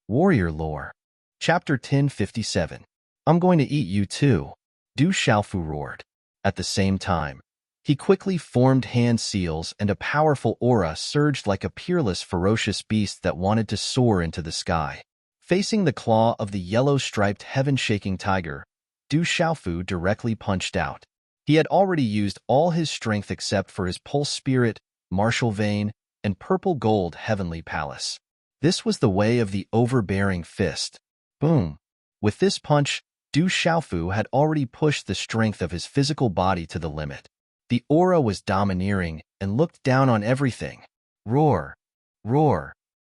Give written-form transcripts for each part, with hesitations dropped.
Warrior Lore. Chapter 1057. I'm going to eat you too, Du Xiaofu roared. At the same time, he quickly formed hand seals and a powerful aura surged like a peerless, ferocious beast that wanted to soar into the sky. Facing the claw of the yellow-striped heaven-shaking tiger, Du Xiaofu directly punched out. He had already used all his strength except for his pulse spirit, martial vein, and purple-gold heavenly palace. This was the way of the overbearing fist. Boom! With this punch, Du Xiaofu had already pushed the strength of his physical body to the limit. The aura was domineering and looked down on everything. Roar! Roar!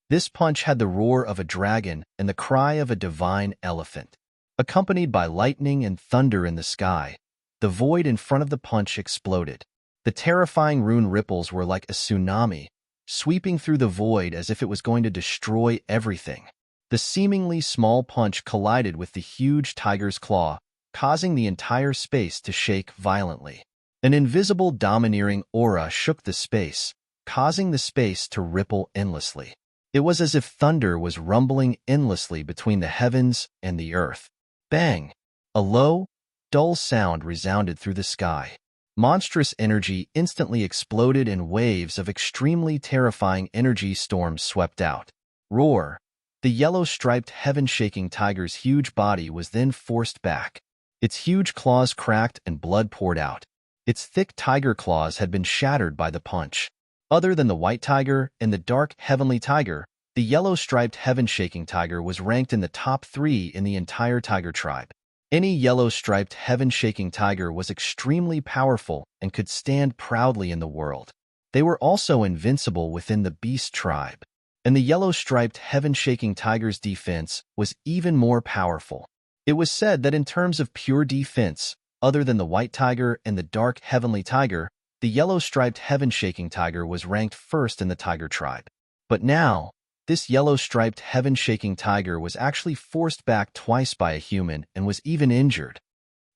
This punch had the roar of a dragon and the cry of a divine elephant. Accompanied by lightning and thunder in the sky, the void in front of the punch exploded. The terrifying rune ripples were like a tsunami, sweeping through the void as if it was going to destroy everything. The seemingly small punch collided with the huge tiger's claw, causing the entire space to shake violently. An invisible domineering aura shook the space, causing the space to ripple endlessly. It was as if thunder was rumbling endlessly between the heavens and the earth. Bang! A low, dull sound resounded through the sky. Monstrous energy instantly exploded and waves of extremely terrifying energy storms swept out. Roar! The yellow-striped heaven-shaking tiger's huge body was then forced back. Its huge claws cracked and blood poured out. Its thick tiger claws had been shattered by the punch. Other than the white tiger and the dark heavenly tiger, the yellow-striped heaven-shaking tiger was ranked in the top 3 in the entire tiger tribe. Any yellow-striped heaven-shaking tiger was extremely powerful and could stand proudly in the world. They were also invincible within the beast tribe. And the yellow-striped heaven-shaking tiger's defense was even more powerful. It was said that in terms of pure defense, other than the white tiger and the dark heavenly tiger, the yellow-striped heaven-shaking tiger was ranked first in the tiger tribe. But now, this yellow-striped heaven-shaking tiger was actually forced back twice by a human and was even injured.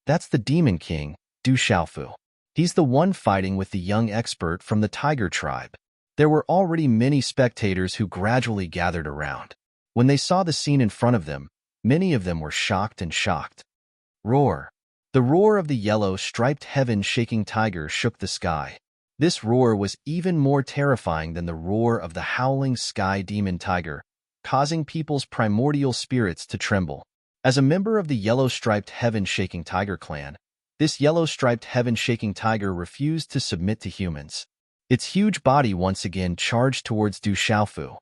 That's the Demon King, Du Xiaofu. He's the one fighting with the young expert from the tiger tribe. There were already many spectators who gradually gathered around. When they saw the scene in front of them, many of them were shocked and shocked. Roar! The roar of the yellow-striped heaven-shaking tiger shook the sky. This roar was even more terrifying than the roar of the howling sky demon tiger, causing people's primordial spirits to tremble. As a member of the yellow-striped heaven-shaking tiger clan, this yellow-striped heaven-shaking tiger refused to submit to humans. Its huge body once again charged towards Du Xiaofu.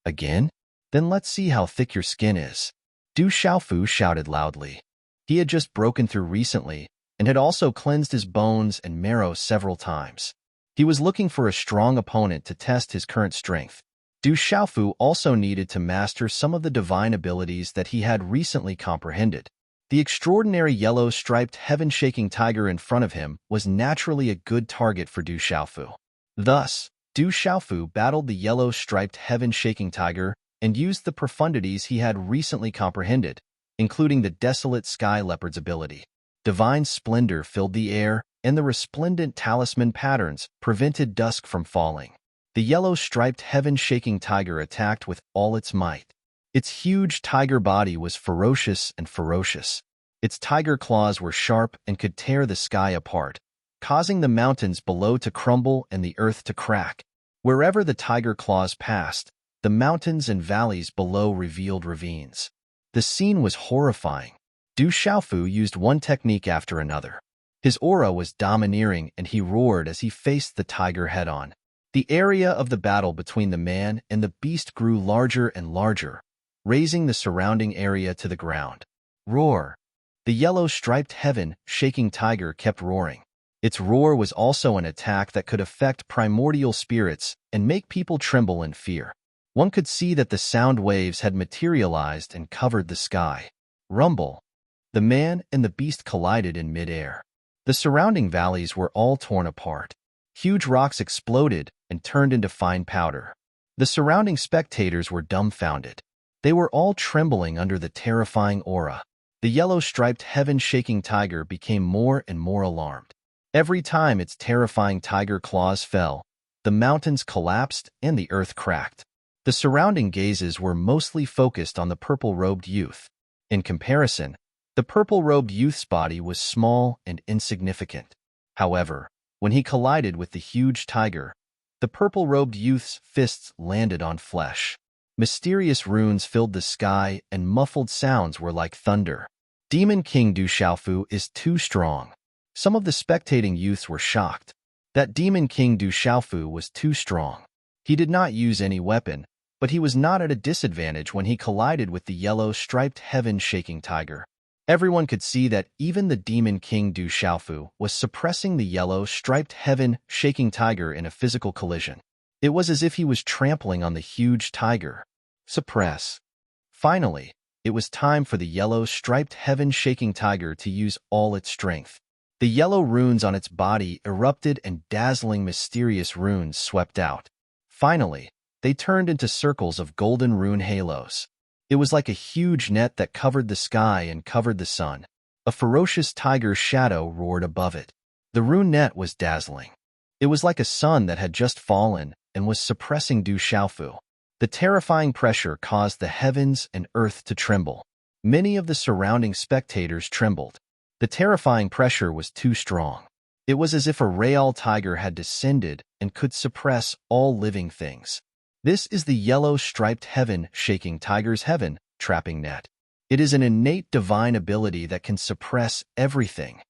Again? Then let's see how thick your skin is. Du Xiaofu shouted loudly. He had just broken through recently and had also cleansed his bones and marrow several times. He was looking for a strong opponent to test his current strength. Du Xiaofu also needed to master some of the divine abilities that he had recently comprehended. The extraordinary yellow-striped heaven-shaking tiger in front of him was naturally a good target for Du Xiaofu. Thus, Du Xiaofu battled the yellow-striped heaven-shaking tiger and used the profundities he had recently comprehended, including the desolate sky leopard's ability. Divine splendor filled the air, and the resplendent talisman patterns prevented dusk from falling. The yellow-striped heaven-shaking tiger attacked with all its might. Its huge tiger body was ferocious and ferocious. Its tiger claws were sharp and could tear the sky apart, causing the mountains below to crumble and the earth to crack. Wherever the tiger claws passed, the mountains and valleys below revealed ravines. The scene was horrifying. Du Xiaofu used one technique after another. His aura was domineering and he roared as he faced the tiger head-on. The area of the battle between the man and the beast grew larger and larger, raising the surrounding area to the ground. Roar! The yellow-striped heaven-shaking tiger kept roaring. Its roar was also an attack that could affect primordial spirits and make people tremble in fear. One could see that the sound waves had materialized and covered the sky. Rumble! The man and the beast collided in mid-air. The surrounding valleys were all torn apart. Huge rocks exploded and turned into fine powder. The surrounding spectators were dumbfounded. They were all trembling under the terrifying aura. The yellow-striped heaven-shaking tiger became more and more alarmed. Every time its terrifying tiger claws fell, the mountains collapsed and the earth cracked. The surrounding gazes were mostly focused on the purple-robed youth. In comparison, the purple-robed youth's body was small and insignificant. However, when he collided with the huge tiger, the purple-robed youth's fists landed on flesh. Mysterious runes filled the sky, and muffled sounds were like thunder. Demon King Du Xiaofu is too strong. Some of the spectating youths were shocked. That Demon King Du Xiaofu was too strong. He did not use any weapon, but he was not at a disadvantage when he collided with the yellow striped heaven-shaking tiger. Everyone could see that even the Demon King Du Xiaofu was suppressing the yellow striped heaven-shaking tiger in a physical collision. It was as if he was trampling on the huge tiger. Suppress. Finally, it was time for the yellow striped heaven-shaking tiger to use all its strength. The yellow runes on its body erupted and dazzling mysterious runes swept out. Finally, they turned into circles of golden rune halos. It was like a huge net that covered the sky and covered the sun. A ferocious tiger's shadow roared above it. The rune net was dazzling. It was like a sun that had just fallen and was suppressing Du Xiaofu. The terrifying pressure caused the heavens and earth to tremble. Many of the surrounding spectators trembled. The terrifying pressure was too strong. It was as if a real tiger had descended and could suppress all living things. This is the yellow striped heaven-shaking tiger's heaven-trapping net. It is an innate divine ability that can suppress everything.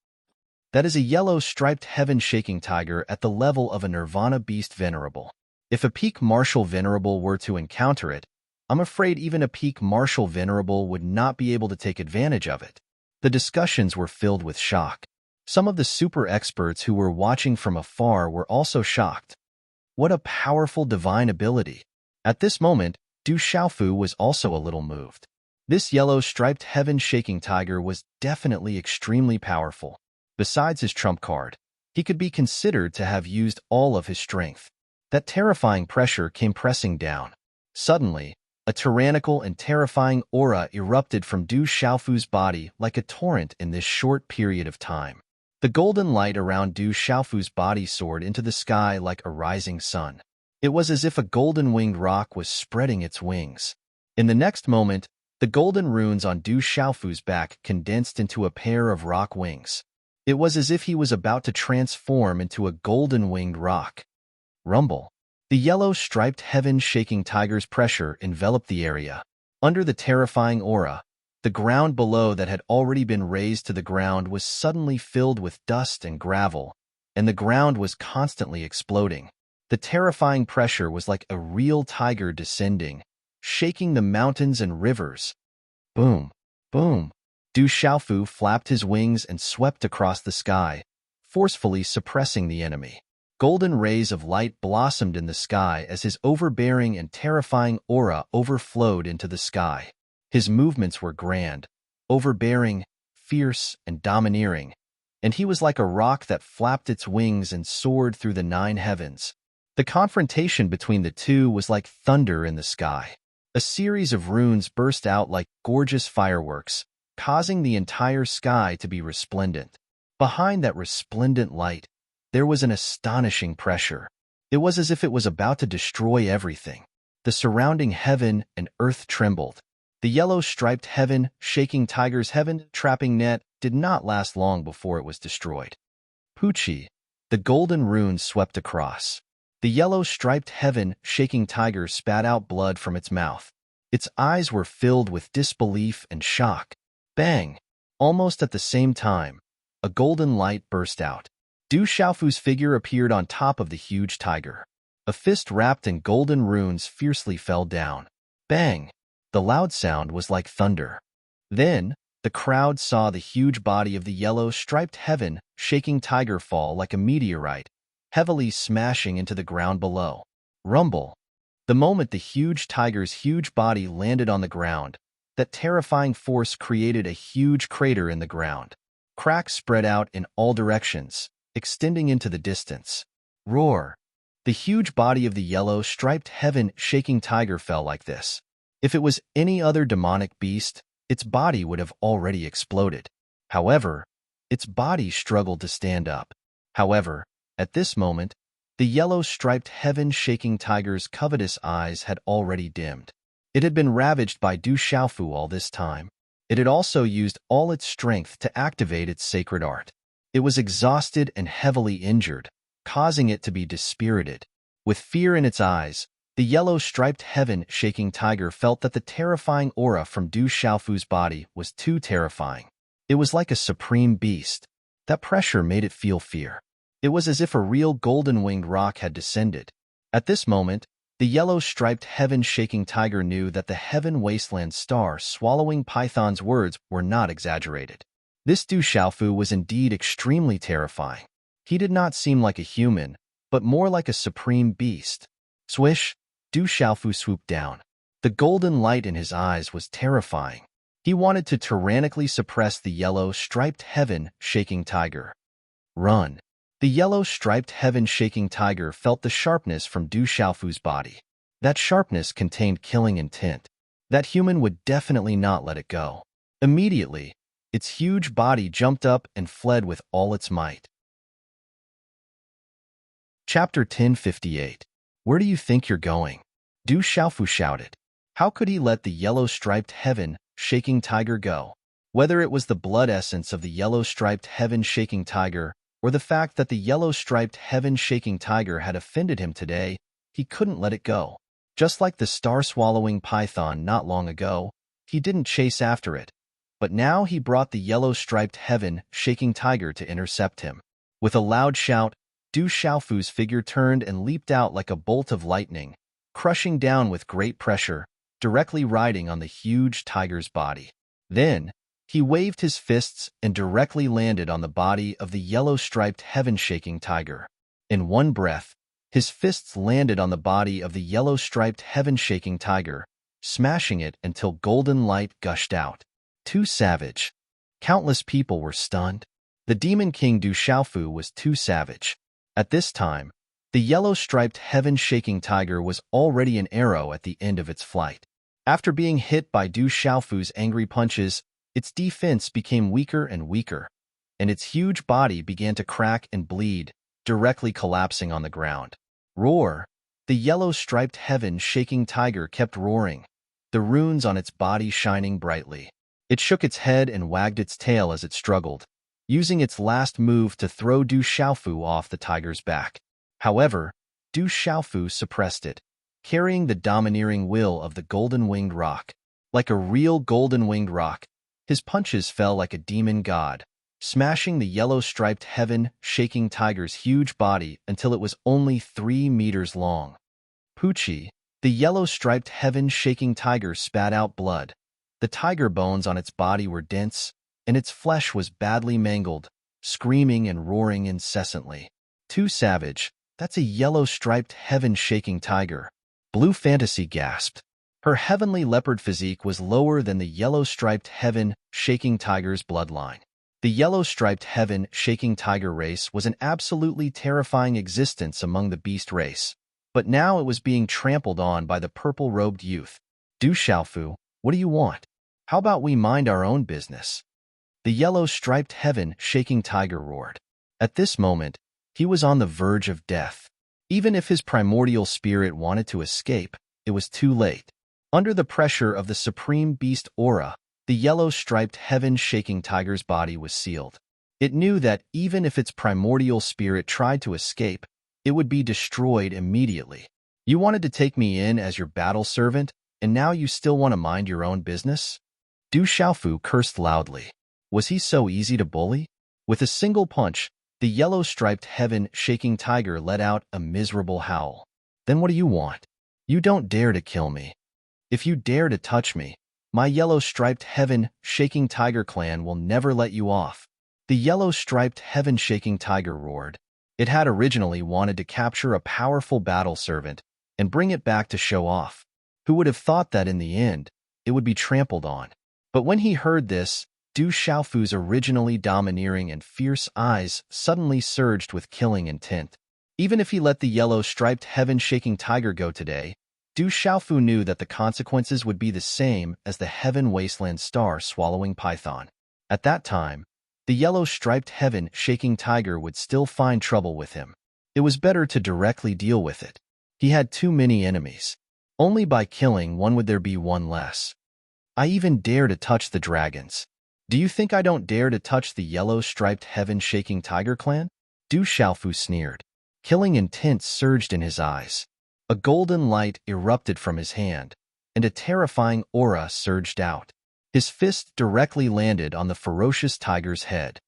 That is a yellow striped heaven-shaking tiger at the level of a nirvana beast venerable. If a peak martial venerable were to encounter it, I'm afraid even a peak martial venerable would not be able to take advantage of it. The discussions were filled with shock. Some of the super experts who were watching from afar were also shocked. What a powerful divine ability. At this moment, Du Xiaofu was also a little moved. This yellow striped heaven-shaking tiger was definitely extremely powerful. Besides his trump card, he could be considered to have used all of his strength. That terrifying pressure came pressing down. Suddenly, a tyrannical and terrifying aura erupted from Du Xiaofu's body like a torrent in this short period of time. The golden light around Du Xiaofu's body soared into the sky like a rising sun. It was as if a golden-winged rock was spreading its wings. In the next moment, the golden runes on Du Xiaofu's back condensed into a pair of rock wings. It was as if he was about to transform into a golden-winged rock. Rumble. The yellow striped heaven-shaking tiger's pressure enveloped the area. Under the terrifying aura, the ground below that had already been raised to the ground was suddenly filled with dust and gravel, and the ground was constantly exploding. The terrifying pressure was like a real tiger descending, shaking the mountains and rivers. Boom, boom. Du Xiaofu flapped his wings and swept across the sky, forcefully suppressing the enemy. Golden rays of light blossomed in the sky as his overbearing and terrifying aura overflowed into the sky. His movements were grand, overbearing, fierce, and domineering, and he was like a rock that flapped its wings and soared through the 9 heavens. The confrontation between the two was like thunder in the sky. A series of runes burst out like gorgeous fireworks, causing the entire sky to be resplendent. Behind that resplendent light, there was an astonishing pressure. It was as if it was about to destroy everything. The surrounding heaven and earth trembled. The yellow-striped heaven-shaking tiger's heaven-trapping net did not last long before it was destroyed. Pucci, the golden runes swept across. The yellow-striped heaven-shaking tiger spat out blood from its mouth. Its eyes were filled with disbelief and shock. Bang! Almost at the same time, a golden light burst out. Du Xiaofu's figure appeared on top of the huge tiger. A fist wrapped in golden runes fiercely fell down. Bang! The loud sound was like thunder. Then, the crowd saw the huge body of the yellow-striped heaven-shaking tiger fall like a meteorite, heavily smashing into the ground below. Rumble. The moment the huge tiger's huge body landed on the ground, that terrifying force created a huge crater in the ground. Cracks spread out in all directions, extending into the distance. Roar. The huge body of the yellow-striped heaven-shaking tiger fell like this. If it was any other demonic beast, its body would have already exploded. However, its body struggled to stand up. However, at this moment, The yellow-striped heaven-shaking tiger's covetous eyes had already dimmed. It had been ravaged by Du Xiaofu all this time. It had also used all its strength to activate its sacred art. It was exhausted and heavily injured, causing it to be dispirited. With fear in its eyes, the yellow-striped heaven-shaking tiger felt that the terrifying aura from Du Xiaofu's body was too terrifying. It was like a supreme beast. That pressure made it feel fear. It was as if a real golden-winged rock had descended. At this moment, the yellow-striped heaven-shaking tiger knew that the heaven wasteland star swallowing python's words were not exaggerated. This Du Xiaofu was indeed extremely terrifying. He did not seem like a human, but more like a supreme beast. Swish, Du Xiaofu swooped down. The golden light in his eyes was terrifying. He wanted to tyrannically suppress the yellow-striped heaven-shaking tiger. Run. The yellow-striped heaven-shaking tiger felt the sharpness from Du Xiaofu's body. That sharpness contained killing intent. That human would definitely not let it go. Immediately, its huge body jumped up and fled with all its might. Chapter 1058. Where do you think you're going? Du Xiaofu shouted. How could he let the yellow-striped heaven-shaking tiger go? Whether it was the blood essence of the yellow-striped heaven-shaking tiger or the fact that the yellow-striped heaven-shaking tiger had offended him today, he couldn't let it go. Just like the star-swallowing python not long ago, he didn't chase after it. But now he brought the yellow-striped heaven-shaking tiger to intercept him. With a loud shout, Du Xiaofu's figure turned and leaped out like a bolt of lightning, crushing down with great pressure, directly riding on the huge tiger's body. Then, he waved his fists and directly landed on the body of the yellow-striped heaven-shaking tiger. In one breath, his fists landed on the body of the yellow-striped heaven-shaking tiger, smashing it until golden light gushed out. Too savage. Countless people were stunned. The Demon King Du Xiaofu was too savage. At this time, the yellow-striped heaven-shaking tiger was already an arrow at the end of its flight. After being hit by Du Xiaofu's angry punches, its defense became weaker and weaker, and its huge body began to crack and bleed, directly collapsing on the ground. Roar! The yellow-striped heaven-shaking tiger kept roaring, the runes on its body shining brightly. It shook its head and wagged its tail as it struggled, using its last move to throw Du Xiaofu off the tiger's back. However, Du Xiaofu suppressed it, carrying the domineering will of the golden-winged rock. Like a real golden-winged rock, his punches fell like a demon god, smashing the yellow-striped heaven-shaking tiger's huge body until it was only 3 meters long. Poochie, the yellow-striped heaven-shaking tiger spat out blood. The tiger bones on its body were dense, and its flesh was badly mangled, screaming and roaring incessantly. Too savage. That's a yellow-striped heaven-shaking tiger. Blue Fantasy gasped. Her heavenly leopard physique was lower than the yellow-striped heaven-shaking tiger's bloodline. The yellow-striped heaven-shaking tiger race was an absolutely terrifying existence among the beast race, but now it was being trampled on by the purple-robed youth. Du Xiaofu, what do you want? How about we mind our own business? The yellow-striped heaven-shaking tiger roared. At this moment, he was on the verge of death. Even if his primordial spirit wanted to escape, it was too late. Under the pressure of the supreme beast aura, the yellow-striped heaven-shaking tiger's body was sealed. It knew that even if its primordial spirit tried to escape, it would be destroyed immediately. You wanted to take me in as your battle servant, and now you still want to mind your own business? Du Xiaofu cursed loudly. Was he so easy to bully? With a single punch, the yellow-striped heaven-shaking tiger let out a miserable howl. Then what do you want? You don't dare to kill me. If you dare to touch me, my yellow-striped heaven-shaking tiger clan will never let you off. The yellow-striped heaven-shaking tiger roared. It had originally wanted to capture a powerful battle servant and bring it back to show off. Who would have thought that in the end, it would be trampled on? But when he heard this, Du Xiaofu's originally domineering and fierce eyes suddenly surged with killing intent. Even if he let the yellow-striped heaven-shaking tiger go today, Du Xiaofu knew that the consequences would be the same as the heaven wasteland star swallowing python. At that time, the yellow-striped heaven-shaking tiger would still find trouble with him. It was better to directly deal with it. He had too many enemies. Only by killing one would there be one less. I even dare to touch the dragons. Do you think I don't dare to touch the yellow-striped heaven-shaking tiger clan? Du Xiaofu sneered. Killing intent surged in his eyes. A golden light erupted from his hand, and a terrifying aura surged out. His fist directly landed on the ferocious tiger's head.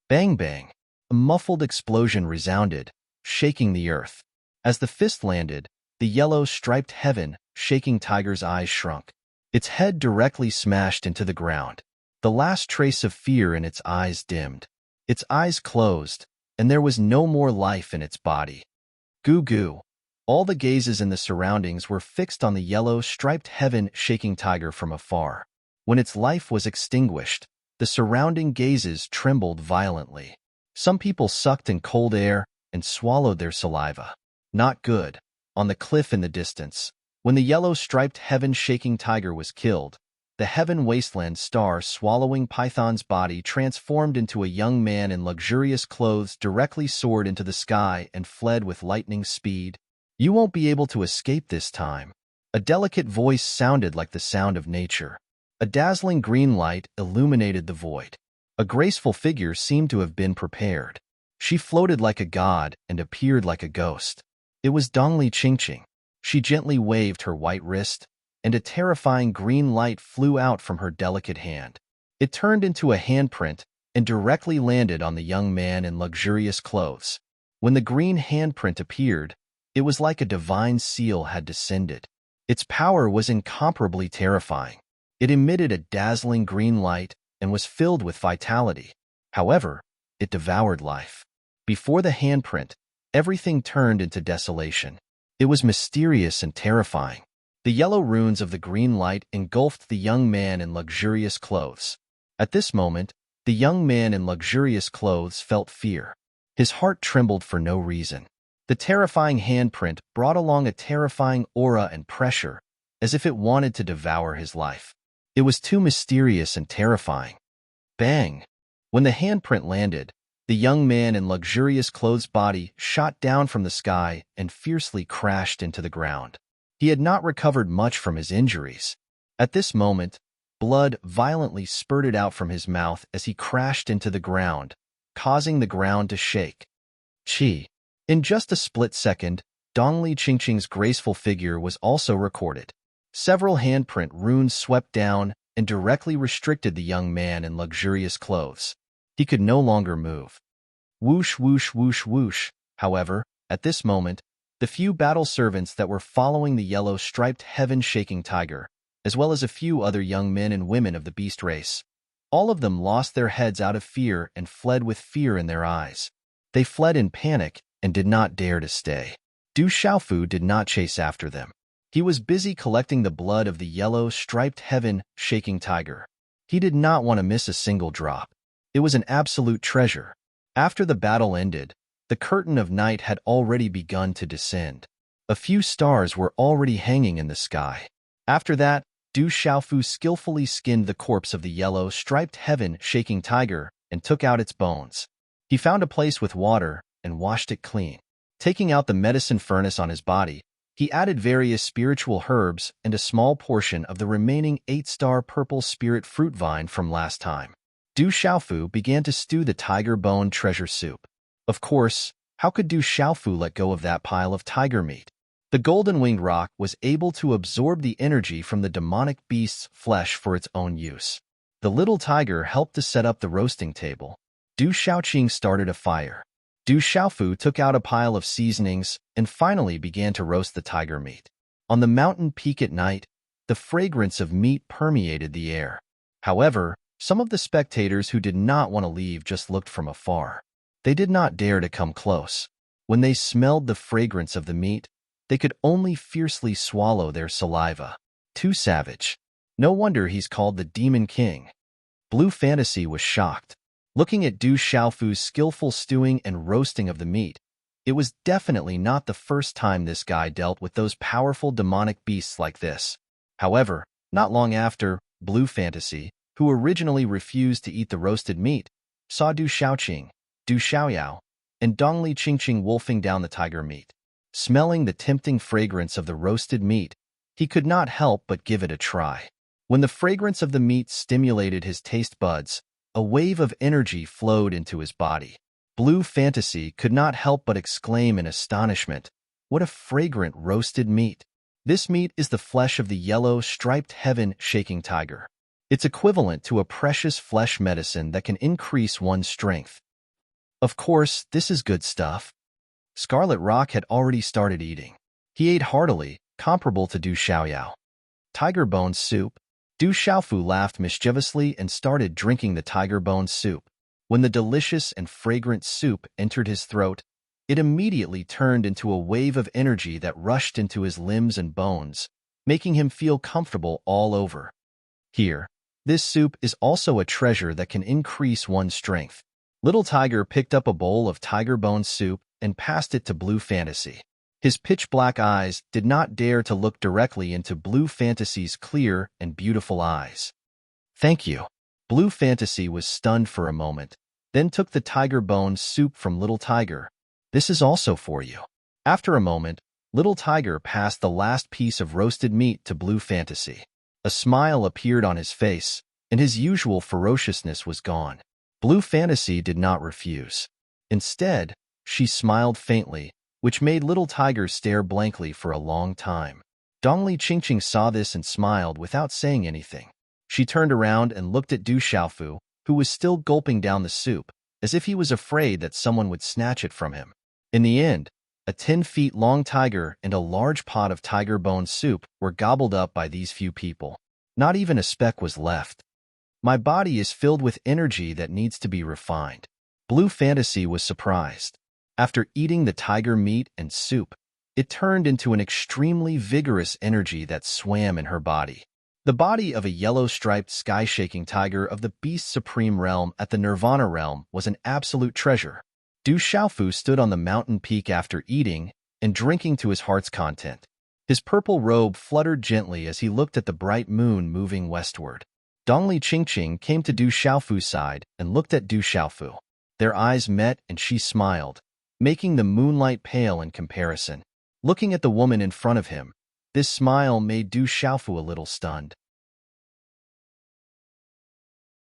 Bang bang! A muffled explosion resounded, shaking the earth. As the fist landed, the yellow-striped heaven-shaking tiger's eyes shrunk. Its head directly smashed into the ground. The last trace of fear in its eyes dimmed. Its eyes closed, and there was no more life in its body. Goo goo. All the gazes in the surroundings were fixed on the yellow-striped heaven-shaking tiger from afar. When its life was extinguished, the surrounding gazes trembled violently. Some people sucked in cold air and swallowed their saliva. Not good. On the cliff in the distance, when the yellow-striped heaven-shaking tiger was killed, the heaven wasteland star swallowing python's body transformed into a young man in luxurious clothes directly soared into the sky and fled with lightning speed. You won't be able to escape this time. A delicate voice sounded like the sound of nature. A dazzling green light illuminated the void. A graceful figure seemed to have been prepared. She floated like a god and appeared like a ghost. It was Dongli Qingqing. She gently waved her white wrist, and a terrifying green light flew out from her delicate hand. It turned into a handprint and directly landed on the young man in luxurious clothes. When the green handprint appeared, it was like a divine seal had descended. Its power was incomparably terrifying. It emitted a dazzling green light and was filled with vitality. However, it devoured life. Before the handprint, everything turned into desolation. It was mysterious and terrifying. The yellow runes of the green light engulfed the young man in luxurious clothes. At this moment, the young man in luxurious clothes felt fear. His heart trembled for no reason. The terrifying handprint brought along a terrifying aura and pressure, as if it wanted to devour his life. It was too mysterious and terrifying. Bang! When the handprint landed, the young man in luxurious clothes' body shot down from the sky and fiercely crashed into the ground. He had not recovered much from his injuries. At this moment, blood violently spurted out from his mouth as he crashed into the ground, causing the ground to shake. Chi. In just a split second, Dongli Qingqing's graceful figure was also recorded. Several handprint runes swept down and directly restricted the young man in luxurious clothes. He could no longer move. Whoosh, whoosh, whoosh, whoosh. However, at this moment, the few battle servants that were following the yellow-striped heaven-shaking tiger, as well as a few other young men and women of the beast race, all of them lost their heads out of fear and fled with fear in their eyes. They fled in panic and did not dare to stay. Du Xiaofu did not chase after them. He was busy collecting the blood of the yellow-striped heaven-shaking tiger. He did not want to miss a single drop. It was an absolute treasure. After the battle ended, the curtain of night had already begun to descend. A few stars were already hanging in the sky. After that, Du Xiaofu skillfully skinned the corpse of the yellow-striped heaven-shaking tiger and took out its bones. He found a place with water and washed it clean. Taking out the medicine furnace on his body, he added various spiritual herbs and a small portion of the remaining 8-star purple spirit fruit vine from last time. Du Xiaofu began to stew the tiger bone treasure soup. Of course, how could Du Xiaofu let go of that pile of tiger meat? The golden-winged rock was able to absorb the energy from the demonic beast's flesh for its own use. The little tiger helped to set up the roasting table. Du Xiaoqing started a fire. Du Xiaofu took out a pile of seasonings and finally began to roast the tiger meat. On the mountain peak at night, the fragrance of meat permeated the air. However, some of the spectators who did not want to leave just looked from afar. They did not dare to come close. When they smelled the fragrance of the meat, they could only fiercely swallow their saliva. Too savage. No wonder he's called the Demon King. Blue Fantasy was shocked. Looking at Du Xiaofu's skillful stewing and roasting of the meat, it was definitely not the first time this guy dealt with those powerful demonic beasts like this. However, not long after, Blue Fantasy, who originally refused to eat the roasted meat, saw Du Xiaoqing, Du Xiaoyao, and Dongli Qingqing wolfing down the tiger meat. Smelling the tempting fragrance of the roasted meat, he could not help but give it a try. When the fragrance of the meat stimulated his taste buds, a wave of energy flowed into his body. Blue Fantasy could not help but exclaim in astonishment, "What a fragrant roasted meat! This meat is the flesh of the yellow, striped heaven-shaking tiger. It's equivalent to a precious flesh medicine that can increase one's strength." Of course, this is good stuff. Scarlet Rock had already started eating. He ate heartily, comparable to Du Xiaoyao. Tiger bone soup? Du Xiaofu laughed mischievously and started drinking the tiger bone soup. When the delicious and fragrant soup entered his throat, it immediately turned into a wave of energy that rushed into his limbs and bones, making him feel comfortable all over. Here, this soup is also a treasure that can increase one's strength. Little Tiger picked up a bowl of tiger bone soup and passed it to Blue Fantasy. His pitch-black eyes did not dare to look directly into Blue Fantasy's clear and beautiful eyes. "Thank you." Blue Fantasy was stunned for a moment, then took the tiger bone soup from Little Tiger. "This is also for you." After a moment, Little Tiger passed the last piece of roasted meat to Blue Fantasy. A smile appeared on his face, and his usual ferociousness was gone. Blue Fantasy did not refuse. Instead, she smiled faintly, which made Little Tiger stare blankly for a long time. Dongli Qingqing saw this and smiled without saying anything. She turned around and looked at Du Xiaofu, who was still gulping down the soup, as if he was afraid that someone would snatch it from him. In the end, a 10-feet-long tiger and a large pot of tiger bone soup were gobbled up by these few people. Not even a speck was left. "My body is filled with energy that needs to be refined." Blue Fantasy was surprised. After eating the tiger meat and soup, it turned into an extremely vigorous energy that swam in her body. The body of a yellow-striped sky-shaking tiger of the Beast Supreme realm at the Nirvana realm was an absolute treasure. Du Xiaofu stood on the mountain peak after eating and drinking to his heart's content. His purple robe fluttered gently as he looked at the bright moon moving westward. Dongli Qingqing came to Du Xiaofu's side and looked at Du Xiaofu. Their eyes met and she smiled, making the moonlight pale in comparison. Looking at the woman in front of him, this smile made Du Xiaofu a little stunned.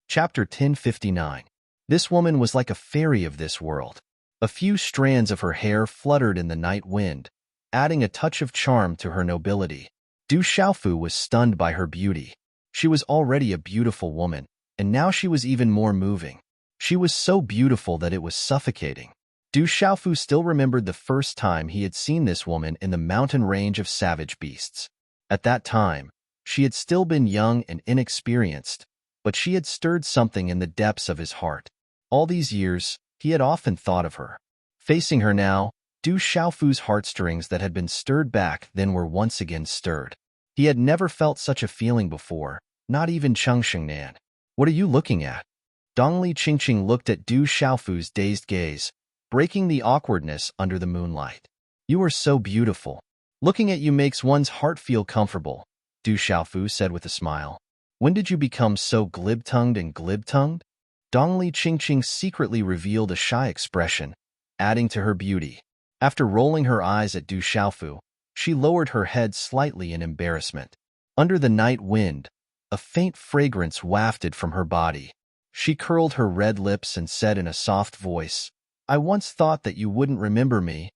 Chapter 1059. This woman was like a fairy of this world. A few strands of her hair fluttered in the night wind, adding a touch of charm to her nobility. Du Xiaofu was stunned by her beauty. She was already a beautiful woman, and now she was even more moving. She was so beautiful that it was suffocating. Du Xiaofu still remembered the first time he had seen this woman in the mountain range of savage beasts. At that time, she had still been young and inexperienced, but she had stirred something in the depths of his heart. All these years, he had often thought of her. Facing her now, Du Xiaofu's heartstrings that had been stirred back then were once again stirred. He had never felt such a feeling before, not even Chengshengnan. "What are you looking at?" Dongli Qingqing looked at Du Xiaofu's dazed gaze, breaking the awkwardness under the moonlight. "You are so beautiful. Looking at you makes one's heart feel comfortable," Du Xiaofu said with a smile. "When did you become so glib-tongued and glib-tongued?" Dongli Qingqing secretly revealed a shy expression, adding to her beauty. After rolling her eyes at Du Xiaofu, she lowered her head slightly in embarrassment. Under the night wind, a faint fragrance wafted from her body. She curled her red lips and said in a soft voice, "I once thought that you wouldn't remember me.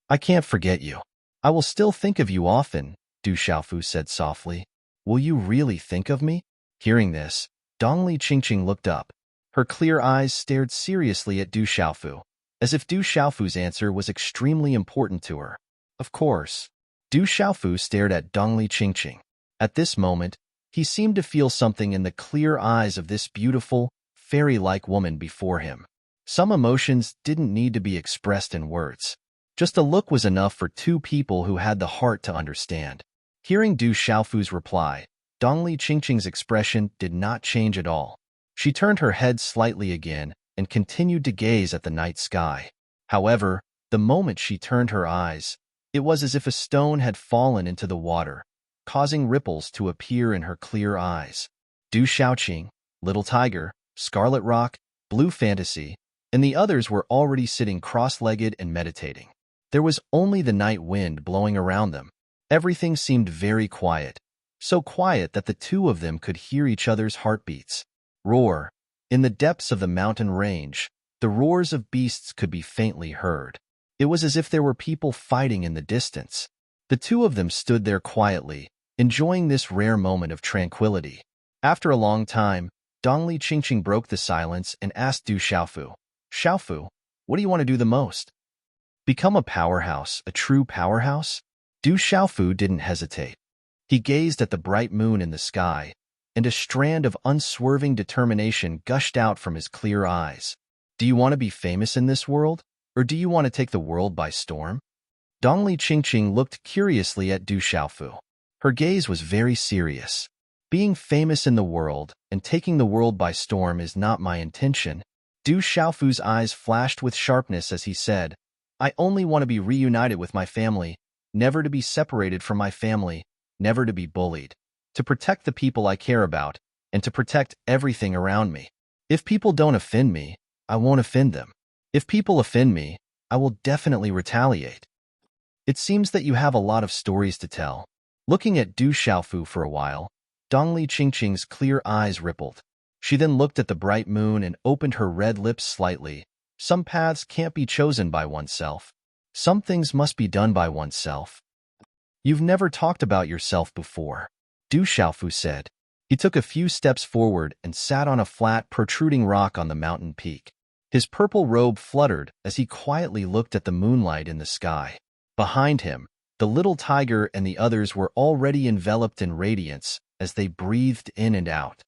I can't forget you. I will still think of you often," Du Xiaofu said softly. "Will you really think of me?" Hearing this, Dongli Qingqing looked up. Her clear eyes stared seriously at Du Xiaofu, as if Du Xiaofu's answer was extremely important to her. "Of course." Du Xiaofu stared at Dongli Qingqing. At this moment, he seemed to feel something in the clear eyes of this beautiful, fairy-like woman before him. Some emotions didn't need to be expressed in words. Just a look was enough for two people who had the heart to understand. Hearing Du Xiaofu's reply, Dongli Qingqing's expression did not change at all. She turned her head slightly again and continued to gaze at the night sky. However, the moment she turned her eyes, it was as if a stone had fallen into the water, causing ripples to appear in her clear eyes. Du Xiaoqing, Little Tiger, Scarlet Rock, Blue Fantasy, and the others were already sitting cross-legged and meditating. There was only the night wind blowing around them. Everything seemed very quiet, so quiet that the two of them could hear each other's heartbeats. Roar. In the depths of the mountain range, the roars of beasts could be faintly heard. It was as if there were people fighting in the distance. The two of them stood there quietly, enjoying this rare moment of tranquility. After a long time, Dongli Qingqing broke the silence and asked Du Xiaofu, "Xiaofu, what do you want to do the most? Become a powerhouse, a true powerhouse?" Du Xiaofu didn't hesitate. He gazed at the bright moon in the sky, and a strand of unswerving determination gushed out from his clear eyes. "Do you want to be famous in this world, or do you want to take the world by storm?" Dongli Qingqing looked curiously at Du Xiaofu. Her gaze was very serious. "Being famous in the world and taking the world by storm is not my intention." Du Xiaofu's eyes flashed with sharpness as he said, "I only want to be reunited with my family, never to be separated from my family, never to be bullied, to protect the people I care about, and to protect everything around me. If people don't offend me, I won't offend them. If people offend me, I will definitely retaliate." "It seems that you have a lot of stories to tell." Looking at Du Xiaofu for a while, Dongli Qingqing's clear eyes rippled. She then looked at the bright moon and opened her red lips slightly. "Some paths can't be chosen by oneself. Some things must be done by oneself." "You've never talked about yourself before," Du Xiaofu said. He took a few steps forward and sat on a flat, protruding rock on the mountain peak. His purple robe fluttered as he quietly looked at the moonlight in the sky. Behind him, the little tiger and the others were already enveloped in radiance as they breathed in and out.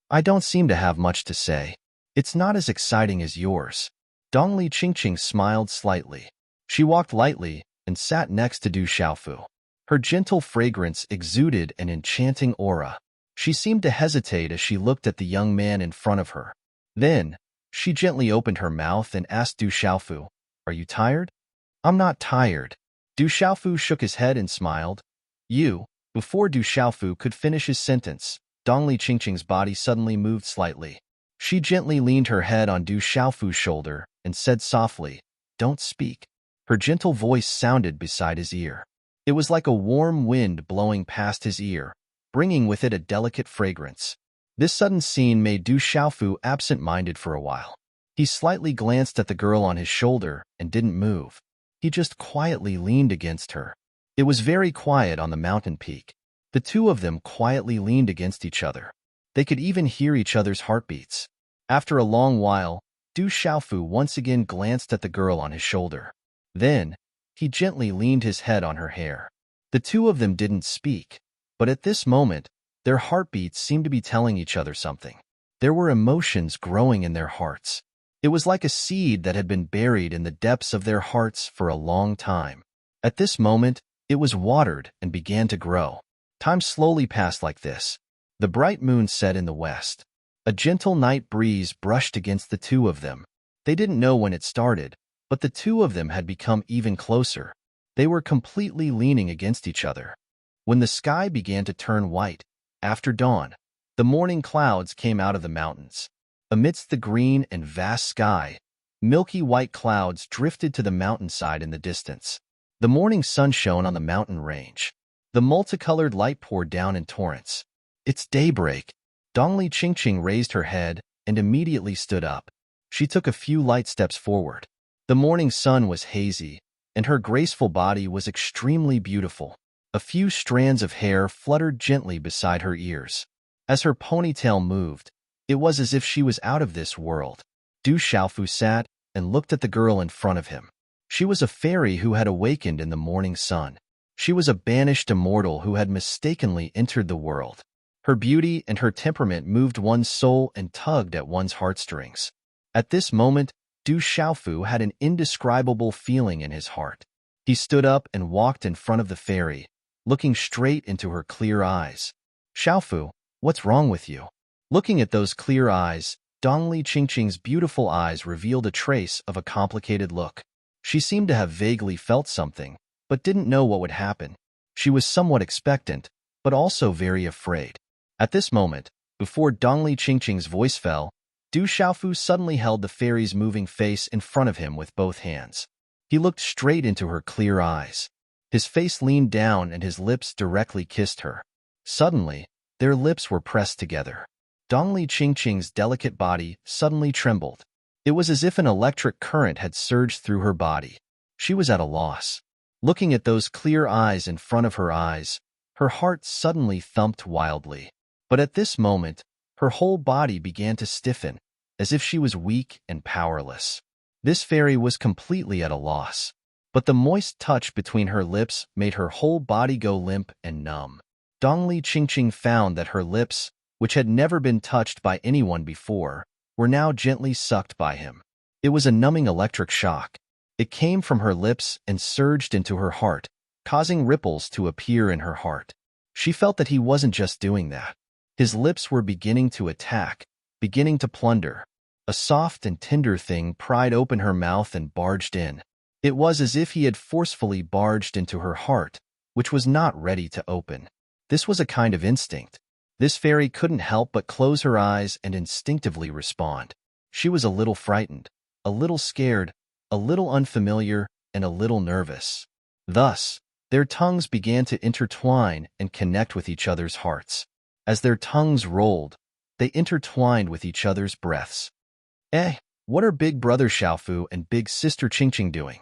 "I don't seem to have much to say. It's not as exciting as yours." Dongli Qingqing smiled slightly. She walked lightly and sat next to Du Xiaofu. Her gentle fragrance exuded an enchanting aura. She seemed to hesitate as she looked at the young man in front of her. Then, she gently opened her mouth and asked Du Xiaofu, "Are you tired?" "I'm not tired." Du Xiaofu shook his head and smiled. "You." Before Du Xiaofu could finish his sentence, Dongli Qingqing's body suddenly moved slightly. She gently leaned her head on Du Xiaofu's shoulder and said softly, "Don't speak." Her gentle voice sounded beside his ear. It was like a warm wind blowing past his ear, bringing with it a delicate fragrance. This sudden scene made Du Xiaofu absent-minded for a while. He slightly glanced at the girl on his shoulder and didn't move. He just quietly leaned against her. It was very quiet on the mountain peak. The two of them quietly leaned against each other. They could even hear each other's heartbeats. After a long while, Du Xiaofu once again glanced at the girl on his shoulder. Then, he gently leaned his head on her hair. The two of them didn't speak, but at this moment, their heartbeats seemed to be telling each other something. There were emotions growing in their hearts. It was like a seed that had been buried in the depths of their hearts for a long time. At this moment, it was watered and began to grow. Time slowly passed like this. The bright moon set in the west. A gentle night breeze brushed against the two of them. They didn't know when it started, but the two of them had become even closer. They were completely leaning against each other. When the sky began to turn white, after dawn, the morning clouds came out of the mountains. Amidst the green and vast sky, milky white clouds drifted to the mountainside in the distance. The morning sun shone on the mountain range. The multicolored light poured down in torrents. "It's daybreak." Dongli Qingqing raised her head and immediately stood up. She took a few light steps forward. The morning sun was hazy, and her graceful body was extremely beautiful. A few strands of hair fluttered gently beside her ears. As her ponytail moved, it was as if she was out of this world. Du Xiaofu sat and looked at the girl in front of him. She was a fairy who had awakened in the morning sun. She was a banished immortal who had mistakenly entered the world. Her beauty and her temperament moved one's soul and tugged at one's heartstrings. At this moment, Du Xiaofu had an indescribable feeling in his heart. He stood up and walked in front of the fairy, looking straight into her clear eyes. "Xiaofu, what's wrong with you?" Looking at those clear eyes, Dongli Qingqing's beautiful eyes revealed a trace of a complicated look. She seemed to have vaguely felt something, but didn't know what would happen. She was somewhat expectant, but also very afraid. At this moment, before Dongli Qingqing's voice fell, Du Xiaofu suddenly held the fairy's moving face in front of him with both hands. He looked straight into her clear eyes. His face leaned down and his lips directly kissed her. Suddenly, their lips were pressed together. Dongli Qingqing's delicate body suddenly trembled. It was as if an electric current had surged through her body. She was at a loss. Looking at those clear eyes in front of her eyes, her heart suddenly thumped wildly. But at this moment, her whole body began to stiffen, as if she was weak and powerless. This fairy was completely at a loss. But the moist touch between her lips made her whole body go limp and numb. Dongli Qingqing found that her lips, which had never been touched by anyone before, were now gently sucked by him. It was a numbing electric shock. It came from her lips and surged into her heart, causing ripples to appear in her heart. She felt that he wasn't just doing that. His lips were beginning to attack, beginning to plunder. A soft and tender thing pried open her mouth and barged in. It was as if he had forcefully barged into her heart, which was not ready to open. This was a kind of instinct. This fairy couldn't help but close her eyes and instinctively respond. She was a little frightened, a little scared, a little unfamiliar, and a little nervous. Thus, their tongues began to intertwine and connect with each other's hearts. As their tongues rolled, they intertwined with each other's breaths. What are Big Brother Xiaofu and Big Sister Qingqing doing?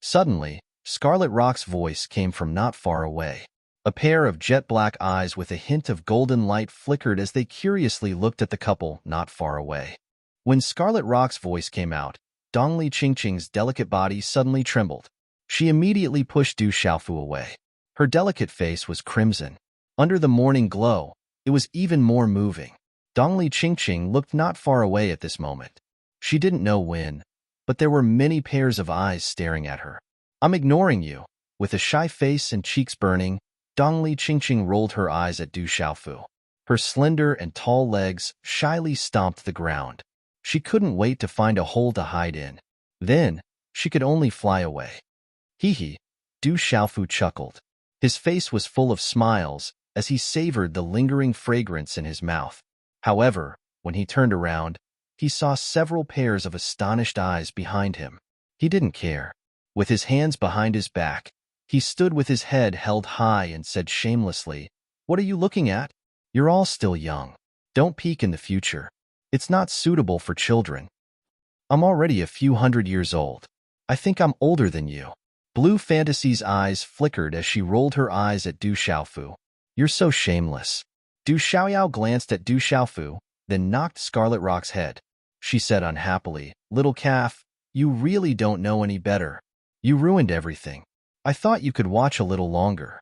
Suddenly, Scarlet Rock's voice came from not far away. A pair of jet-black eyes with a hint of golden light flickered as they curiously looked at the couple not far away. When Scarlet Rock's voice came out, Dongli Qingqing's delicate body suddenly trembled. She immediately pushed Du Xiaofu away. Her delicate face was crimson. Under the morning glow, it was even more moving. Dongli Qingqing looked not far away at this moment. She didn't know when, but there were many pairs of eyes staring at her. "I'm ignoring you." With a shy face and cheeks burning, Dongli Qingqing rolled her eyes at Du Xiaofu. Her slender and tall legs shyly stomped the ground. She couldn't wait to find a hole to hide in. Then, she could only fly away. Hee hee, Du Xiaofu chuckled. His face was full of smiles as he savored the lingering fragrance in his mouth. However, when he turned around, he saw several pairs of astonished eyes behind him. He didn't care. With his hands behind his back, he stood with his head held high and said shamelessly, "What are you looking at? You're all still young. Don't peek in the future. It's not suitable for children. I'm already a few hundred years old. I think I'm older than you." Blue Fantasy's eyes flickered as she rolled her eyes at Du Xiaofu. "You're so shameless." Du Xiaoyao glanced at Du Xiaofu, then knocked Scarlet Rock's head. She said unhappily, "Little calf, you really don't know any better. You ruined everything. I thought you could watch a little longer."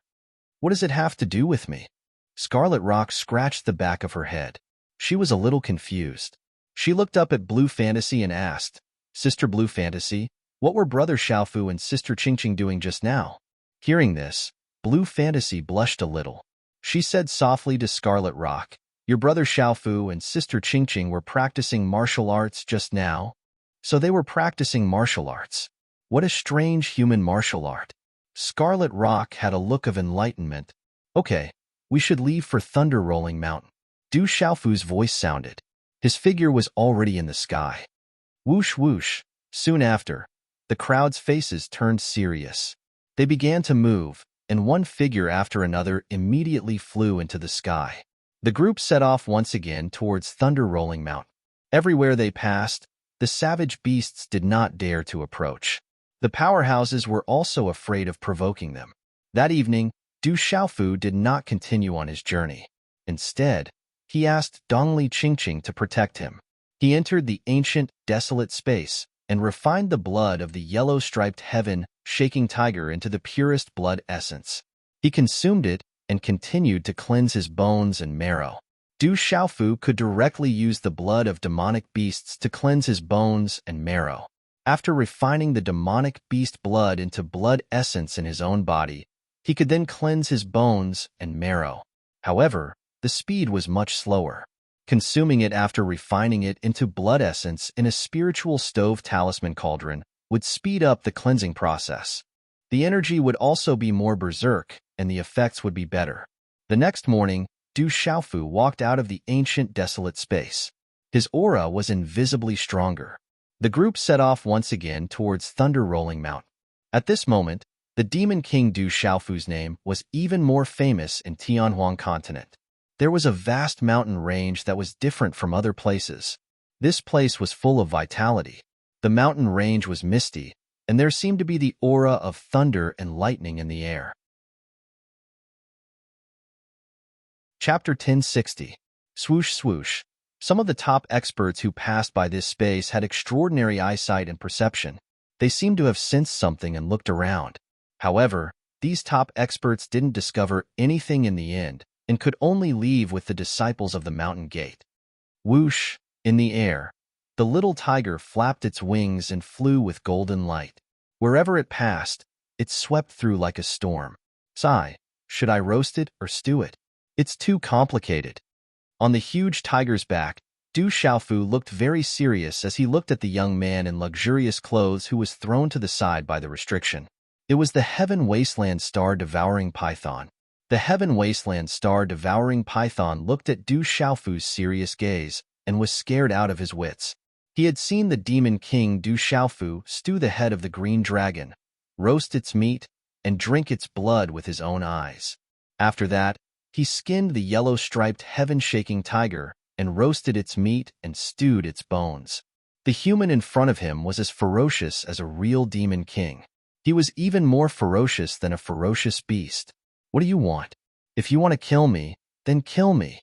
"What does it have to do with me?" Scarlet Rock scratched the back of her head. She was a little confused. She looked up at Blue Fantasy and asked, "Sister Blue Fantasy, what were Brother Xiaofu and Sister Qingqing doing just now?" Hearing this, Blue Fantasy blushed a little. She said softly to Scarlet Rock, "Your brother Xiaofu and Sister Qingqing were practicing martial arts just now?" "So they were practicing martial arts. What a strange human martial art." Scarlet Rock had a look of enlightenment. "Okay, we should leave for Thunder Rolling Mountain." Du Xiaofu's voice sounded. His figure was already in the sky. Whoosh whoosh. Soon after, the crowd's faces turned serious. They began to move, and one figure after another immediately flew into the sky. The group set off once again towards Thunder Rolling Mountain. Everywhere they passed, the savage beasts did not dare to approach. The powerhouses were also afraid of provoking them. That evening, Du Xiaofu did not continue on his journey. Instead, he asked Dongli Qingqing to protect him. He entered the ancient, desolate space and refined the blood of the yellow-striped heaven-shaking tiger into the purest blood essence. He consumed it and continued to cleanse his bones and marrow. Du Xiaofu could directly use the blood of demonic beasts to cleanse his bones and marrow. After refining the demonic beast blood into blood essence in his own body, he could then cleanse his bones and marrow. However, the speed was much slower. Consuming it after refining it into blood essence in a spiritual stove talisman cauldron would speed up the cleansing process. The energy would also be more berserk, and the effects would be better. The next morning, Du Xiaofu walked out of the ancient desolate space. His aura was invisibly stronger. The group set off once again towards Thunder Rolling Mountain. At this moment, the Demon King Du Xiaofu's name was even more famous in Tianhuang continent. There was a vast mountain range that was different from other places. This place was full of vitality. The mountain range was misty, and there seemed to be the aura of thunder and lightning in the air. Chapter 1060. Swoosh Swoosh. Some of the top experts who passed by this space had extraordinary eyesight and perception. They seemed to have sensed something and looked around. However, these top experts didn't discover anything in the end and could only leave with the disciples of the mountain gate. Whoosh! In the air, the little tiger flapped its wings and flew with golden light. Wherever it passed, it swept through like a storm. Sigh, should I roast it or stew it? It's too complicated. On the huge tiger's back, Du Xiaofu looked very serious as he looked at the young man in luxurious clothes who was thrown to the side by the restriction. It was the Heaven Wasteland Star-Devouring Python. The Heaven Wasteland Star-Devouring Python looked at Du Xiaofu's serious gaze and was scared out of his wits. He had seen the Demon King Du Xiaofu stew the head of the green dragon, roast its meat, and drink its blood with his own eyes. After that, he skinned the yellow-striped heaven-shaking tiger and roasted its meat and stewed its bones. The human in front of him was as ferocious as a real demon king. He was even more ferocious than a ferocious beast. What do you want? If you want to kill me, then kill me.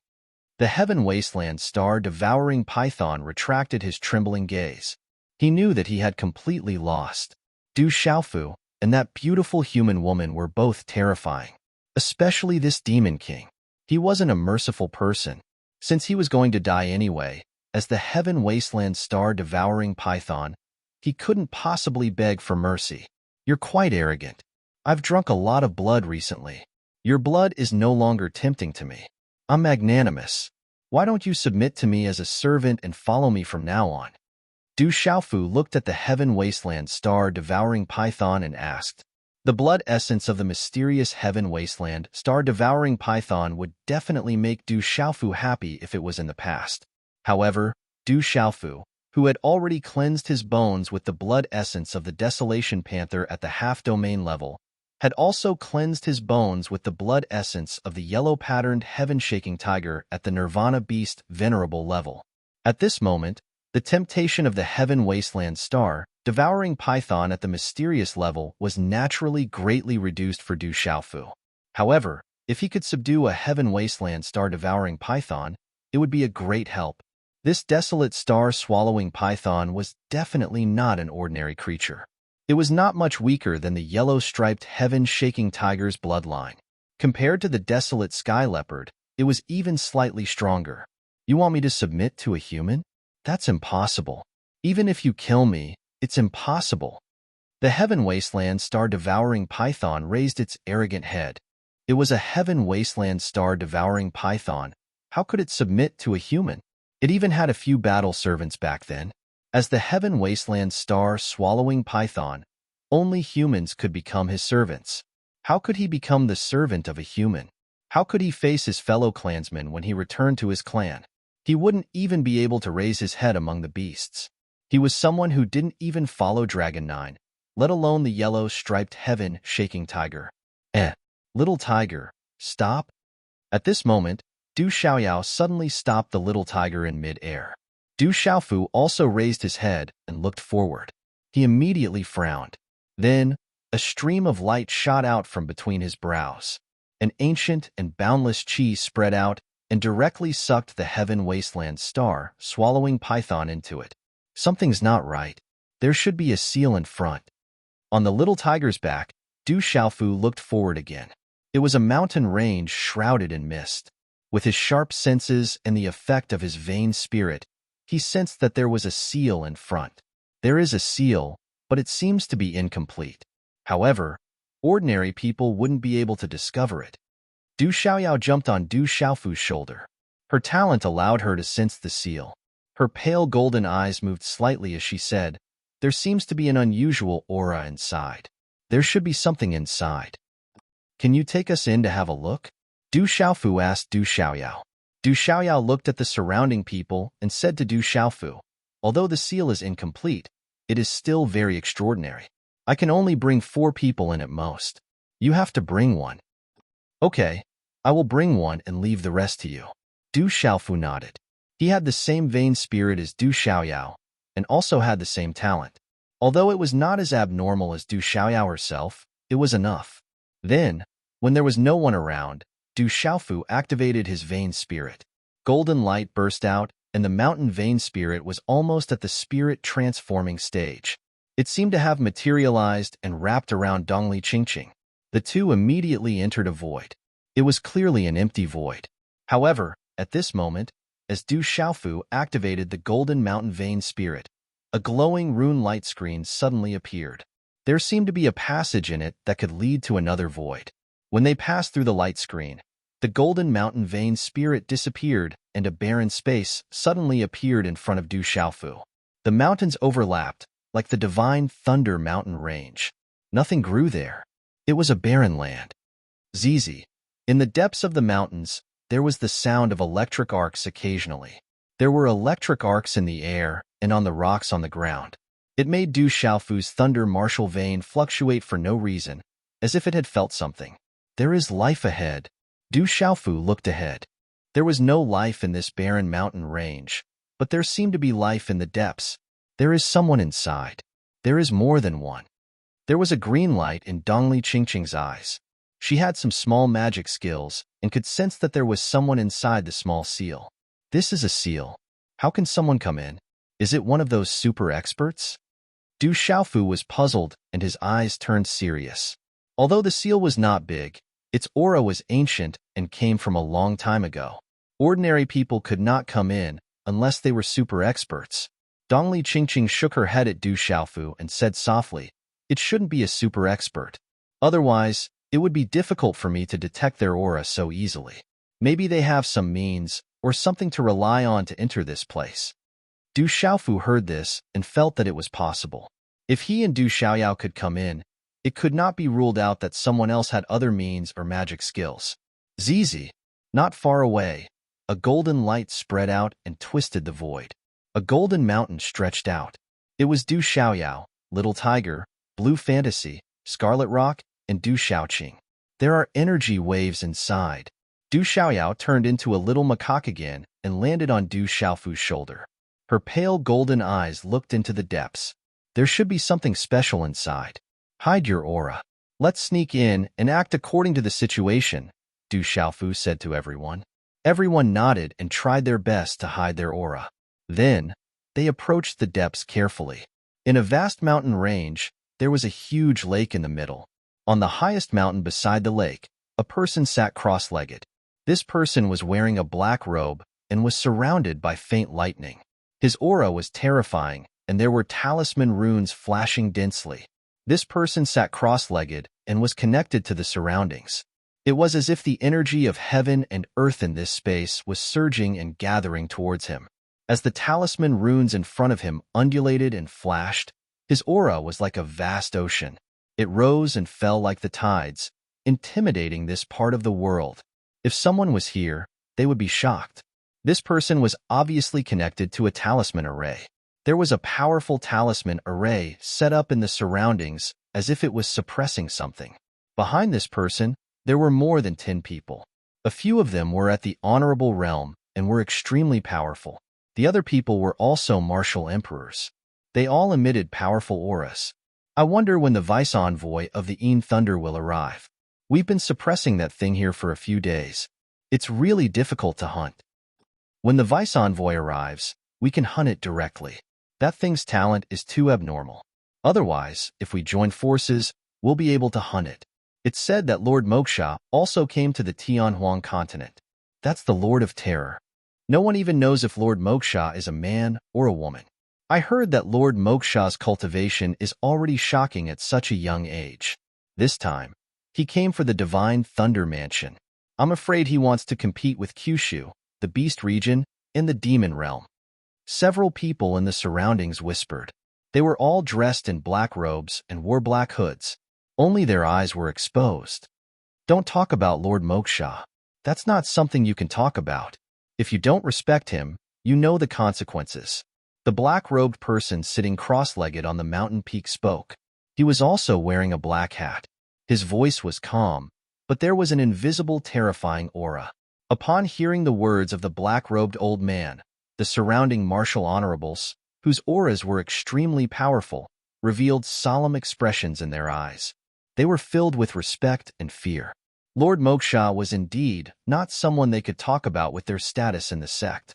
The Heaven Wasteland Star-Devouring Python retracted his trembling gaze. He knew that he had completely lost. Du Xiaofu and that beautiful human woman were both terrifying. Especially this Demon King. He wasn't a merciful person. Since he was going to die anyway, as the Heaven Wasteland Star-Devouring Python, he couldn't possibly beg for mercy. You're quite arrogant. I've drunk a lot of blood recently. Your blood is no longer tempting to me. I'm magnanimous. Why don't you submit to me as a servant and follow me from now on? Du Xiaofu looked at the Heaven Wasteland Star-Devouring Python and asked. The blood essence of the mysterious Heaven Wasteland Star-Devouring Python would definitely make Du Xiaofu happy if it was in the past. However, Du Xiaofu, who had already cleansed his bones with the blood essence of the Desolation Panther at the half-domain level, had also cleansed his bones with the blood essence of the yellow-patterned heaven-shaking tiger at the Nirvana Beast Venerable level. At this moment, the temptation of the Heaven Wasteland Star-Devouring Python at the mysterious level was naturally greatly reduced for Du Xiaofu. However, if he could subdue a Heaven Wasteland Star-Devouring Python, it would be a great help. This desolate star-swallowing python was definitely not an ordinary creature. It was not much weaker than the yellow-striped heaven-shaking tiger's bloodline. Compared to the desolate sky leopard, it was even slightly stronger. You want me to submit to a human? That's impossible. Even if you kill me, it's impossible. The Heaven Wasteland Star-Devouring Python raised its arrogant head. It was a Heaven Wasteland Star-Devouring Python. How could it submit to a human? It even had a few battle servants back then. As the Heaven Wasteland Star-Swallowing Python, only humans could become his servants. How could he become the servant of a human? How could he face his fellow clansmen when he returned to his clan? He wouldn't even be able to raise his head among the beasts. He was someone who didn't even follow Dragon 9, let alone the yellow-striped heaven-shaking tiger. Little tiger, stop. At this moment, Du Xiaoyao suddenly stopped the little tiger in mid-air. Du Xiaofu also raised his head and looked forward. He immediately frowned. Then, a stream of light shot out from between his brows. An ancient and boundless chi spread out and directly sucked the Heaven Wasteland Star-Swallowing Python into it. Something's not right. There should be a seal in front. On the little tiger's back, Du Xiaofu looked forward again. It was a mountain range shrouded in mist. With his sharp senses and the effect of his vain spirit, he sensed that there was a seal in front. There is a seal, but it seems to be incomplete. However, ordinary people wouldn't be able to discover it. Du Xiaoyao jumped on Du Xiaofu's shoulder. Her talent allowed her to sense the seal. Her pale golden eyes moved slightly as she said, "There seems to be an unusual aura inside. There should be something inside. Can you take us in to have a look?" Du Xiaofu asked Du Xiaoyao. Du Xiaoyao looked at the surrounding people and said to Du Xiaofu, "Although the seal is incomplete, it is still very extraordinary. I can only bring 4 people in at most. You have to bring one." "Okay, I will bring one and leave the rest to you." Du Xiaofu nodded. He had the same vain spirit as Du Xiaoyao and also had the same talent. Although it was not as abnormal as Du Xiaoyao herself, it was enough. Then, when there was no one around, Du Xiaofu activated his vain spirit. Golden light burst out, and the mountain vain spirit was almost at the spirit transforming stage. It seemed to have materialized and wrapped around Dongli Qingqing. The two immediately entered a void. It was clearly an empty void. However, at this moment, as Du Xiaofu activated the golden mountain vein spirit, a glowing rune light screen suddenly appeared. There seemed to be a passage in it that could lead to another void. When they passed through the light screen, the golden mountain vein spirit disappeared and a barren space suddenly appeared in front of Du Xiaofu. The mountains overlapped, like the divine Thunder Mountain range. Nothing grew there. It was a barren land. Zizi. In the depths of the mountains, there was the sound of electric arcs occasionally. There were electric arcs in the air and on the rocks on the ground. It made Du Xiaofu's thunder martial vein fluctuate for no reason, as if it had felt something. There is life ahead. Du Xiaofu looked ahead. There was no life in this barren mountain range, but there seemed to be life in the depths. There is someone inside. There is more than one. There was a green light in Dongli Qingqing's eyes. She had some small magic skills and could sense that there was someone inside the small seal. This is a seal. How can someone come in? Is it one of those super experts? Du Xiaofu was puzzled and his eyes turned serious. Although the seal was not big, its aura was ancient and came from a long time ago. Ordinary people could not come in unless they were super experts. Dongli Qingqing shook her head at Du Xiaofu and said softly, "It shouldn't be a super expert. Otherwise, it would be difficult for me to detect their aura so easily. Maybe they have some means or something to rely on to enter this place." Du Xiaofu heard this and felt that it was possible. If he and Du Xiaoyao could come in, it could not be ruled out that someone else had other means or magic skills. Zizi. Not far away, a golden light spread out and twisted the void. A golden mountain stretched out. It was Du Xiaoyao, Little Tiger, Blue Fantasy, Scarlet Rock, and Du Xiaoqing. There are energy waves inside. Du Xiaoyao turned into a little macaque again and landed on Du Xiaofu's shoulder. Her pale golden eyes looked into the depths. There should be something special inside. Hide your aura. Let's sneak in and act according to the situation, Du Xiaofu said to everyone. Everyone nodded and tried their best to hide their aura. Then, they approached the depths carefully. In a vast mountain range, there was a huge lake in the middle. On the highest mountain beside the lake, a person sat cross-legged. This person was wearing a black robe and was surrounded by faint lightning. His aura was terrifying, and there were talisman runes flashing densely. This person sat cross-legged and was connected to the surroundings. It was as if the energy of heaven and earth in this space was surging and gathering towards him. As the talisman runes in front of him undulated and flashed, his aura was like a vast ocean. It rose and fell like the tides, intimidating this part of the world. If someone was here, they would be shocked. This person was obviously connected to a talisman array. There was a powerful talisman array set up in the surroundings as if it was suppressing something. Behind this person, there were more than 10 people. A few of them were at the honorable realm and were extremely powerful. The other people were also martial emperors. They all emitted powerful auras. I wonder when the vice envoy of the Een Thunder will arrive. We've been suppressing that thing here for a few days. It's really difficult to hunt. When the vice envoy arrives, we can hunt it directly. That thing's talent is too abnormal. Otherwise, if we join forces, we'll be able to hunt it. It's said that Lord Moksha also came to the Tianhuang continent. That's the Lord of Terror. No one even knows if Lord Moksha is a man or a woman. I heard that Lord Moksha's cultivation is already shocking at such a young age. This time, he came for the Divine Thunder Mansion. I'm afraid he wants to compete with Kyushu, the Beast region, and the Demon realm. Several people in the surroundings whispered. They were all dressed in black robes and wore black hoods. Only their eyes were exposed. Don't talk about Lord Moksha. That's not something you can talk about. If you don't respect him, you know the consequences. The black-robed person sitting cross-legged on the mountain peak spoke. He was also wearing a black hat. His voice was calm, but there was an invisible, terrifying aura. Upon hearing the words of the black-robed old man, the surrounding martial honorables, whose auras were extremely powerful, revealed solemn expressions in their eyes. They were filled with respect and fear. Lord Moksha was indeed not someone they could talk about with their status in the sect.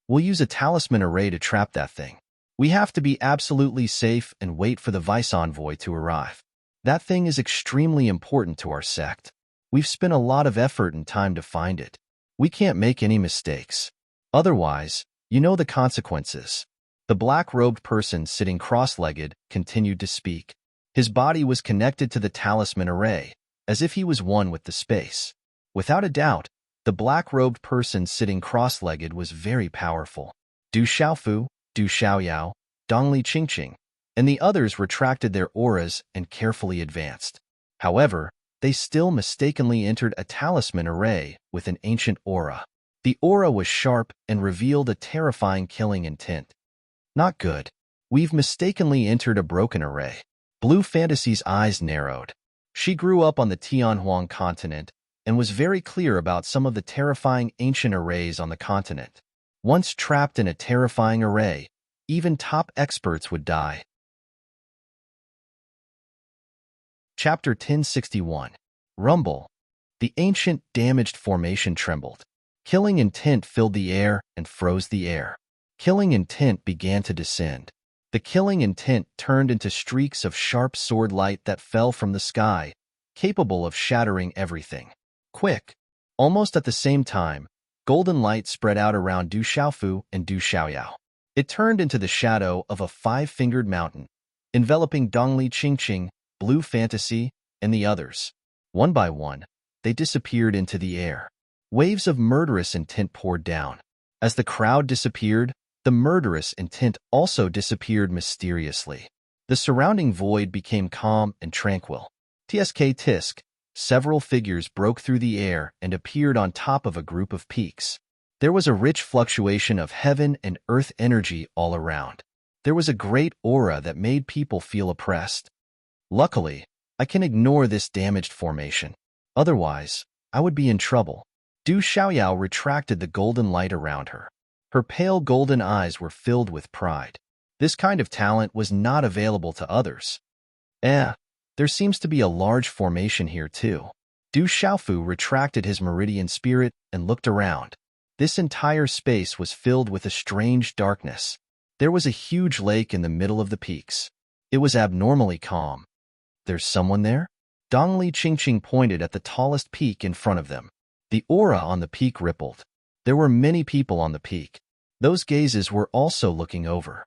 We'll use a talisman array to trap that thing. We have to be absolutely safe and wait for the vice envoy to arrive. That thing is extremely important to our sect. We've spent a lot of effort and time to find it. We can't make any mistakes. Otherwise, you know the consequences. The black-robed person sitting cross-legged continued to speak. His body was connected to the talisman array, as if he was one with the space. Without a doubt, the black-robed person sitting cross-legged was very powerful. Du Xiaofu, Du Xiaoyao, Dongli Qingqing, and the others retracted their auras and carefully advanced. However, they still mistakenly entered a talisman array with an ancient aura. The aura was sharp and revealed a terrifying killing intent. Not good. We've mistakenly entered a broken array. Blue Fantasy's eyes narrowed. She grew up on the Tianhuang continent and was very clear about some of the terrifying ancient arrays on the continent. Once trapped in a terrifying array, even top experts would die. Chapter 1061. Rumble. The ancient, damaged formation trembled. Killing intent filled the air and froze the air. Killing intent began to descend. The killing intent turned into streaks of sharp sword light that fell from the sky, capable of shattering everything. Quick! Almost at the same time, golden light spread out around Du Xiaofu and Du Xiaoyao. It turned into the shadow of a five-fingered mountain, enveloping Dongli Qingqing, Blue Fantasy, and the others. One by one, they disappeared into the air. Waves of murderous intent poured down. As the crowd disappeared, the murderous intent also disappeared mysteriously. The surrounding void became calm and tranquil. Tsk tisk, several figures broke through the air and appeared on top of a group of peaks. There was a rich fluctuation of heaven and earth energy all around. There was a great aura that made people feel oppressed. Luckily, I can ignore this damaged formation. Otherwise, I would be in trouble. Du Xiaoyao retracted the golden light around her. Her pale golden eyes were filled with pride. This kind of talent was not available to others. There seems to be a large formation here too. Du Xiaofu retracted his meridian spirit and looked around. This entire space was filled with a strange darkness. There was a huge lake in the middle of the peaks. It was abnormally calm. There's someone there? Dongli Qingqing pointed at the tallest peak in front of them. The aura on the peak rippled. There were many people on the peak. Those gazes were also looking over.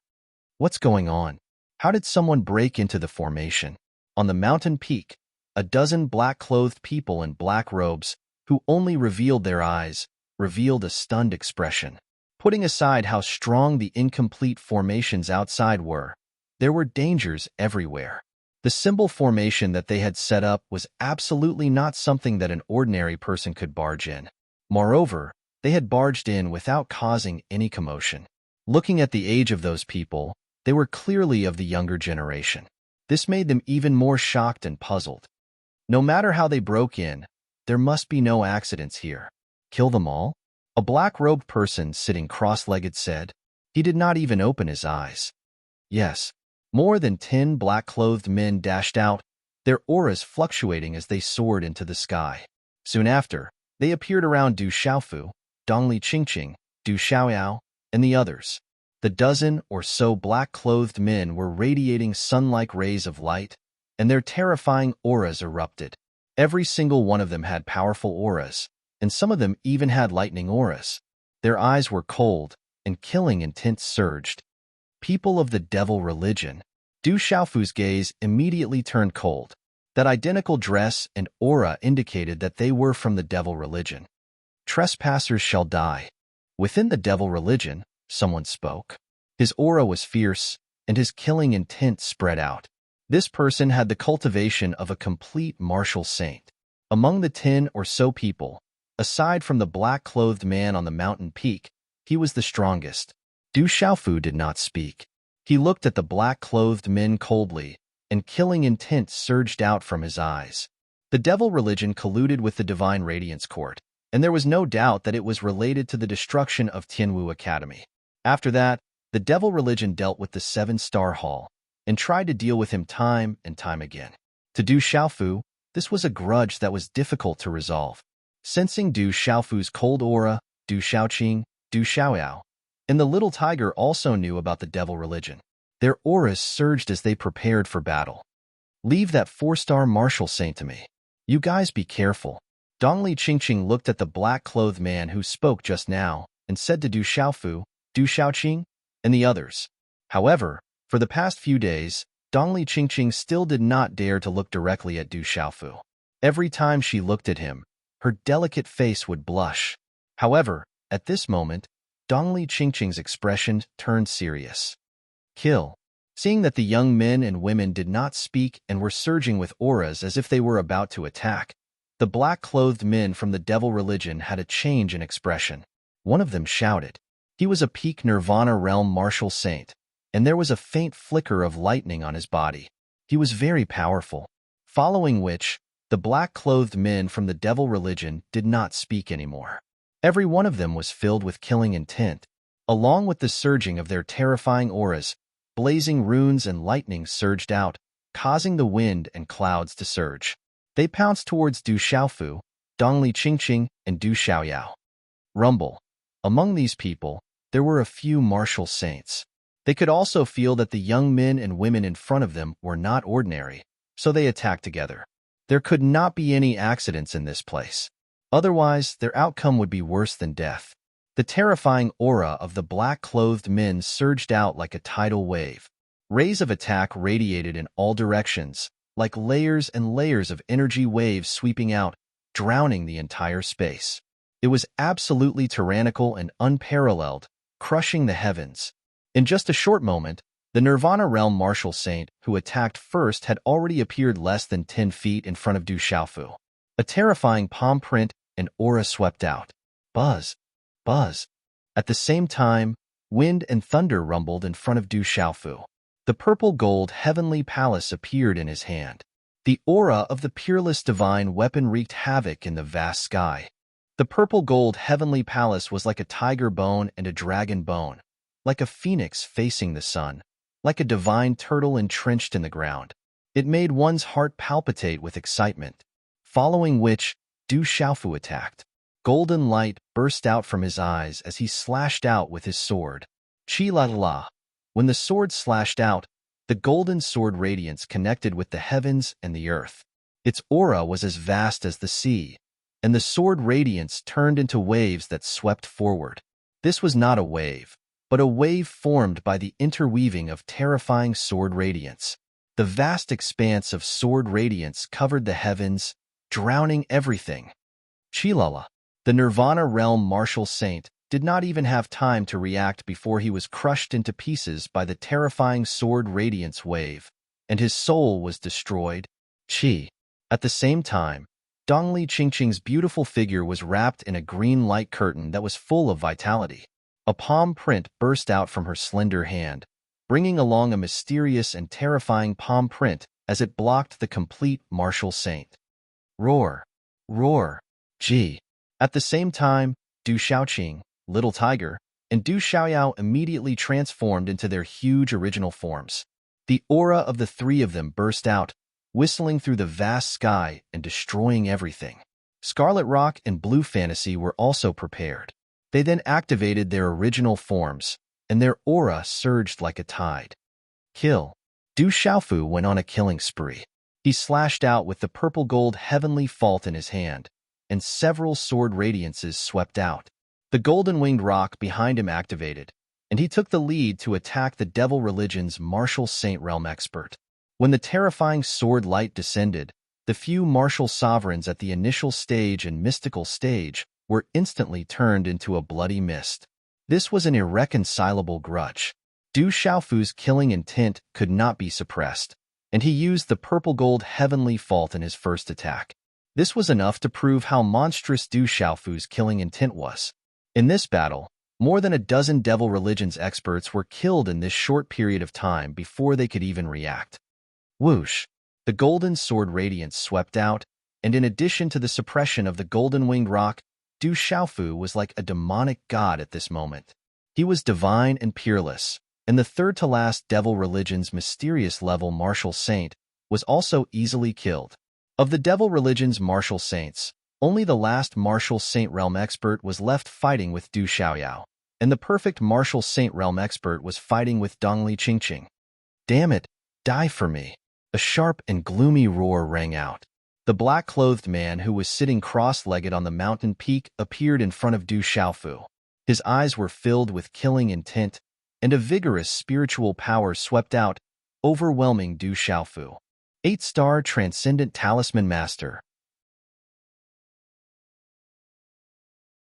What's going on? How did someone break into the formation? On the mountain peak, a dozen black-clothed people in black robes, who only revealed their eyes, revealed a stunned expression. Putting aside how strong the incomplete formations outside were, there were dangers everywhere. The symbol formation that they had set up was absolutely not something that an ordinary person could barge in. Moreover, they had barged in without causing any commotion. Looking at the age of those people, they were clearly of the younger generation. This made them even more shocked and puzzled. No matter how they broke in, there must be no accidents here. Kill them all? A black-robed person sitting cross-legged said. He did not even open his eyes. Yes, more than 10 black-clothed men dashed out, their auras fluctuating as they soared into the sky. Soon after, they appeared around Du Xiaofu, Dongli Qingqing, Du Xiaoyao, and the others. The dozen or so black-clothed men were radiating sun-like rays of light, and their terrifying auras erupted. Every single one of them had powerful auras, and some of them even had lightning auras. Their eyes were cold, and killing intent surged. People of the devil religion. Du Xiaofu's gaze immediately turned cold. That identical dress and aura indicated that they were from the devil religion. Trespassers shall die. Within the devil religion, someone spoke. His aura was fierce, and his killing intent spread out. This person had the cultivation of a complete martial saint. Among the 10 or so people, Aside from the black-clothed man on the mountain peak, he was the strongest. Du Xiaofu did not speak. He looked at the black-clothed men coldly, and killing intent surged out from his eyes. The devil religion colluded with the Divine Radiance Court, and there was no doubt that it was related to the destruction of Tianwu Academy. After that, the devil religion dealt with the Seven-Star Hall, and tried to deal with him time and time again. To Du Xiaofu, this was a grudge that was difficult to resolve. Sensing Du Xiaofu's cold aura, Du Xiaoqing, Du Xiaoyao, and the little tiger also knew about the devil religion. Their auras surged as they prepared for battle. "Leave that 4-star martial saint to me. You guys be careful." Dongli Qingqing looked at the black-clothed man who spoke just now and said to Du Xiaofu, Du Xiaoqing, and the others. However, for the past few days, Dongli Qingqing still did not dare to look directly at Du Xiaofu. Every time she looked at him, her delicate face would blush. However, at this moment, Dongli Qingqing's expression turned serious. "Kill." Seeing that the young men and women did not speak and were surging with auras as if they were about to attack, the black-clothed men from the devil religion had a change in expression. One of them shouted. He was a peak Nirvana realm martial saint, and there was a faint flicker of lightning on his body. He was very powerful. Following which, the black-clothed men from the devil religion did not speak anymore. Every one of them was filled with killing intent. Along with the surging of their terrifying auras, blazing runes and lightning surged out, causing the wind and clouds to surge. They pounced towards Du Xiaofu, Dongli Qingqing, and Du Xiaoyao. Rumble. Among these people, there were a few martial saints. They could also feel that the young men and women in front of them were not ordinary, so they attacked together. There could not be any accidents in this place. Otherwise, their outcome would be worse than death. The terrifying aura of the black-clothed men surged out like a tidal wave. Rays of attack radiated in all directions, like layers and layers of energy waves sweeping out, drowning the entire space. It was absolutely tyrannical and unparalleled, crushing the heavens. In just a short moment, the Nirvana realm martial saint who attacked first had already appeared less than 10 feet in front of Du Xiaofu. A terrifying palm print and aura swept out. Buzz. Buzz. At the same time, wind and thunder rumbled in front of Du Xiaofu. The purple-gold heavenly palace appeared in his hand. The aura of the peerless divine weapon wreaked havoc in the vast sky. The purple-gold heavenly palace was like a tiger bone and a dragon bone, like a phoenix facing the sun, like a divine turtle entrenched in the ground. It made one's heart palpitate with excitement, following which Du Xiaofu attacked. Golden light burst out from his eyes as he slashed out with his sword. Chi-la-la. When the sword slashed out, the golden sword radiance connected with the heavens and the earth. Its aura was as vast as the sea, and the sword radiance turned into waves that swept forward. This was not a wave, but a wave formed by the interweaving of terrifying sword radiance. The vast expanse of sword radiance covered the heavens, drowning everything. Chi-la-la. The Nirvana realm martial saint did not even have time to react before he was crushed into pieces by the terrifying sword radiance wave, and his soul was destroyed. Chi. At the same time, Dongli Qingqing's beautiful figure was wrapped in a green light curtain that was full of vitality. A palm print burst out from her slender hand, bringing along a mysterious and terrifying palm print as it blocked the complete martial saint. Roar. Roar. Ji. At the same time, Du Xiaoqing, Little Tiger, and Du Xiaoyao immediately transformed into their huge original forms. The aura of the three of them burst out, whistling through the vast sky and destroying everything. Scarlet Rock and Blue Fantasy were also prepared. They then activated their original forms, and their aura surged like a tide. Kill. Du Xiaofu went on a killing spree. He slashed out with the purple-gold heavenly fault in his hand, and several sword radiances swept out. The golden-winged rock behind him activated, and he took the lead to attack the devil religion's martial saint realm expert. When the terrifying sword light descended, the few martial sovereigns at the initial stage and mystical stage were instantly turned into a bloody mist. This was an irreconcilable grudge. Du Xiaofu's killing intent could not be suppressed, and he used the purple-gold heavenly fault in his first attack. This was enough to prove how monstrous Du Xiaofu's killing intent was. In this battle, more than a dozen devil religions experts were killed in this short period of time before they could even react. Whoosh! The golden sword radiance swept out, and in addition to the suppression of the golden-winged rock, Du Xiaofu was like a demonic god at this moment. He was divine and peerless, and the third-to-last devil religion's mysterious level martial saint was also easily killed. Of the devil religion's martial saints, only the last martial saint realm expert was left fighting with Du Xiaoyao, and the perfect martial saint realm expert was fighting with Dongli Qingqing. Damn it, die for me! A sharp and gloomy roar rang out. The black-clothed man who was sitting cross-legged on the mountain peak appeared in front of Du Xiaofu. His eyes were filled with killing intent, and a vigorous spiritual power swept out, overwhelming Du Xiaofu. 8-star Transcendent Talisman Master.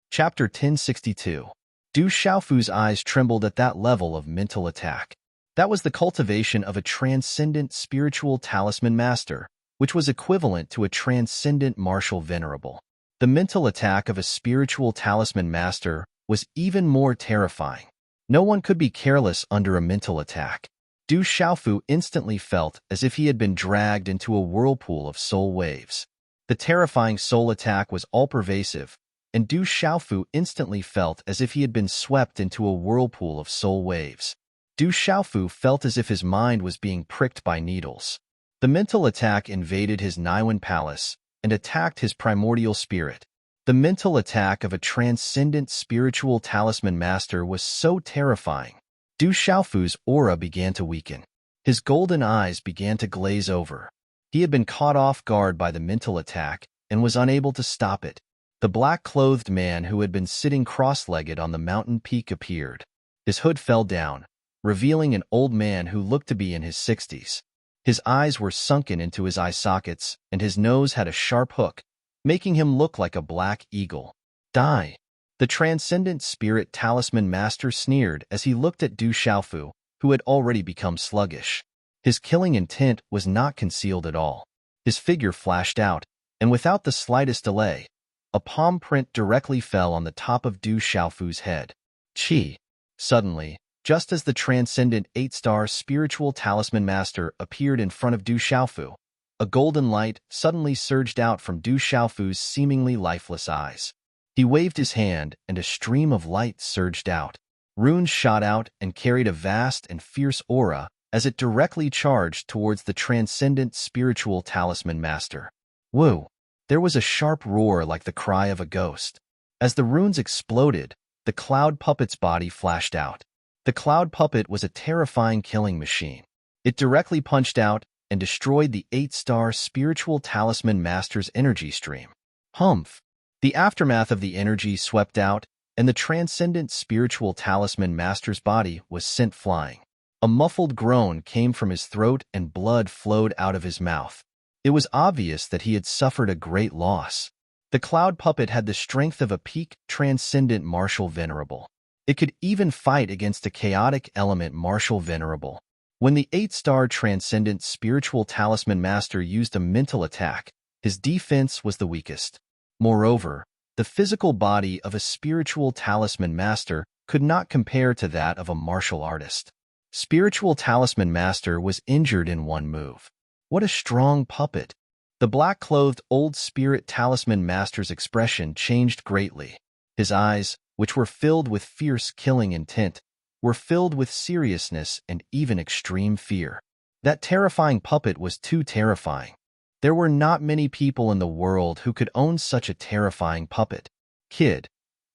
Chapter 1062. Du Xiaofu's eyes trembled at that level of mental attack. That was the cultivation of a transcendent spiritual talisman master, which was equivalent to a transcendent martial venerable. The mental attack of a spiritual talisman master was even more terrifying. No one could be careless under a mental attack. Du Xiaofu instantly felt as if he had been dragged into a whirlpool of soul waves. The terrifying soul attack was all-pervasive, and Du Xiaofu instantly felt as if he had been swept into a whirlpool of soul waves. Du Xiaofu felt as if his mind was being pricked by needles. The mental attack invaded his Niwen palace and attacked his primordial spirit. The mental attack of a transcendent spiritual talisman master was so terrifying. Du Xiaofu's aura began to weaken. His golden eyes began to glaze over. He had been caught off guard by the mental attack and was unable to stop it. The black-clothed man who had been sitting cross-legged on the mountain peak appeared. His hood fell down, revealing an old man who looked to be in his 60s. His eyes were sunken into his eye sockets, and his nose had a sharp hook, making him look like a black eagle. Die! The transcendent spirit talisman master sneered as he looked at Du Xiaofu, who had already become sluggish. His killing intent was not concealed at all. His figure flashed out, and without the slightest delay, a palm print directly fell on the top of Du Xiaofu's head. Qi! Suddenly, just as the transcendent 8-star spiritual talisman master appeared in front of Du Xiaofu, a golden light suddenly surged out from Du Xiaofu's seemingly lifeless eyes. He waved his hand, and a stream of light surged out. Runes shot out and carried a vast and fierce aura as it directly charged towards the transcendent spiritual talisman master. Woo! There was a sharp roar like the cry of a ghost. As the runes exploded, the cloud puppet's body flashed out. The cloud puppet was a terrifying killing machine. It directly punched out and destroyed the 8-star spiritual talisman master's energy stream. Humph! The aftermath of the energy swept out, and the transcendent spiritual talisman master's body was sent flying. A muffled groan came from his throat and blood flowed out of his mouth. It was obvious that he had suffered a great loss. The cloud puppet had the strength of a peak transcendent martial venerable. It could even fight against a chaotic element martial venerable. When the 8-star transcendent spiritual talisman master used a mental attack, his defense was the weakest. Moreover, the physical body of a spiritual talisman master could not compare to that of a martial artist. Spiritual talisman master was injured in one move. What a strong puppet! The black-clothed old spirit talisman master's expression changed greatly. His eyes, which were filled with fierce killing intent, were filled with seriousness and even extreme fear. That terrifying puppet was too terrifying. There were not many people in the world who could own such a terrifying puppet. Kid,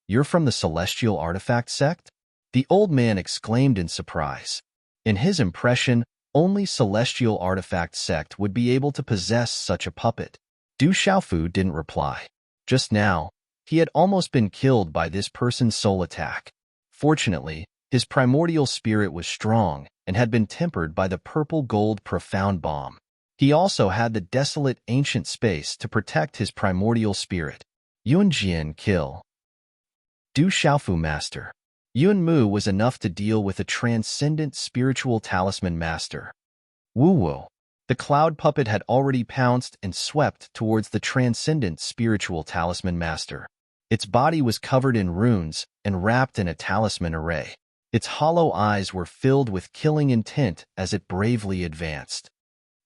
you're from the Celestial Artifact sect? The old man exclaimed in surprise. In his impression, only Celestial Artifact sect would be able to possess such a puppet. Du Xiaofu didn't reply. Just now, he had almost been killed by this person's soul attack. Fortunately, his primordial spirit was strong and had been tempered by the purple-gold profound bomb. He also had the desolate ancient space to protect his primordial spirit. Yunjian kill. Du Xiaofu master. Yun Mu was enough to deal with a transcendent spiritual talisman master. Wu Wu. The cloud puppet had already pounced and swept towards the transcendent spiritual talisman master. Its body was covered in runes and wrapped in a talisman array. Its hollow eyes were filled with killing intent as it bravely advanced.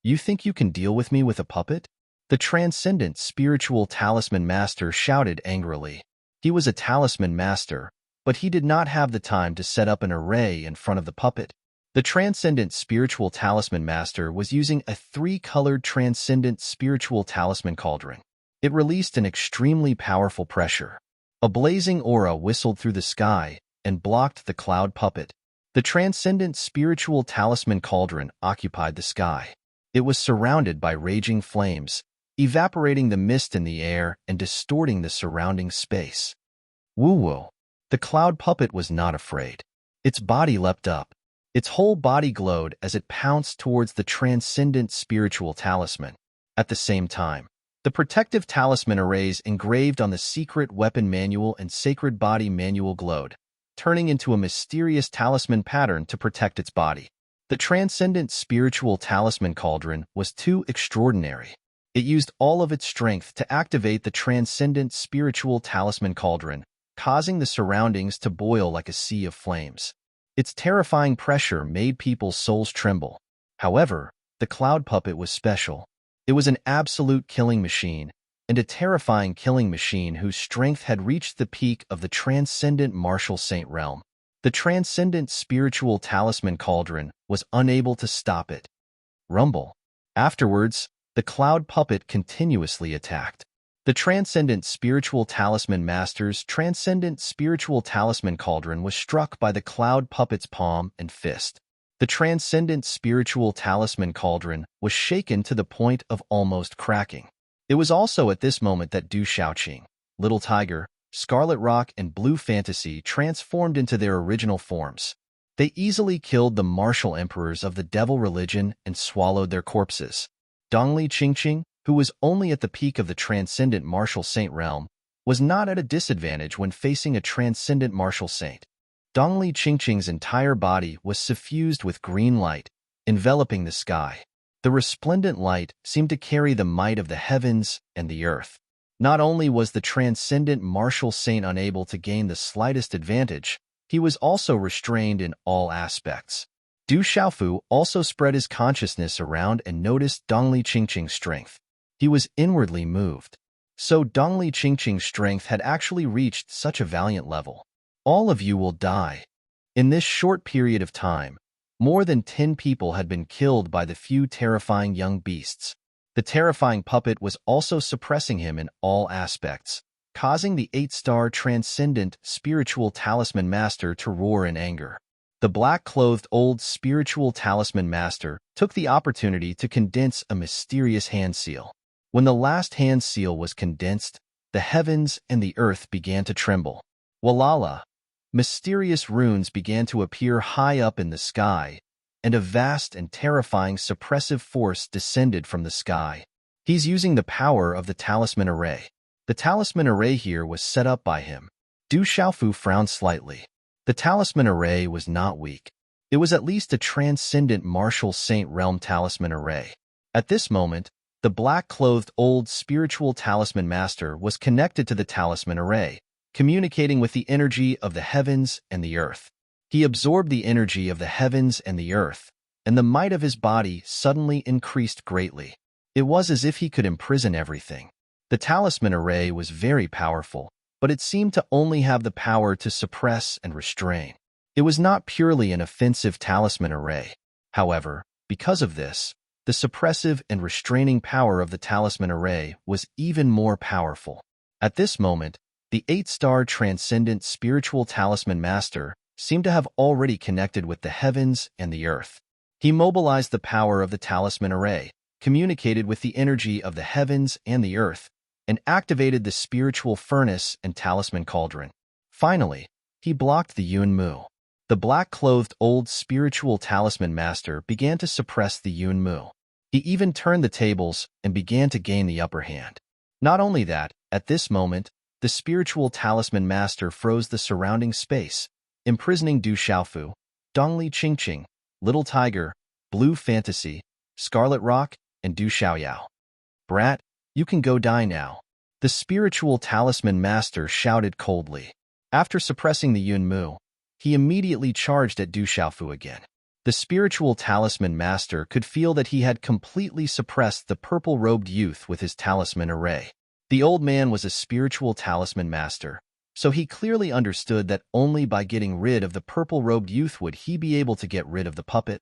You think you can deal with me with a puppet? The transcendent spiritual talisman master shouted angrily. He was a talisman master, but he did not have the time to set up an array in front of the puppet. The transcendent spiritual talisman master was using a three-colored transcendent spiritual talisman cauldron. It released an extremely powerful pressure. A blazing aura whistled through the sky and blocked the cloud puppet. The transcendent spiritual talisman cauldron occupied the sky. It was surrounded by raging flames, evaporating the mist in the air and distorting the surrounding space. Woo-woo. The cloud puppet was not afraid. Its body leapt up. Its whole body glowed as it pounced towards the transcendent spiritual talisman. At the same time, the protective talisman arrays engraved on the secret weapon manual and sacred body manual glowed, turning into a mysterious talisman pattern to protect its body. The transcendent spiritual talisman cauldron was too extraordinary. It used all of its strength to activate the transcendent spiritual talisman cauldron, causing the surroundings to boil like a sea of flames. Its terrifying pressure made people's souls tremble. However, the cloud puppet was special. It was an absolute killing machine, and a terrifying killing machine whose strength had reached the peak of the transcendent martial saint realm. The transcendent spiritual talisman cauldron was unable to stop it. Rumble. Afterwards, the cloud puppet continuously attacked. The transcendent spiritual talisman master's transcendent spiritual talisman cauldron was struck by the cloud puppet's palm and fist. The transcendent spiritual talisman cauldron was shaken to the point of almost cracking. It was also at this moment that Du Shaoqing, Little Tiger, Scarlet Rock, and Blue Fantasy transformed into their original forms. They easily killed the martial emperors of the devil religion and swallowed their corpses. Dongli Qingqing, who was only at the peak of the transcendent martial saint realm, was not at a disadvantage when facing a transcendent martial saint. Dongli Qingqing's entire body was suffused with green light, enveloping the sky. The resplendent light seemed to carry the might of the heavens and the earth. Not only was the transcendent martial saint unable to gain the slightest advantage, he was also restrained in all aspects. Du Xiaofu also spread his consciousness around and noticed Dongli Qingqing's strength. He was inwardly moved. So Dongli Qingqing's strength had actually reached such a valiant level. All of you will die. In this short period of time, more than 10 people had been killed by the few terrifying young beasts. The terrifying puppet was also suppressing him in all aspects, causing the 8-star transcendent spiritual talisman master to roar in anger. The black-clothed old spiritual talisman master took the opportunity to condense a mysterious hand seal. When the last hand seal was condensed, the heavens and the earth began to tremble. Walala! Mysterious runes began to appear high up in the sky, and a vast and terrifying suppressive force descended from the sky. He's using the power of the talisman array. The talisman array here was set up by him. Du Xiaofu frowned slightly. The talisman array was not weak. It was at least a transcendent martial saint realm talisman array. At this moment, the black-clothed old spiritual talisman master was connected to the talisman array, communicating with the energy of the heavens and the earth. He absorbed the energy of the heavens and the earth, and the might of his body suddenly increased greatly. It was as if he could imprison everything. The talisman array was very powerful, but it seemed to only have the power to suppress and restrain. It was not purely an offensive talisman array. However, because of this, the suppressive and restraining power of the talisman array was even more powerful. At this moment, the 8-star transcendent spiritual talisman master seemed to have already connected with the heavens and the earth. He mobilized the power of the talisman array, communicated with the energy of the heavens and the earth, and activated the spiritual furnace and talisman cauldron. Finally, he blocked the Yun Mu. The black-clothed old spiritual talisman master began to suppress the Yun Mu. He even turned the tables and began to gain the upper hand. Not only that, at this moment, the spiritual talisman master froze the surrounding space, imprisoning Du Xiaofu, Dongli Qingqing, Little Tiger, Blue Fantasy, Scarlet Rock, and Du Xiaoyao. Brat, you can go die now. The spiritual talisman master shouted coldly. After suppressing the Yun Mu, he immediately charged at Du Xiaofu again. The spiritual talisman master could feel that he had completely suppressed the purple-robed youth with his talisman array. The old man was a spiritual talisman master, so he clearly understood that only by getting rid of the purple-robed youth would he be able to get rid of the puppet.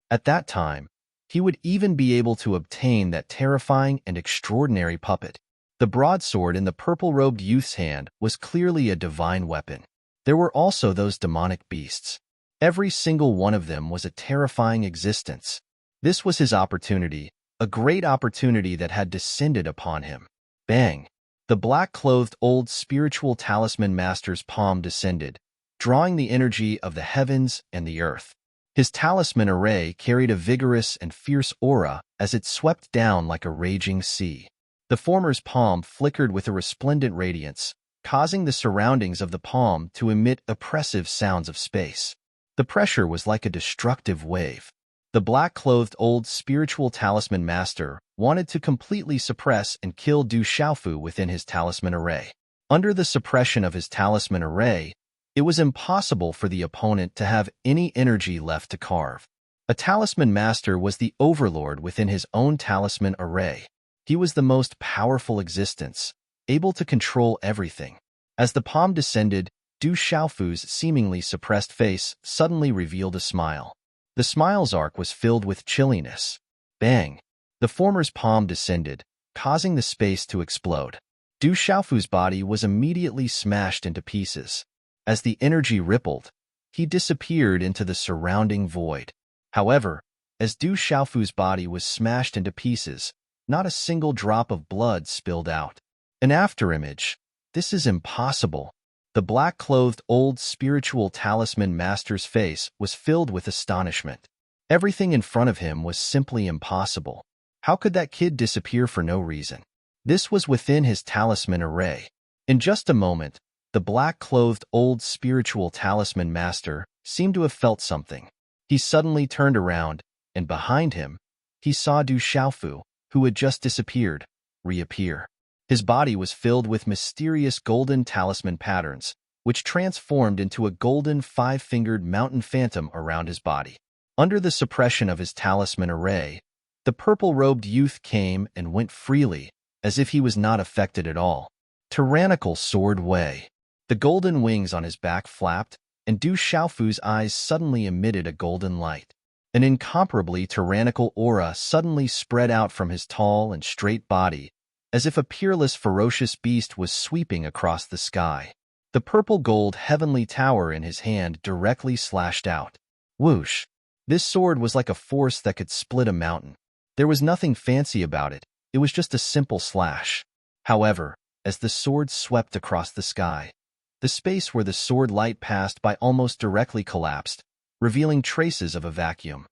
At that time, he would even be able to obtain that terrifying and extraordinary puppet. The broadsword in the purple-robed youth's hand was clearly a divine weapon. There were also those demonic beasts. Every single one of them was a terrifying existence. This was his opportunity, a great opportunity that had descended upon him. Bang! The black-clothed old spiritual talisman master's palm descended, drawing the energy of the heavens and the earth. His talisman array carried a vigorous and fierce aura as it swept down like a raging sea. The former's palm flickered with a resplendent radiance, causing the surroundings of the palm to emit oppressive sounds of space. The pressure was like a destructive wave. The black-clothed old spiritual talisman master wanted to completely suppress and kill Du Xiaofu within his talisman array. Under the suppression of his talisman array, it was impossible for the opponent to have any energy left to carve. A talisman master was the overlord within his own talisman array. He was the most powerful existence, able to control everything. As the palm descended, Du Xiaofu's seemingly suppressed face suddenly revealed a smile. The smile's arc was filled with chilliness. Bang! The former's palm descended, causing the space to explode. Du Xiaofu's body was immediately smashed into pieces. As the energy rippled, he disappeared into the surrounding void. However, as Du Xiaofu's body was smashed into pieces, not a single drop of blood spilled out. An afterimage. This is impossible. The black-clothed old spiritual talisman master's face was filled with astonishment. Everything in front of him was simply impossible. How could that kid disappear for no reason? This was within his talisman array. In just a moment, the black-clothed old spiritual talisman master seemed to have felt something. He suddenly turned around, and behind him, he saw Du Xiaofu, who had just disappeared, reappear. His body was filled with mysterious golden talisman patterns, which transformed into a golden five-fingered mountain phantom around his body. Under the suppression of his talisman array, the purple-robed youth came and went freely, as if he was not affected at all. Tyrannical sword way. The golden wings on his back flapped, and Du Xiaofu's eyes suddenly emitted a golden light. An incomparably tyrannical aura suddenly spread out from his tall and straight body, as if a peerless, ferocious beast was sweeping across the sky. The purple-gold heavenly tower in his hand directly slashed out. Whoosh! This sword was like a force that could split a mountain. There was nothing fancy about it. It was just a simple slash. However, as the sword swept across the sky, the space where the sword light passed by almost directly collapsed, revealing traces of a vacuum.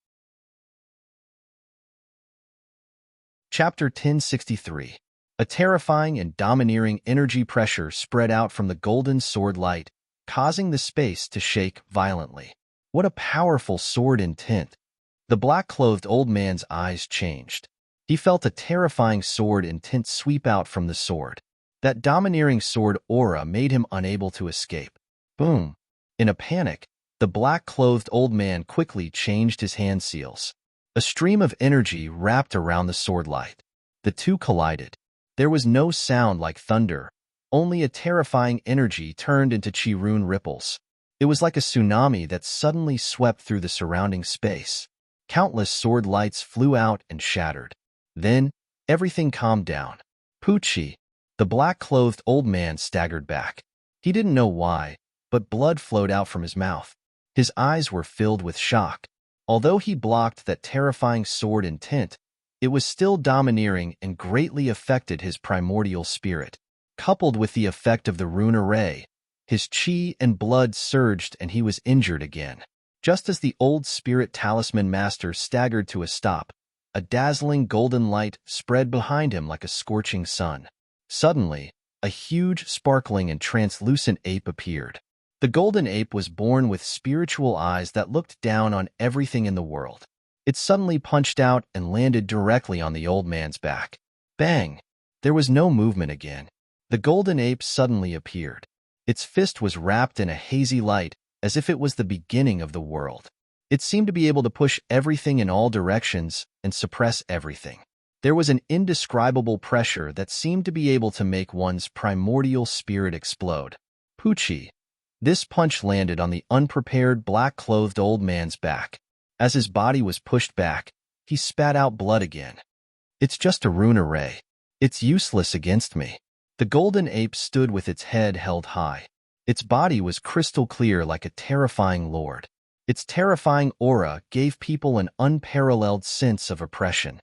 Chapter 1063. A terrifying and domineering energy pressure spread out from the golden sword light, causing the space to shake violently. What a powerful sword intent! The black-clothed old man's eyes changed. He felt a terrifying sword intent sweep out from the sword. That domineering sword aura made him unable to escape. Boom! In a panic, the black-clothed old man quickly changed his hand seals. A stream of energy wrapped around the sword light. The two collided. There was no sound like thunder, only a terrifying energy turned into Qirun ripples. It was like a tsunami that suddenly swept through the surrounding space. Countless sword lights flew out and shattered. Then, everything calmed down. Poochie! The black-clothed old man staggered back. He didn't know why, but blood flowed out from his mouth. His eyes were filled with shock. Although he blocked that terrifying sword intent, it was still domineering and greatly affected his primordial spirit. Coupled with the effect of the rune array, his chi and blood surged and he was injured again. Just as the old spirit talisman master staggered to a stop, a dazzling golden light spread behind him like a scorching sun. Suddenly, a huge, sparkling, and translucent ape appeared. The golden ape was born with spiritual eyes that looked down on everything in the world. It suddenly punched out and landed directly on the old man's back. Bang! There was no movement again. The golden ape suddenly appeared. Its fist was wrapped in a hazy light, as if it was the beginning of the world. It seemed to be able to push everything in all directions and suppress everything. There was an indescribable pressure that seemed to be able to make one's primordial spirit explode. Poochie! This punch landed on the unprepared, black-clothed old man's back. As his body was pushed back, he spat out blood again. It's just a rune array. It's useless against me. The golden ape stood with its head held high. Its body was crystal clear like a terrifying lord. Its terrifying aura gave people an unparalleled sense of oppression.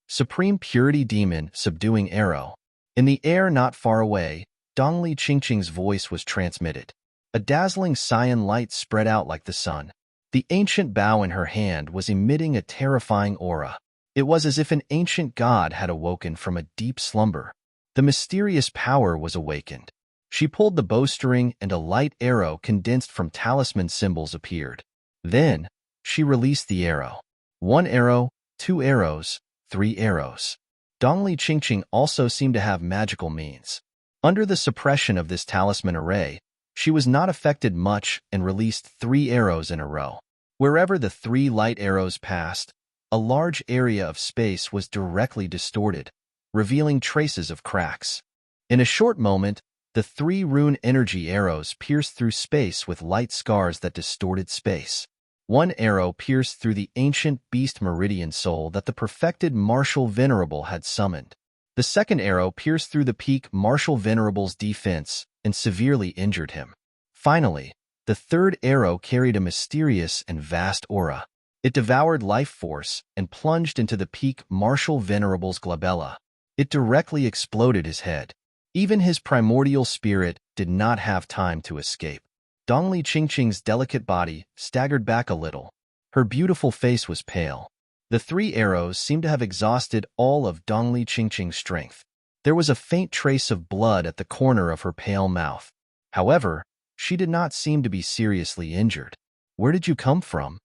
Supreme Purity Demon, Subduing Arrow. In the air not far away, Dongli Qingqing's voice was transmitted. A dazzling cyan light spread out like the sun. The ancient bow in her hand was emitting a terrifying aura. It was as if an ancient god had awoken from a deep slumber. The mysterious power was awakened. She pulled the bowstring and a light arrow condensed from talisman symbols appeared. Then, she released the arrow. 1 arrow, 2 arrows, 3 arrows. Dongli Qingqing also seemed to have magical means. Under the suppression of this talisman array, she was not affected much and released 3 arrows in a row. Wherever the 3 light arrows passed, a large area of space was directly distorted, revealing traces of cracks. In a short moment, the 3 rune energy arrows pierced through space with light scars that distorted space. 1 arrow pierced through the ancient beast meridian soul that the perfected Martial Venerable had summoned. The second arrow pierced through the peak Martial Venerable's defense and severely injured him. Finally, the third arrow carried a mysterious and vast aura. It devoured life force and plunged into the peak Martial Venerable's glabella. It directly exploded his head. Even his primordial spirit did not have time to escape. Dongli Qingqing's delicate body staggered back a little. Her beautiful face was pale. The 3 arrows seemed to have exhausted all of Dongli Qingqing's strength. There was a faint trace of blood at the corner of her pale mouth. However, she did not seem to be seriously injured. Where did you come from?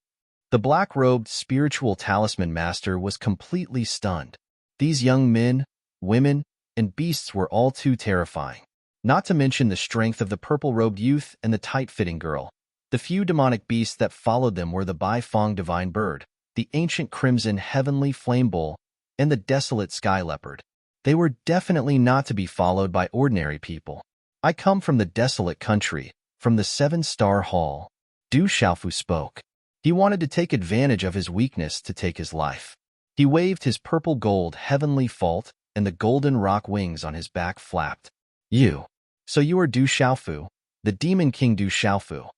The black-robed spiritual talisman master was completely stunned. These young men, women, and beasts were all too terrifying. Not to mention the strength of the purple-robed youth and the tight-fitting girl. The few demonic beasts that followed them were the Bai-Fong divine bird, the ancient crimson heavenly flame bull, and the desolate sky leopard. They were definitely not to be followed by ordinary people. I come from the desolate country, from the 7-star hall. Du Xiaofu spoke. He wanted to take advantage of his weakness to take his life. He waved his purple gold heavenly fault, and the golden rock wings on his back flapped. So you are Du Xiaofu, the Demon King Du Xiaofu.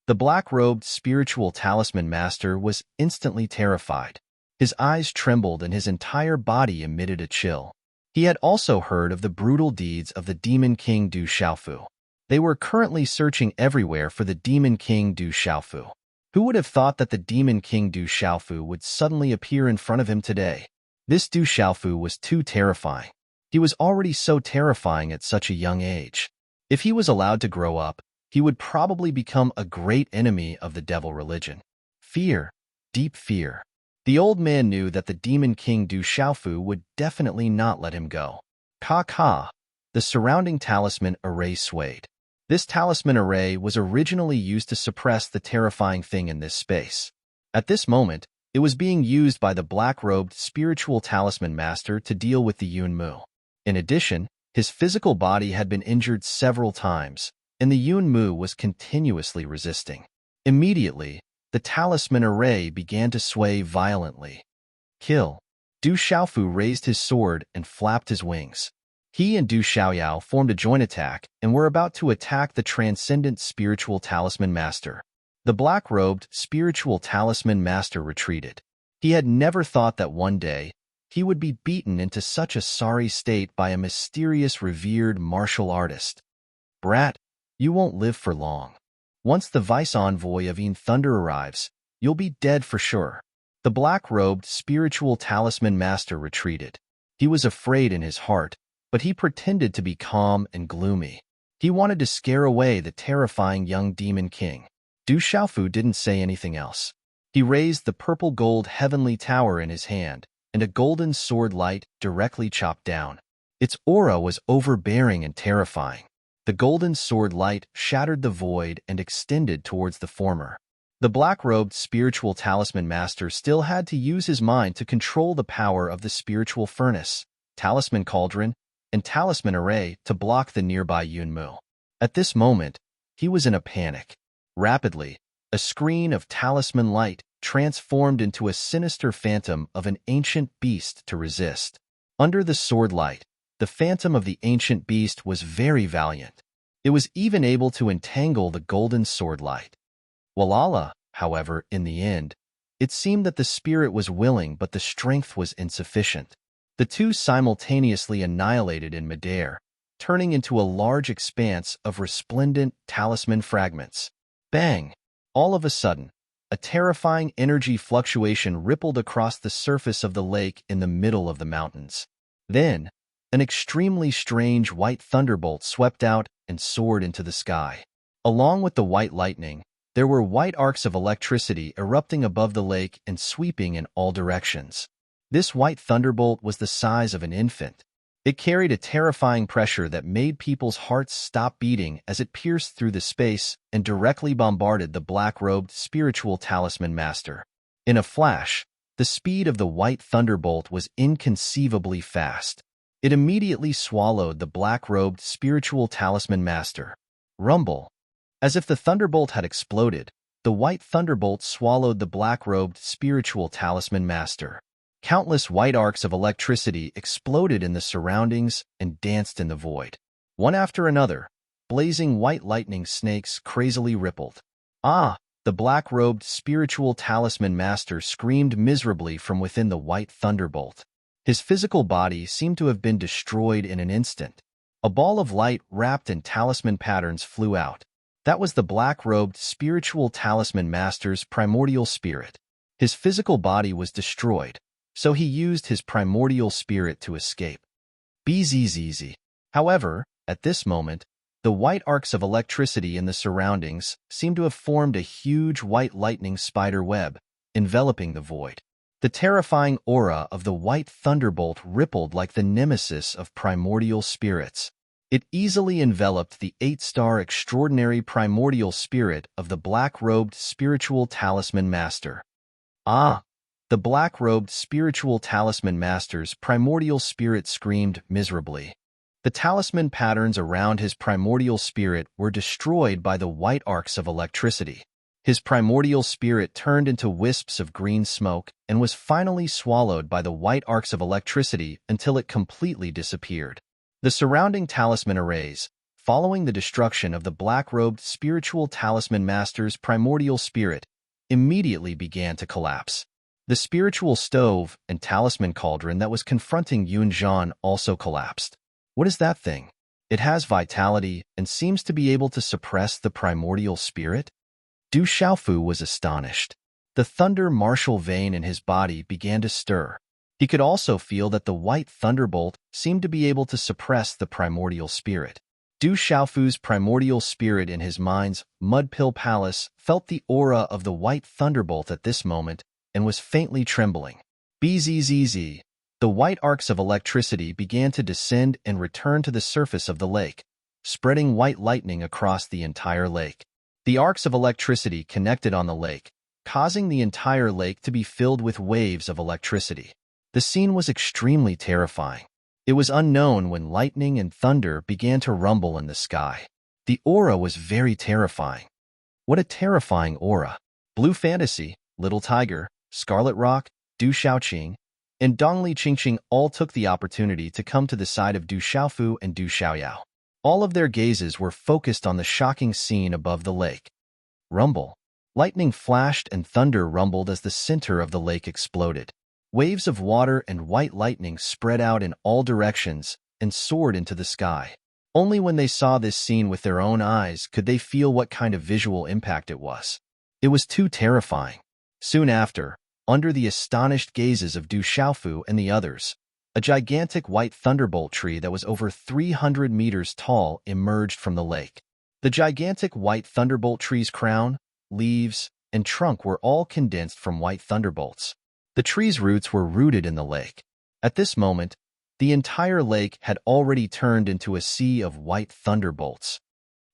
The black-robed spiritual talisman master was instantly terrified. His eyes trembled and his entire body emitted a chill. He had also heard of the brutal deeds of the Demon King Du Xiaofu. They were currently searching everywhere for the Demon King Du Xiaofu. Who would have thought that the Demon King Du Xiaofu would suddenly appear in front of him today? This Du Xiaofu was too terrifying. He was already so terrifying at such a young age. If he was allowed to grow up, he would probably become a great enemy of the devil religion. Fear, deep fear. The old man knew that the Demon King Du Xiaofu would definitely not let him go. Ka. The surrounding talisman array swayed. This talisman array was originally used to suppress the terrifying thing in this space. At this moment, it was being used by the black-robed spiritual talisman master to deal with the Yun Mu. In addition, his physical body had been injured several times, and the Yun Mu was continuously resisting. Immediately, the talisman array began to sway violently. Kill. Du Xiaofu raised his sword and flapped his wings. He and Du Xiaoyao formed a joint attack and were about to attack the transcendent spiritual talisman master. The black-robed spiritual talisman master retreated. He had never thought that one day he would be beaten into such a sorry state by a mysterious revered martial artist. Brat, you won't live for long. Once the vice envoy of Yin Thunder arrives, you'll be dead for sure. The black-robed spiritual talisman master retreated. He was afraid in his heart, but he pretended to be calm and gloomy. He wanted to scare away the terrifying young demon king. Du Xiaofu didn't say anything else. He raised the purple-gold heavenly tower in his hand, and a golden sword light directly chopped down. Its aura was overbearing and terrifying. The golden sword light shattered the void and extended towards the former. The black-robed spiritual talisman master still had to use his mind to control the power of the spiritual furnace, talisman cauldron, and talisman array to block the nearby Yunmu. At this moment, he was in a panic. Rapidly, a screen of talisman light transformed into a sinister phantom of an ancient beast to resist. Under the sword light, the phantom of the ancient beast was very valiant. It was even able to entangle the golden sword light. Walala, however, in the end, it seemed that the spirit was willing but the strength was insufficient. The two simultaneously annihilated in midair, turning into a large expanse of resplendent talisman fragments. Bang! All of a sudden, a terrifying energy fluctuation rippled across the surface of the lake in the middle of the mountains. Then, an extremely strange white thunderbolt swept out and soared into the sky. Along with the white lightning, there were white arcs of electricity erupting above the lake and sweeping in all directions. This white thunderbolt was the size of an infant. It carried a terrifying pressure that made people's hearts stop beating as it pierced through the space and directly bombarded the black-robed spiritual talisman master. In a flash, the speed of the white thunderbolt was inconceivably fast. It immediately swallowed the black-robed spiritual talisman master. Rumble. As if the thunderbolt had exploded, the white thunderbolt swallowed the black-robed spiritual talisman master. Countless white arcs of electricity exploded in the surroundings and danced in the void. One after another, blazing white lightning snakes crazily rippled. Ah! The black-robed spiritual talisman master screamed miserably from within the white thunderbolt. His physical body seemed to have been destroyed in an instant. A ball of light wrapped in talisman patterns flew out. That was the black-robed spiritual talisman master's primordial spirit. His physical body was destroyed, so he used his primordial spirit to escape. Bzzz. However, at this moment, the white arcs of electricity in the surroundings seemed to have formed a huge white lightning spider web, enveloping the void. The terrifying aura of the white thunderbolt rippled like the nemesis of primordial spirits. It easily enveloped the 8-star extraordinary primordial spirit of the black-robed spiritual talisman master. Ah! The black-robed spiritual talisman master's primordial spirit screamed miserably. The talisman patterns around his primordial spirit were destroyed by the white arcs of electricity. His primordial spirit turned into wisps of green smoke and was finally swallowed by the white arcs of electricity until it completely disappeared. The surrounding talisman arrays, following the destruction of the black-robed spiritual talisman master's primordial spirit, immediately began to collapse. The spiritual stove and talisman cauldron that was confronting Yunzhan also collapsed. What is that thing? It has vitality and seems to be able to suppress the primordial spirit? Du Xiaofu was astonished. The thunder martial vein in his body began to stir. He could also feel that the white thunderbolt seemed to be able to suppress the primordial spirit. Du Xiaofu's primordial spirit in his mind's mud pill palace felt the aura of the white thunderbolt at this moment and was faintly trembling. Bzzz. The white arcs of electricity began to descend and return to the surface of the lake, spreading white lightning across the entire lake. The arcs of electricity connected on the lake, causing the entire lake to be filled with waves of electricity. The scene was extremely terrifying. It was unknown when lightning and thunder began to rumble in the sky. The aura was very terrifying. What a terrifying aura. Blue Fantasy, Little Tiger, Scarlet Rock, Du Xiaoqing, and Dongli Qingqing all took the opportunity to come to the side of Du Xiaofu and Du Xiaoyao. All of their gazes were focused on the shocking scene above the lake. Rumble. Lightning flashed and thunder rumbled as the center of the lake exploded. Waves of water and white lightning spread out in all directions and soared into the sky. Only when they saw this scene with their own eyes could they feel what kind of visual impact it was. It was too terrifying. Soon after, under the astonished gazes of Du Xiaofu and the others, a gigantic white thunderbolt tree that was over 300 meters tall emerged from the lake. The gigantic white thunderbolt tree's crown, leaves, and trunk were all condensed from white thunderbolts. The tree's roots were rooted in the lake. At this moment, the entire lake had already turned into a sea of white thunderbolts.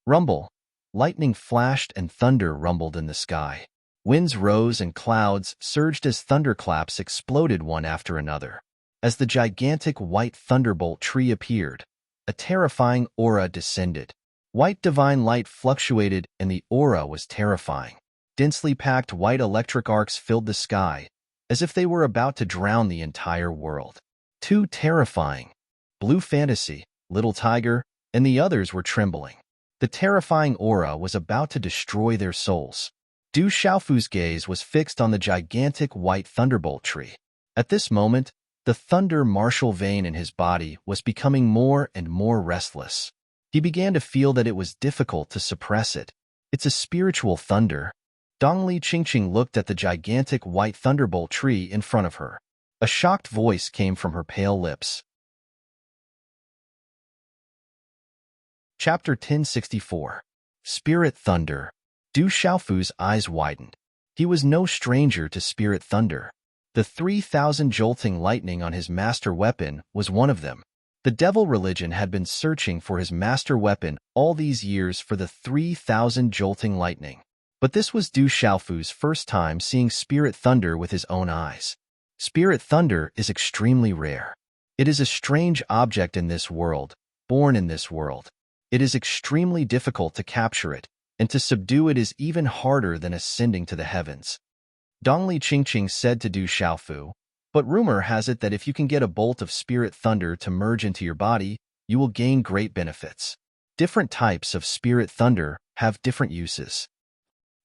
Rumble. Lightning flashed and thunder rumbled in the sky. Winds rose and clouds surged as thunderclaps exploded one after another. As the gigantic white thunderbolt tree appeared, a terrifying aura descended. White divine light fluctuated and the aura was terrifying. Densely packed white electric arcs filled the sky, as if they were about to drown the entire world. Too terrifying. Blue Fantasy, Little Tiger, and the others were trembling. The terrifying aura was about to destroy their souls. Du Xiaofu's gaze was fixed on the gigantic white thunderbolt tree. At this moment, the thunder martial vein in his body was becoming more and more restless. He began to feel that it was difficult to suppress it. It's a spiritual thunder. Dongli Qingqing looked at the gigantic white thunderbolt tree in front of her. A shocked voice came from her pale lips. Chapter 1064. Spirit Thunder. Du Xiaofu's eyes widened. He was no stranger to spirit thunder. The 3,000 jolting lightning on his master weapon was one of them. The devil religion had been searching for his master weapon all these years for the 3,000 jolting lightning. But this was Du Xiaofu's first time seeing spirit thunder with his own eyes. Spirit thunder is extremely rare. It is a strange object in this world, born in this world. It is extremely difficult to capture it, and to subdue it is even harder than ascending to the heavens. Dongli Qingqing said to Du Xiaofu, but rumor has it that if you can get a bolt of spirit thunder to merge into your body, you will gain great benefits. Different types of spirit thunder have different uses.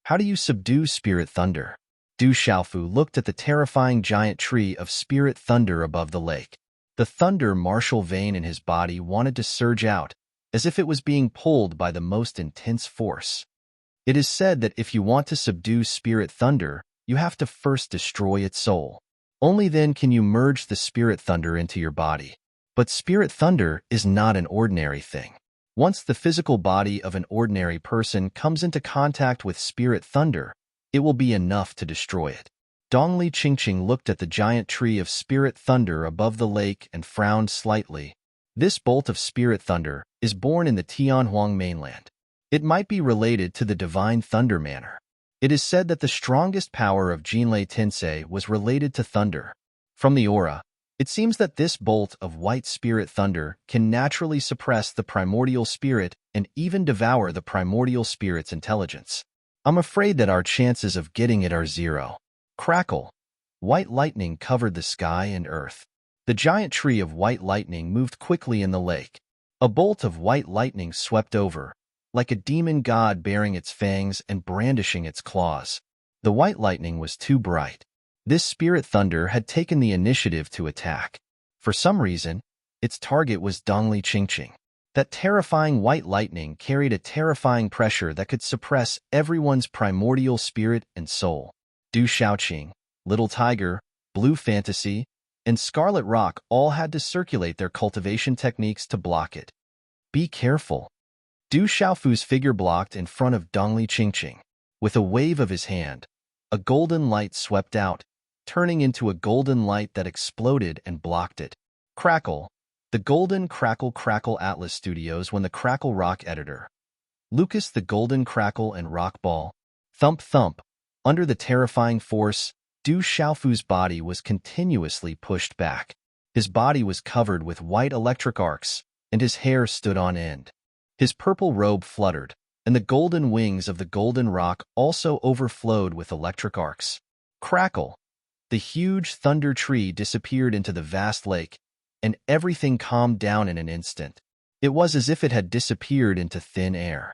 How do you subdue spirit thunder? Du Xiaofu looked at the terrifying giant tree of spirit thunder above the lake. The thunder martial vein in his body wanted to surge out, as if it was being pulled by the most intense force. It is said that if you want to subdue spirit thunder, you have to first destroy its soul. Only then can you merge the spirit thunder into your body. But spirit thunder is not an ordinary thing. Once the physical body of an ordinary person comes into contact with spirit thunder, it will be enough to destroy it. Dongli Qingqing looked at the giant tree of spirit thunder above the lake and frowned slightly. This bolt of spirit thunder is born in the Tianhuang mainland. It might be related to the divine thunder manner. It is said that the strongest power of Jinlei Tensei was related to thunder. From the aura, it seems that this bolt of white spirit thunder can naturally suppress the primordial spirit and even devour the primordial spirit's intelligence. I'm afraid that our chances of getting it are zero. Crackle. White lightning covered the sky and earth. The giant tree of white lightning moved quickly in the lake. A bolt of white lightning swept over, like a demon god bearing its fangs and brandishing its claws. The white lightning was too bright. This spirit thunder had taken the initiative to attack. For some reason, its target was Dongli Qingqing. That terrifying white lightning carried a terrifying pressure that could suppress everyone's primordial spirit and soul. Du Xiaoqing, Little Tiger, Blue Fantasy, and Scarlet Rock all had to circulate their cultivation techniques to block it. Be careful. Du Xiaofu's figure blocked in front of Dongli Qingqing. With a wave of his hand, a golden light swept out, turning into a golden light that exploded and blocked it. Crackle. The Golden Crackle Atlas Studios when the Crackle Rock editor. Lucas the Golden Crackle and Rock Ball. Thump thump. Under the terrifying force, Du Xiaofu's body was continuously pushed back. His body was covered with white electric arcs, and his hair stood on end. His purple robe fluttered, and the golden wings of the golden rock also overflowed with electric arcs. Crackle! The huge thunder tree disappeared into the vast lake, and everything calmed down in an instant. It was as if it had disappeared into thin air.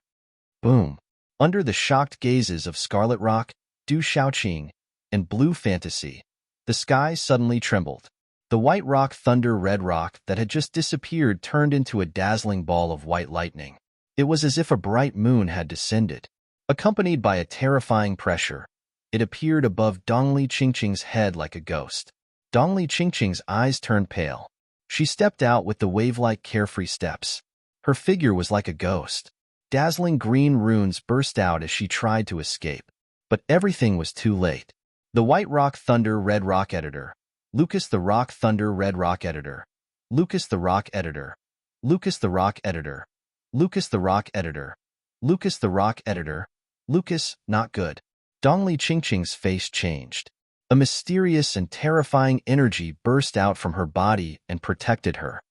Boom! Under the shocked gazes of Scarlet Rock, Du Xiaoqing, and Blue Fantasy, the sky suddenly trembled. The white rock thunder red rock that had just disappeared turned into a dazzling ball of white lightning. It was as if a bright moon had descended. Accompanied by a terrifying pressure, it appeared above Dongli Qingqing's head like a ghost. Dongli Qingqing's eyes turned pale. She stepped out with the wave-like carefree steps. Her figure was like a ghost. Dazzling green runes burst out as she tried to escape. But everything was too late. The White Rock Thunder Red Rock Editor. Lucas the Rock Thunder Red Rock Editor. Lucas the Rock Editor. Lucas the Rock Editor. Lucas the Rock Editor. Lucas the Rock Editor. Lucas, not good. Dongli Qingqing's face changed. A mysterious and terrifying energy burst out from her body and protected her.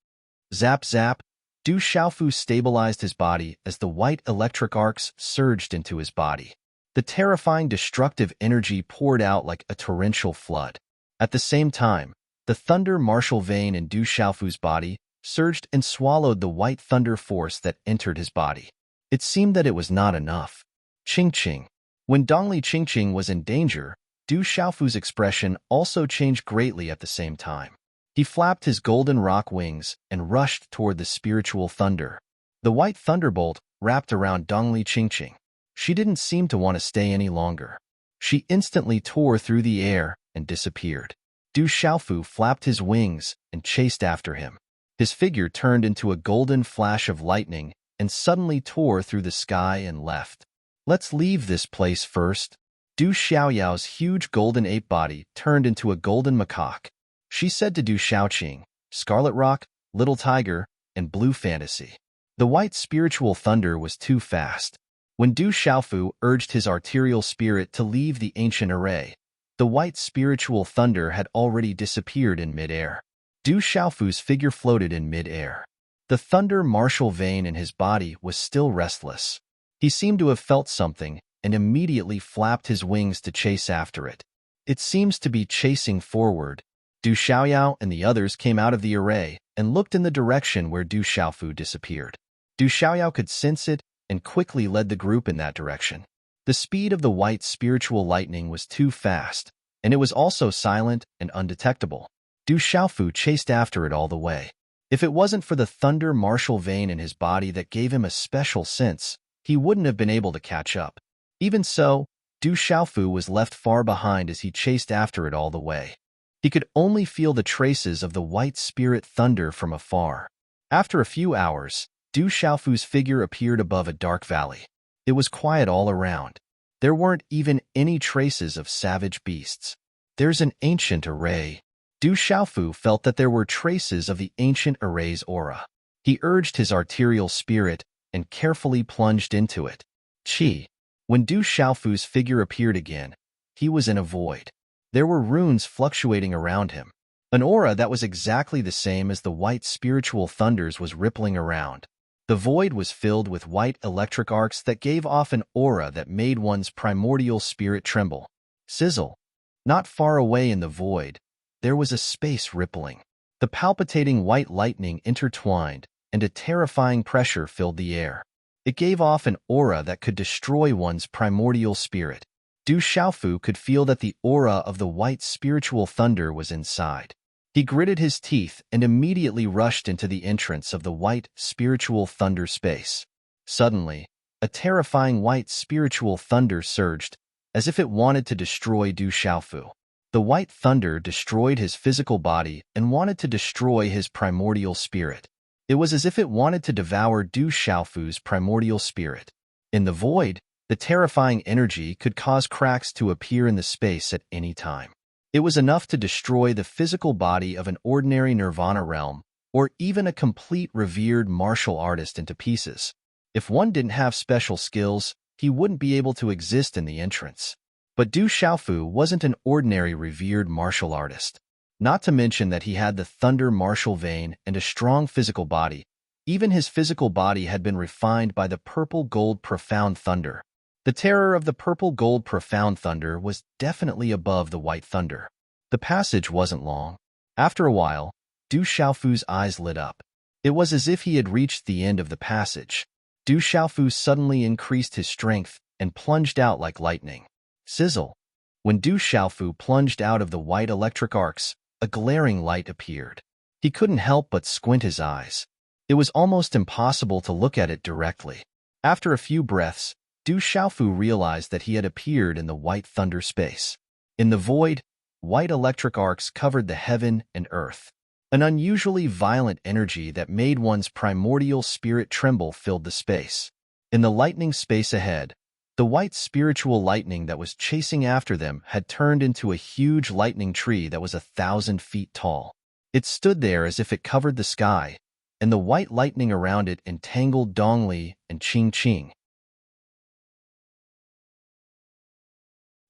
Zap zap, Du Xiaofu stabilized his body as the white electric arcs surged into his body. The terrifying destructive energy poured out like a torrential flood. At the same time, the thunder martial vein in Du Xiaofu's body surged and swallowed the white thunder force that entered his body. It seemed that it was not enough. Qingqing. When Dongli Qingqing was in danger, Du Xiaofu's expression also changed greatly at the same time. He flapped his golden rock wings and rushed toward the spiritual thunder. The white thunderbolt wrapped around Dongli Qingqing. She didn't seem to want to stay any longer. She instantly tore through the air and disappeared. Du Xiaofu flapped his wings and chased after him. His figure turned into a golden flash of lightning and suddenly tore through the sky and left. Let's leave this place first. Du Xiaoyao's huge golden ape body turned into a golden macaque. She said to Du Xiaoqing, Scarlet Rock, Little Tiger, and Blue Fantasy. The white spiritual thunder was too fast. When Du Xiaofu urged his arterial spirit to leave the ancient array, the white spiritual thunder had already disappeared in midair. Du Xiaofu's figure floated in midair. The thunder martial vein in his body was still restless. He seemed to have felt something and immediately flapped his wings to chase after it. It seems to be chasing forward. Du Xiaoyao and the others came out of the array and looked in the direction where Du Xiaofu disappeared. Du Xiaoyao could sense it and quickly led the group in that direction. The speed of the white spiritual lightning was too fast, and it was also silent and undetectable. Du Xiaofu chased after it all the way. If it wasn't for the thunder martial vein in his body that gave him a special sense, he wouldn't have been able to catch up. Even so, Du Xiaofu was left far behind as he chased after it all the way. He could only feel the traces of the white spirit thunder from afar. After a few hours, Du Xiaofu's figure appeared above a dark valley. It was quiet all around. There weren't even any traces of savage beasts. There's an ancient array. Du Xiaofu felt that there were traces of the ancient array's aura. He urged his arterial spirit and carefully plunged into it. Qi. When Du Xiaofu's figure appeared again, he was in a void. There were runes fluctuating around him. An aura that was exactly the same as the white spiritual thunders was rippling around. The void was filled with white electric arcs that gave off an aura that made one's primordial spirit tremble. Sizzle. Not far away in the void, there was a space rippling. The palpitating white lightning intertwined, and a terrifying pressure filled the air. It gave off an aura that could destroy one's primordial spirit. Du Xiaofu could feel that the aura of the white spiritual thunder was inside. He gritted his teeth and immediately rushed into the entrance of the white spiritual thunder space. Suddenly, a terrifying white spiritual thunder surged, as if it wanted to destroy Du Xiaofu. The white thunder destroyed his physical body and wanted to destroy his primordial spirit. It was as if it wanted to devour Du Xiaofu's primordial spirit. In the void, the terrifying energy could cause cracks to appear in the space at any time. It was enough to destroy the physical body of an ordinary nirvana realm, or even a complete revered martial artist into pieces. If one didn't have special skills, he wouldn't be able to exist in the entrance. But Du Xiaofu wasn't an ordinary revered martial artist. Not to mention that he had the thunder martial vein and a strong physical body. Even his physical body had been refined by the purple gold profound thunder. The terror of the purple gold profound thunder was definitely above the white thunder. The passage wasn't long. After a while, Du Xiaofu's eyes lit up. It was as if he had reached the end of the passage. Du Xiaofu suddenly increased his strength and plunged out like lightning. Sizzle. When Du Xiaofu plunged out of the white electric arcs, a glaring light appeared. He couldn't help but squint his eyes. It was almost impossible to look at it directly. After a few breaths, Du Xiaofu realized that he had appeared in the white thunder space. In the void, white electric arcs covered the heaven and earth. An unusually violent energy that made one's primordial spirit tremble filled the space. In the lightning space ahead, The white spiritual lightning that was chasing after them had turned into a huge lightning tree that was 1,000 feet tall. It stood there as if it covered the sky, and the white lightning around it entangled Dongli and Qing.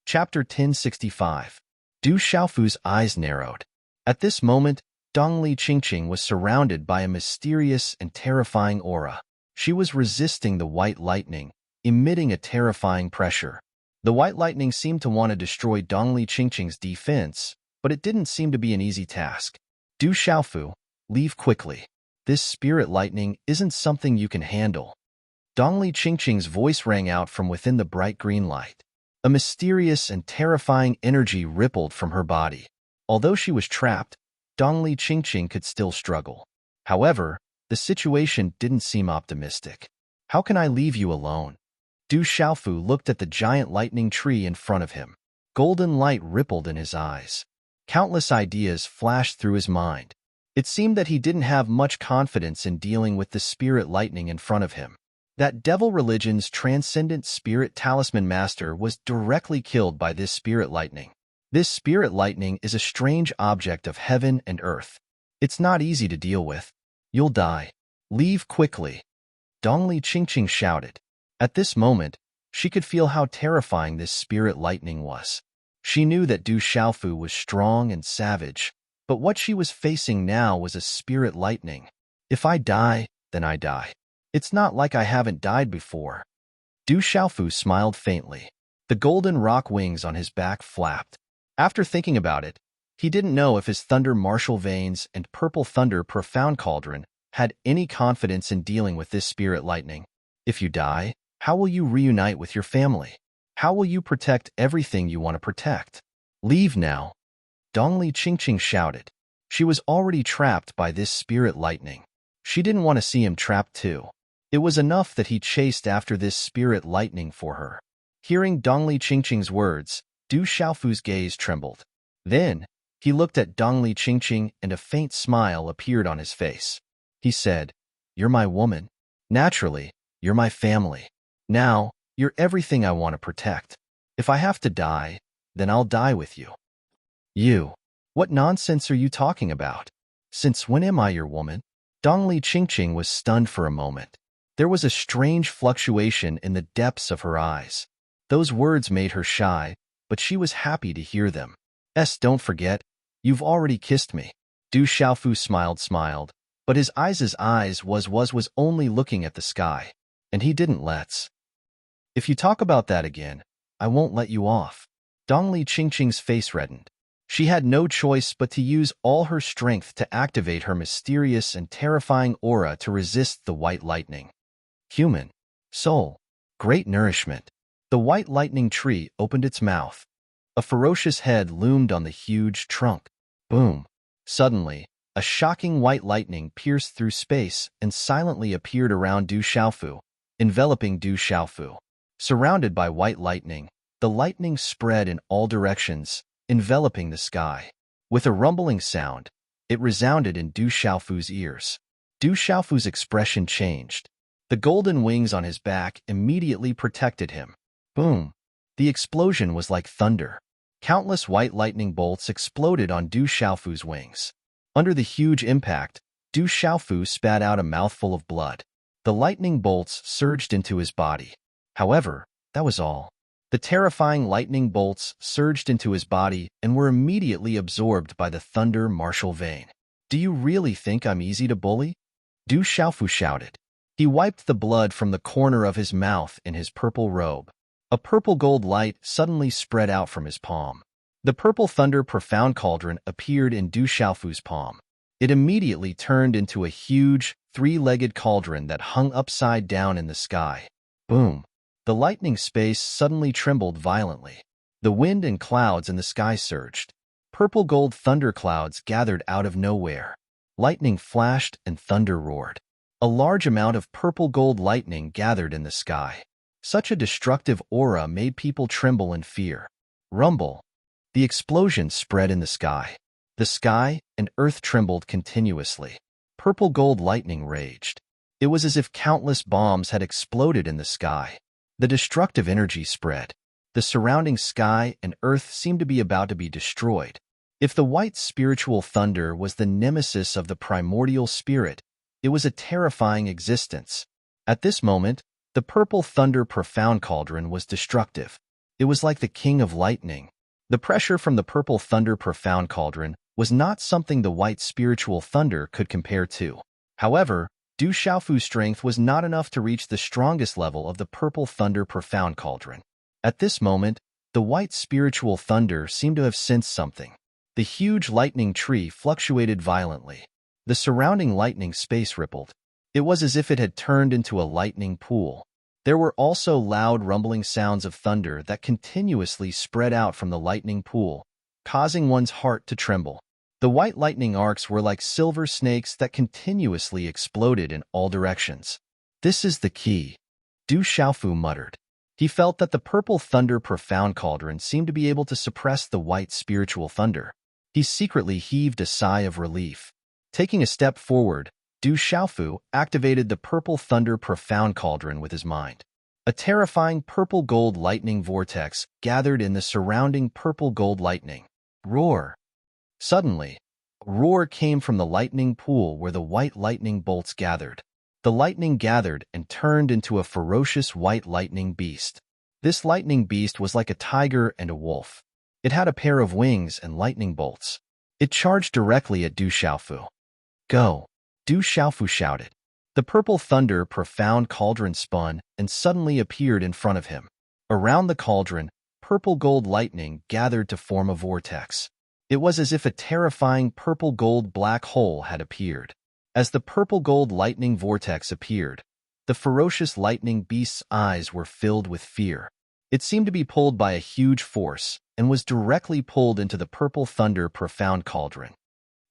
Chapter 1065. Du Xiaofu's eyes narrowed. At this moment, Dongli Qing was surrounded by a mysterious and terrifying aura. She was resisting the white lightning, emitting a terrifying pressure. The white lightning seemed to want to destroy Dongli Qing's defense, but it didn't seem to be an easy task. Du Xiaofu, leave quickly. This spirit lightning isn't something you can handle. Dongli Qing's voice rang out from within the bright green light. A mysterious and terrifying energy rippled from her body. Although she was trapped, Dongli Qing could still struggle. However, the situation didn't seem optimistic. How can I leave you alone? Du Xiaofu looked at the giant lightning tree in front of him. Golden light rippled in his eyes. Countless ideas flashed through his mind. It seemed that he didn't have much confidence in dealing with the spirit lightning in front of him. That devil religion's transcendent spirit talisman master was directly killed by this spirit lightning. This spirit lightning is a strange object of heaven and earth. It's not easy to deal with. You'll die. Leave quickly. Dongli Qing shouted. At this moment, she could feel how terrifying this spirit lightning was. She knew that Du Xiaofu was strong and savage, but what she was facing now was a spirit lightning. If I die, then I die. It's not like I haven't died before. Du Xiaofu smiled faintly. The golden rock wings on his back flapped. After thinking about it, he didn't know if his thunder martial veins and purple thunder profound cauldron had any confidence in dealing with this spirit lightning. If you die, how will you reunite with your family? How will you protect everything you want to protect? Leave now. Dongli Qing shouted. She was already trapped by this spirit lightning. She didn't want to see him trapped too. It was enough that he chased after this spirit lightning for her. Hearing Dongli Qing's words, Du Xiaofu's gaze trembled. Then, he looked at Dongli Qing and a faint smile appeared on his face. He said, "You're my woman. Naturally, you're my family. Now, you're everything I want to protect. If I have to die, then I'll die with you." You? What nonsense are you talking about? Since when am I your woman? Dongli Qing was stunned for a moment. There was a strange fluctuation in the depths of her eyes. Those words made her shy, but she was happy to hear them. Don't forget, you've already kissed me. Du Xiaofu smiled, but his eyes was only looking at the sky, and he didn't let's. If you talk about that again, I won't let you off. Dongli Qing's face reddened. She had no choice but to use all her strength to activate her mysterious and terrifying aura to resist the white lightning. Human. Soul. Great nourishment. The white lightning tree opened its mouth. A ferocious head loomed on the huge trunk. Boom. Suddenly, a shocking white lightning pierced through space and silently appeared around Du Xiaofu, enveloping Du Xiaofu. Surrounded by white lightning, the lightning spread in all directions, enveloping the sky. With a rumbling sound, it resounded in Du Xiaofu's ears. Du Xiaofu's expression changed. The golden wings on his back immediately protected him. Boom! The explosion was like thunder. Countless white lightning bolts exploded on Du Xiaofu's wings. Under the huge impact, Du Xiaofu spat out a mouthful of blood. The lightning bolts surged into his body. However, that was all. The terrifying lightning bolts surged into his body and were immediately absorbed by the thunder martial vein. Do you really think I'm easy to bully? Du Xiaofu shouted. He wiped the blood from the corner of his mouth in his purple robe. A purple gold light suddenly spread out from his palm. The purple thunder profound cauldron appeared in Du Xiaofu's palm. It immediately turned into a huge, three-legged cauldron that hung upside down in the sky. Boom! The lightning space suddenly trembled violently. The wind and clouds in the sky surged. Purple gold thunderclouds gathered out of nowhere. Lightning flashed and thunder roared. A large amount of purple gold lightning gathered in the sky. Such a destructive aura made people tremble in fear. Rumble. The explosion spread in the sky. The sky and earth trembled continuously. Purple gold lightning raged. It was as if countless bombs had exploded in the sky. The destructive energy spread. The surrounding sky and earth seemed to be about to be destroyed. If the white spiritual thunder was the nemesis of the primordial spirit, it was a terrifying existence. At this moment, the purple thunder profound cauldron was destructive. It was like the king of lightning. The pressure from the purple thunder profound cauldron was not something the white spiritual thunder could compare to. However, Du Xiaofu's strength was not enough to reach the strongest level of the purple thunder profound cauldron. At this moment, the white spiritual thunder seemed to have sensed something. The huge lightning tree fluctuated violently. The surrounding lightning space rippled. It was as if it had turned into a lightning pool. There were also loud rumbling sounds of thunder that continuously spread out from the lightning pool, causing one's heart to tremble. The white lightning arcs were like silver snakes that continuously exploded in all directions. "This is the key," Du Xiaofu muttered. He felt that the purple thunder profound cauldron seemed to be able to suppress the white spiritual thunder. He secretly heaved a sigh of relief. Taking a step forward, Du Xiaofu activated the purple thunder profound cauldron with his mind. A terrifying purple-gold lightning vortex gathered in the surrounding purple-gold lightning. Roar! Suddenly, a roar came from the lightning pool where the white lightning bolts gathered. The lightning gathered and turned into a ferocious white lightning beast. This lightning beast was like a tiger and a wolf. It had a pair of wings and lightning bolts. It charged directly at Du Xiaofu. "Go!" Du Xiaofu shouted. The purple thunder profound cauldron spun and suddenly appeared in front of him. Around the cauldron, purple-gold lightning gathered to form a vortex. It was as if a terrifying purple-gold black hole had appeared. As the purple-gold lightning vortex appeared, the ferocious lightning beast's eyes were filled with fear. It seemed to be pulled by a huge force and was directly pulled into the purple thunder profound cauldron.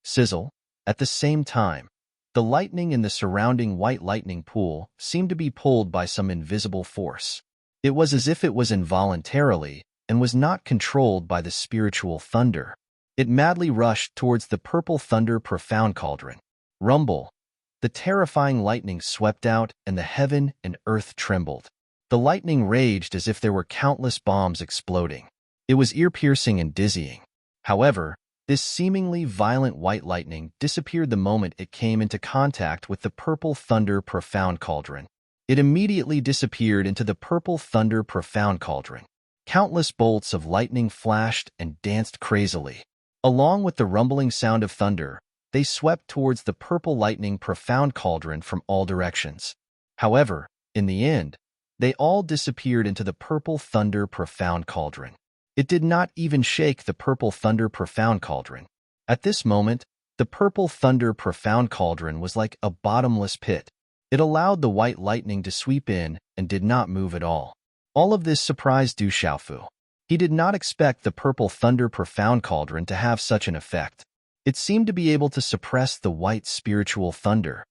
Sizzle! At the same time, the lightning in the surrounding white lightning pool seemed to be pulled by some invisible force. It was as if it was involuntarily and was not controlled by the spiritual thunder. It madly rushed towards the purple thunder profound cauldron. Rumble! The terrifying lightning swept out and the heaven and earth trembled. The lightning raged as if there were countless bombs exploding. It was ear-piercing and dizzying. However, this seemingly violent white lightning disappeared the moment it came into contact with the purple thunder profound cauldron. It immediately disappeared into the purple thunder profound cauldron. Countless bolts of lightning flashed and danced crazily. Along with the rumbling sound of thunder, they swept towards the purple lightning profound cauldron from all directions. However, in the end, they all disappeared into the purple thunder profound cauldron. It did not even shake the purple thunder profound cauldron. At this moment, the purple thunder profound cauldron was like a bottomless pit. It allowed the white lightning to sweep in and did not move at all. All of this surprised Du Xiaofu. He did not expect the purple thunder profound cauldron to have such an effect. It seemed to be able to suppress the white spiritual thunder.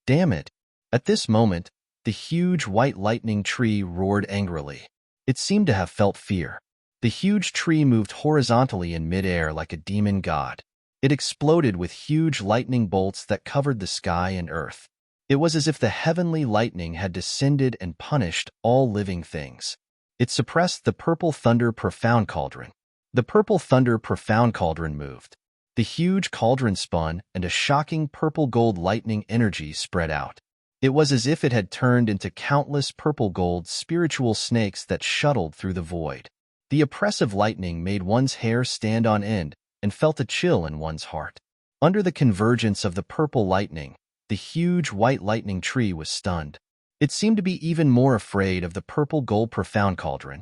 Damn it! At this moment, the huge white lightning tree roared angrily. It seemed to have felt fear. The huge tree moved horizontally in midair like a demon god. It exploded with huge lightning bolts that covered the sky and earth. It was as if the heavenly lightning had descended and punished all living things. It suppressed the purple thunder profound cauldron. The purple thunder profound cauldron moved. The huge cauldron spun and a shocking purple-gold lightning energy spread out. It was as if it had turned into countless purple-gold spiritual snakes that shuttled through the void. The oppressive lightning made one's hair stand on end and felt a chill in one's heart. Under the convergence of the purple lightning, the huge white lightning tree was stunned. It seemed to be even more afraid of the purple-gold profound cauldron.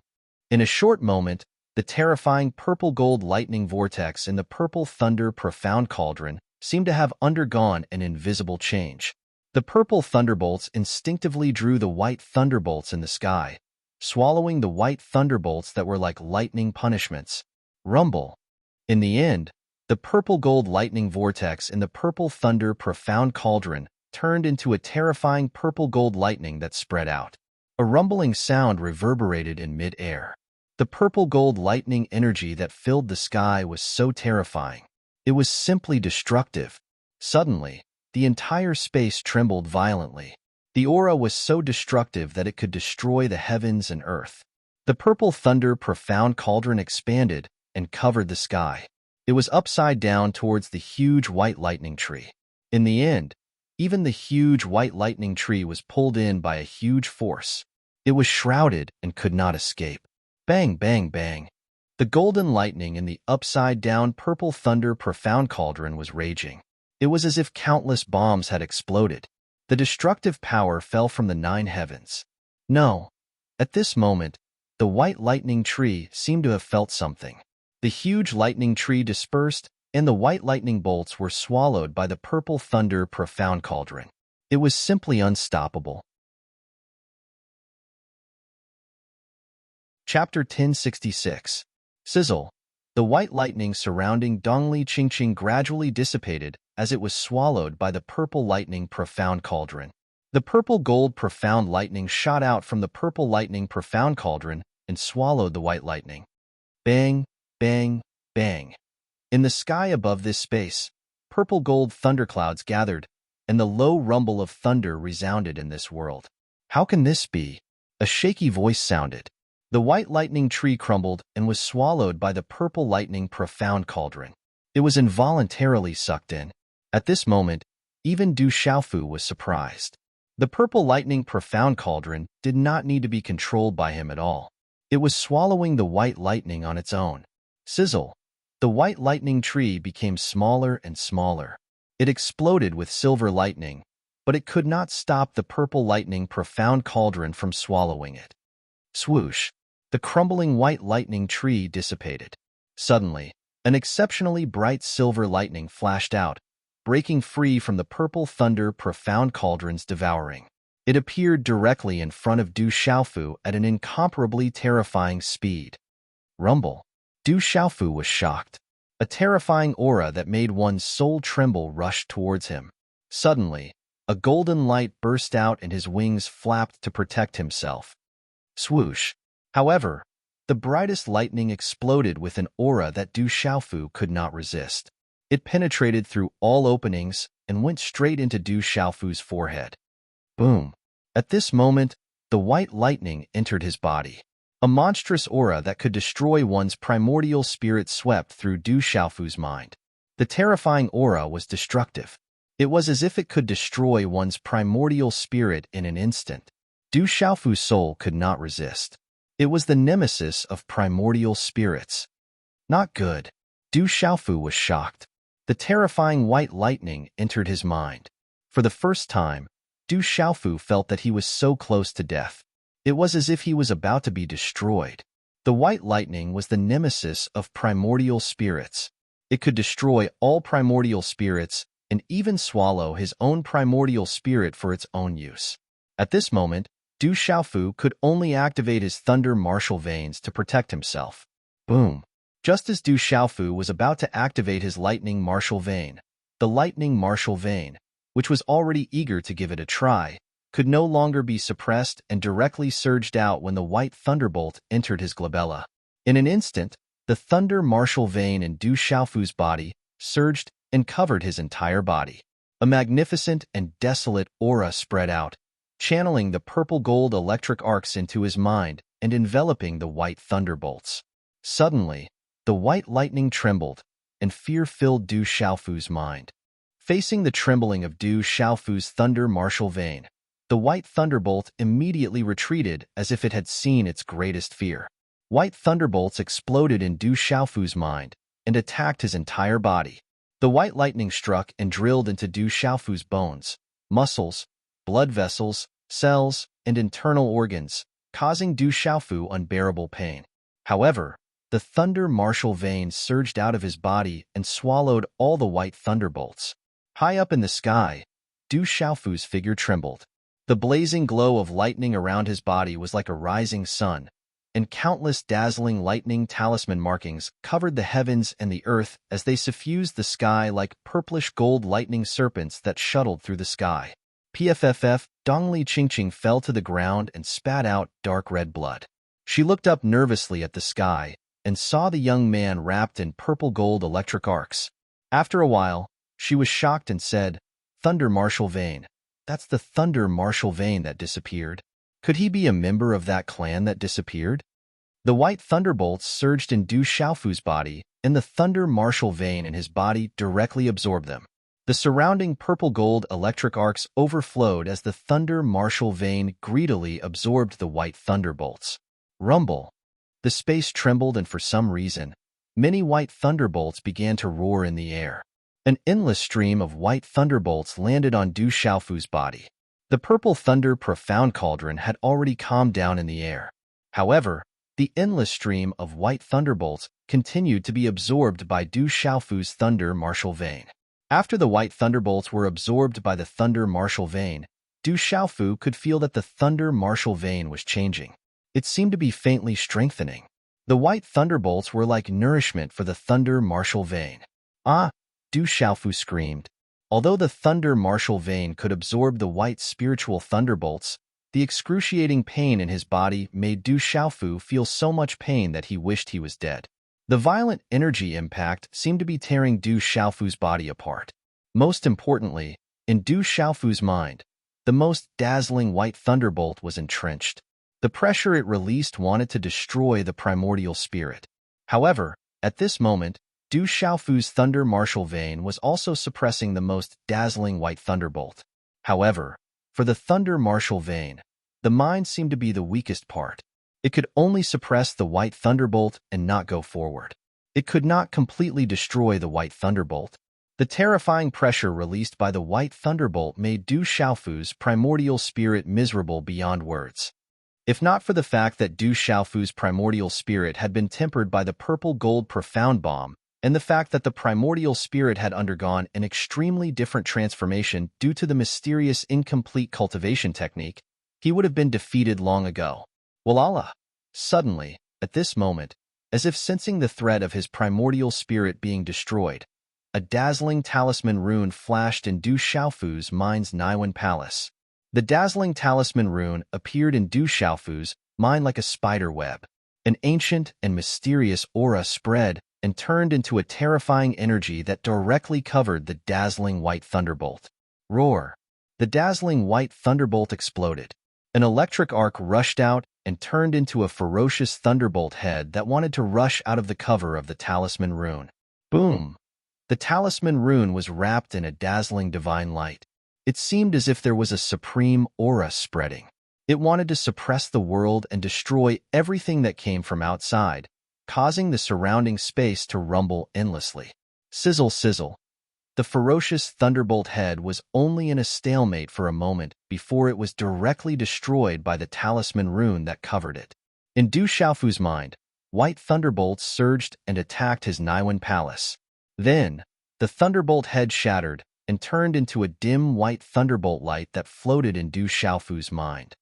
In a short moment, the terrifying purple-gold lightning vortex in the purple thunder profound cauldron seemed to have undergone an invisible change. The purple thunderbolts instinctively drew the white thunderbolts in the sky, swallowing the white thunderbolts that were like lightning punishments. Rumble! In the end, the purple-gold lightning vortex in the purple thunder profound cauldron turned into a terrifying purple-gold lightning that spread out. A rumbling sound reverberated in mid-air. The purple-gold lightning energy that filled the sky was so terrifying. It was simply destructive. Suddenly, the entire space trembled violently. The aura was so destructive that it could destroy the heavens and earth. The purple thunder profound cauldron expanded and covered the sky. It was upside down towards the huge white lightning tree. In the end, even the huge white lightning tree was pulled in by a huge force. It was shrouded and could not escape. Bang, bang, bang. The golden lightning in the upside-down purple thunder profound cauldron was raging. It was as if countless bombs had exploded. The destructive power fell from the 9 heavens. No. At this moment, the white lightning tree seemed to have felt something. The huge lightning tree dispersed, and the white lightning bolts were swallowed by the purple thunder profound cauldron. It was simply unstoppable. Chapter 1066. Sizzle. The white lightning surrounding Dongli Qingqing gradually dissipated as it was swallowed by the purple lightning profound cauldron. The purple gold profound lightning shot out from the purple lightning profound cauldron and swallowed the white lightning. Bang, bang, bang. In the sky above this space, purple gold thunderclouds gathered, and the low rumble of thunder resounded in this world. How can this be? A shaky voice sounded. The white lightning tree crumbled and was swallowed by the purple lightning profound cauldron. It was involuntarily sucked in. At this moment, even Du Xiaofu was surprised. The purple lightning profound cauldron did not need to be controlled by him at all. It was swallowing the white lightning on its own. Sizzle. The white lightning tree became smaller and smaller. It exploded with silver lightning, but it could not stop the purple lightning profound cauldron from swallowing it. Swoosh. The crumbling white lightning tree dissipated. Suddenly, an exceptionally bright silver lightning flashed out, breaking free from the purple thunder profound cauldron's devouring. It appeared directly in front of Du Xiaofu at an incomparably terrifying speed. Rumble. Du Xiaofu was shocked. A terrifying aura that made one's soul tremble rushed towards him. Suddenly, a golden light burst out and his wings flapped to protect himself. Swoosh. However, the brightest lightning exploded with an aura that Du Xiaofu could not resist. It penetrated through all openings and went straight into Du Xiaofu's forehead. Boom. At this moment, the white lightning entered his body. A monstrous aura that could destroy one's primordial spirit swept through Du Xiaofu's mind. The terrifying aura was destructive. It was as if it could destroy one's primordial spirit in an instant. Du Xiaofu's soul could not resist. It was the nemesis of primordial spirits. Not good. Du Xiaofu was shocked. The terrifying white lightning entered his mind. For the first time, Du Xiaofu felt that he was so close to death. It was as if he was about to be destroyed. The white lightning was the nemesis of primordial spirits. It could destroy all primordial spirits and even swallow his own primordial spirit for its own use. At this moment, Du Xiaofu could only activate his thunder martial veins to protect himself. Boom. Just as Du Xiaofu was about to activate his lightning martial vein, the lightning martial vein, which was already eager to give it a try, could no longer be suppressed and directly surged out when the white thunderbolt entered his glabella. In an instant, the thunder martial vein in Du Xiaofu's body surged and covered his entire body. A magnificent and desolate aura spread out, channeling the purple gold electric arcs into his mind and enveloping the white thunderbolts. Suddenly, the white lightning trembled, and fear filled Du Xiaofu's mind. Facing the trembling of Du Xiaofu's thunder martial vein, the white thunderbolt immediately retreated as if it had seen its greatest fear. White thunderbolts exploded in Du Xiaofu's mind and attacked his entire body. The white lightning struck and drilled into Du Xiaofu's bones, muscles, blood vessels, cells, and internal organs, causing Du Xiaofu unbearable pain. However, the thunder martial vein surged out of his body and swallowed all the white thunderbolts. High up in the sky, Du Xiaofu's figure trembled. The blazing glow of lightning around his body was like a rising sun, and countless dazzling lightning talisman markings covered the heavens and the earth as they suffused the sky like purplish gold lightning serpents that shuttled through the sky. PFFF, Dongli Qingqing fell to the ground and spat out dark red blood. She looked up nervously at the sky and saw the young man wrapped in purple gold electric arcs. After a while, she was shocked and said, "Thunder martial vein, that's the thunder martial vein that disappeared. Could he be a member of that clan that disappeared? The white thunderbolts surged in Du Xiaofu's body, and the thunder martial vein in his body directly absorbed them. The surrounding purple-gold electric arcs overflowed as the thunder martial vein greedily absorbed the white thunderbolts. Rumble. The space trembled, and for some reason, many white thunderbolts began to roar in the air. An endless stream of white thunderbolts landed on Du Xiaofu's body. The purple thunder profound cauldron had already calmed down in the air. However, the endless stream of white thunderbolts continued to be absorbed by Du Xiaofu's thunder martial vein. After the white thunderbolts were absorbed by the thunder martial vein, Du Xiaofu could feel that the thunder martial vein was changing. It seemed to be faintly strengthening. The white thunderbolts were like nourishment for the thunder martial vein. Ah! Du Xiaofu screamed. Although the thunder martial vein could absorb the white spiritual thunderbolts, the excruciating pain in his body made Du Xiaofu feel so much pain that he wished he was dead. The violent energy impact seemed to be tearing Du Xiaofu's body apart. Most importantly, in Du Xiaofu's mind, the most dazzling white thunderbolt was entrenched. The pressure it released wanted to destroy the primordial spirit. However, at this moment, Du Xiaofu's thunder martial vein was also suppressing the most dazzling white thunderbolt. However, for the thunder martial vein, the mind seemed to be the weakest part. It could only suppress the white thunderbolt and not go forward. It could not completely destroy the white thunderbolt. The terrifying pressure released by the white thunderbolt made Du Xiaofu's primordial spirit miserable beyond words. If not for the fact that Du Xiaofu's primordial spirit had been tempered by the purple-gold profound bomb, and the fact that the primordial spirit had undergone an extremely different transformation due to the mysterious incomplete cultivation technique, he would have been defeated long ago. Walala! Suddenly, at this moment, as if sensing the threat of his primordial spirit being destroyed, a dazzling talisman rune flashed in Du Xiaofu's mind's Niwen Palace. The dazzling talisman rune appeared in Du Xiaofu's mind like a spider web. An ancient and mysterious aura spread and turned into a terrifying energy that directly covered the dazzling white thunderbolt. Roar! The dazzling white thunderbolt exploded. An electric arc rushed out and turned into a ferocious thunderbolt head that wanted to rush out of the cover of the talisman rune. Boom! The talisman rune was wrapped in a dazzling divine light. It seemed as if there was a supreme aura spreading. It wanted to suppress the world and destroy everything that came from outside, causing the surrounding space to rumble endlessly. Sizzle, sizzle. The ferocious thunderbolt head was only in a stalemate for a moment before it was directly destroyed by the talisman rune that covered it. In Du Xiaofu's mind, white thunderbolts surged and attacked his Niwen Palace. Then, the thunderbolt head shattered and turned into a dim white thunderbolt light that floated in Du Xiaofu's mind.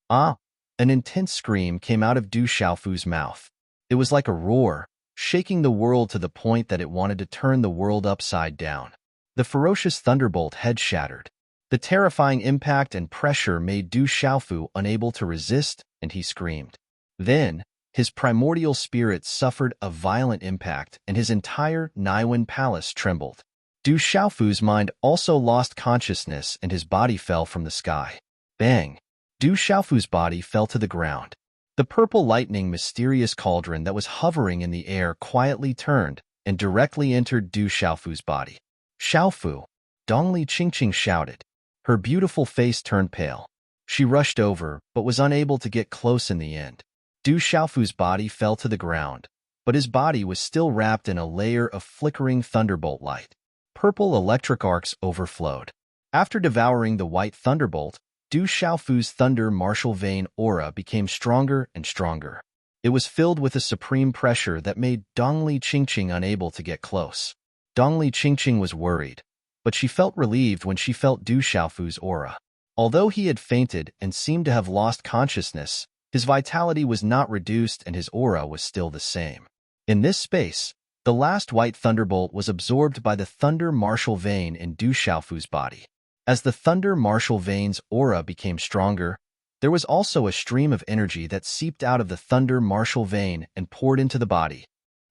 Ah! An intense scream came out of Du Xiaofu's mouth. It was like a roar, shaking the world to the point that it wanted to turn the world upside down. The ferocious thunderbolt head shattered. The terrifying impact and pressure made Du Xiaofu unable to resist, and he screamed. Then, his primordial spirit suffered a violent impact, and his entire Niwen Palace trembled. Du Xiaofu's mind also lost consciousness, and his body fell from the sky. Bang! Du Xiaofu's body fell to the ground. The purple lightning mysterious cauldron that was hovering in the air quietly turned and directly entered Du Xiaofu's body. Xiaofu! Dongli Qingqing shouted. Her beautiful face turned pale. She rushed over, but was unable to get close in the end. Du Xiaofu's body fell to the ground, but his body was still wrapped in a layer of flickering thunderbolt light. Purple electric arcs overflowed. After devouring the white thunderbolt, Du Xiaofu's thunder martial vein aura became stronger and stronger. It was filled with a supreme pressure that made Dongli Qingqing unable to get close. Dongli Qingqing was worried, but she felt relieved when she felt Du Xiaofu's aura. Although he had fainted and seemed to have lost consciousness, his vitality was not reduced and his aura was still the same. In this space, the last white thunderbolt was absorbed by the thunder martial vein in Du Xiaofu's body. As the thunder martial vein's aura became stronger, there was also a stream of energy that seeped out of the thunder martial vein and poured into the body.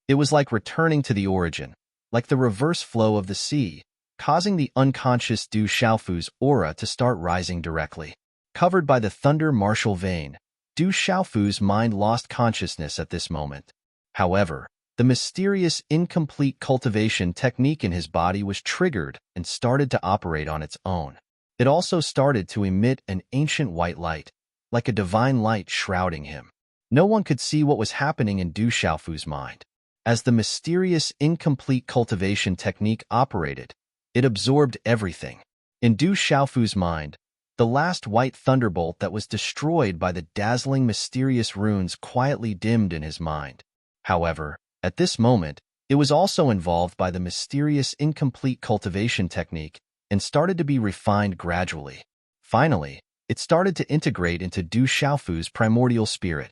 It was like returning to the origin, like the reverse flow of the sea, causing the unconscious Du Xiaofu's aura to start rising directly. Covered by the thunder martial vein, Du Xiaofu's mind lost consciousness at this moment. However, the mysterious incomplete cultivation technique in his body was triggered and started to operate on its own. It also started to emit an ancient white light, like a divine light shrouding him. No one could see what was happening in Du Xiaofu's mind. As the mysterious incomplete cultivation technique operated, it absorbed everything. In Du Xiaofu's mind, the last white thunderbolt that was destroyed by the dazzling mysterious runes quietly dimmed in his mind. However, at this moment, it was also involved by the mysterious incomplete cultivation technique and started to be refined gradually. Finally, it started to integrate into Du Xiaofu's primordial spirit.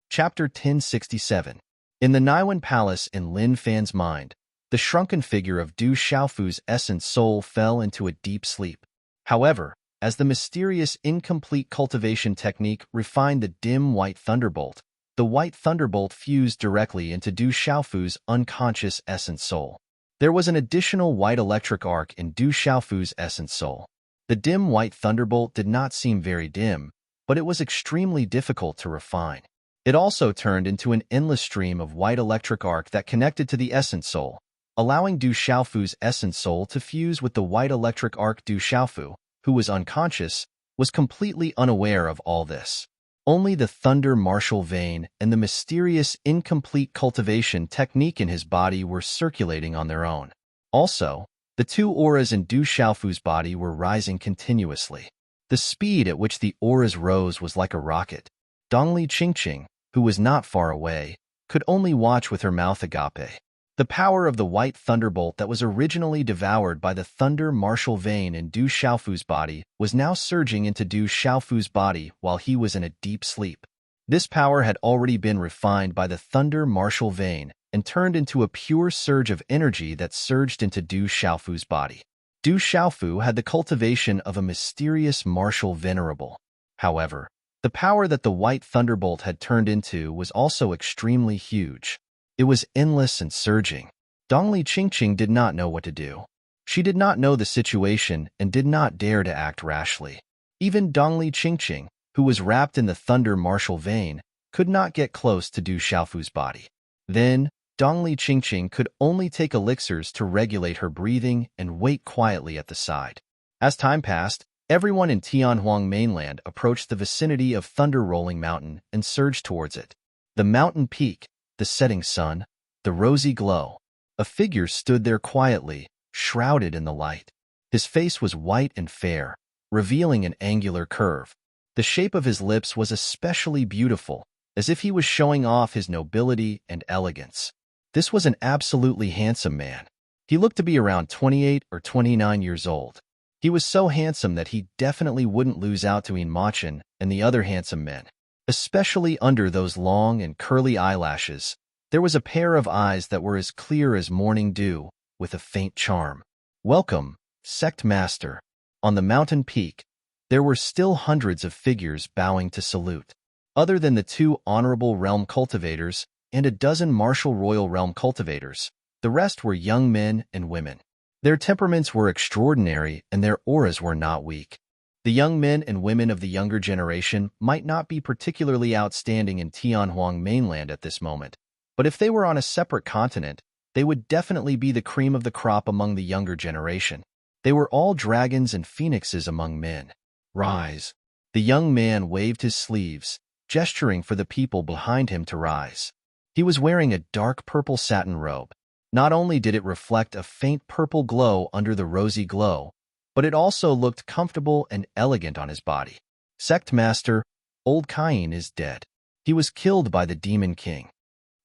Chapter 1067. In the Naiwan Palace in Lin Fan's mind, the shrunken figure of Du Xiaofu's essence soul fell into a deep sleep. However, as the mysterious incomplete cultivation technique refined the dim white thunderbolt, the white thunderbolt fused directly into Du Xiaofu's unconscious essence soul. There was an additional white electric arc in Du Xiaofu's essence soul. The dim white thunderbolt did not seem very dim, but it was extremely difficult to refine. It also turned into an endless stream of white electric arc that connected to the essence soul, allowing Du Xiaofu's essence soul to fuse with the white electric arc. Du Xiaofu, who was unconscious, was completely unaware of all this. Only the thunder martial vein and the mysterious incomplete cultivation technique in his body were circulating on their own. Also, the two auras in Du Xiaofu's body were rising continuously. The speed at which the auras rose was like a rocket. Dongli Qingqing, who was not far away, could only watch with her mouth agape. The power of the white thunderbolt that was originally devoured by the thunder martial vein in Du Xiaofu's body was now surging into Du Xiaofu's body while he was in a deep sleep. This power had already been refined by the thunder martial vein and turned into a pure surge of energy that surged into Du Xiaofu's body. Du Xiaofu had the cultivation of a mysterious martial venerable. However, the power that the white thunderbolt had turned into was also extremely huge. It was endless and surging. Dongli Qingqing did not know what to do. She did not know the situation and did not dare to act rashly. Even Dongli Qingqing, who was wrapped in the thunder martial vein, could not get close to Du Xiaofu's body. Then, Dongli Qingqing could only take elixirs to regulate her breathing and wait quietly at the side. As time passed, everyone in Tianhuang mainland approached the vicinity of Thunder Rolling Mountain and surged towards it. The mountain peak, the setting sun, the rosy glow. A figure stood there quietly, shrouded in the light. His face was white and fair, revealing an angular curve. The shape of his lips was especially beautiful, as if he was showing off his nobility and elegance. This was an absolutely handsome man. He looked to be around 28 or 29 years old. He was so handsome that he definitely wouldn't lose out to Machin and the other handsome men. Especially under those long and curly eyelashes, there was a pair of eyes that were as clear as morning dew, with a faint charm. Welcome, Sect Master. On the mountain peak, there were still hundreds of figures bowing to salute. Other than the 2 honorable realm cultivators and a dozen martial royal realm cultivators, the rest were young men and women. Their temperaments were extraordinary and their auras were not weak. The young men and women of the younger generation might not be particularly outstanding in Tianhuang mainland at this moment, but if they were on a separate continent, they would definitely be the cream of the crop among the younger generation. They were all dragons and phoenixes among men. Rise. The young man waved his sleeves, gesturing for the people behind him to rise. He was wearing a dark purple satin robe. Not only did it reflect a faint purple glow under the rosy glow, but it also looked comfortable and elegant on his body. Sect Master, Old Cain is dead. He was killed by the Demon King.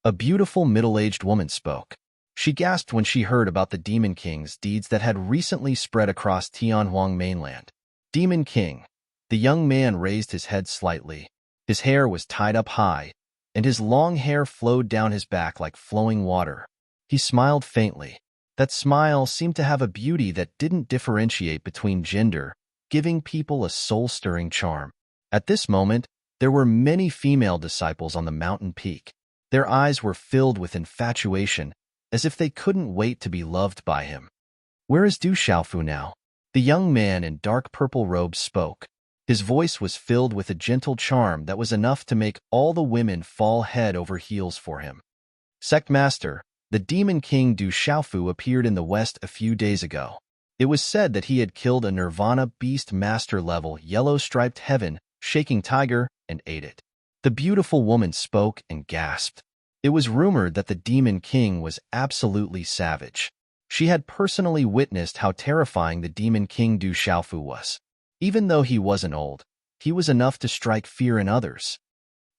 A beautiful middle-aged woman spoke. She gasped when she heard about the Demon King's deeds that had recently spread across Tianhuang mainland. Demon King. The young man raised his head slightly. His hair was tied up high, and his long hair flowed down his back like flowing water. He smiled faintly. That smile seemed to have a beauty that didn't differentiate between gender, giving people a soul-stirring charm. At this moment, there were many female disciples on the mountain peak. Their eyes were filled with infatuation, as if they couldn't wait to be loved by him. "Where is Du Xiaofu now?" The young man in dark purple robes spoke. His voice was filled with a gentle charm that was enough to make all the women fall head over heels for him. "Sect Master, the Demon King Du Xiaofu appeared in the west a few days ago. It was said that he had killed a Nirvana Beast Master-level yellow-striped heaven, shaking tiger, and ate it." The beautiful woman spoke and gasped. It was rumored that the Demon King was absolutely savage. She had personally witnessed how terrifying the Demon King Du Xiaofu was. Even though he wasn't old, he was enough to strike fear in others.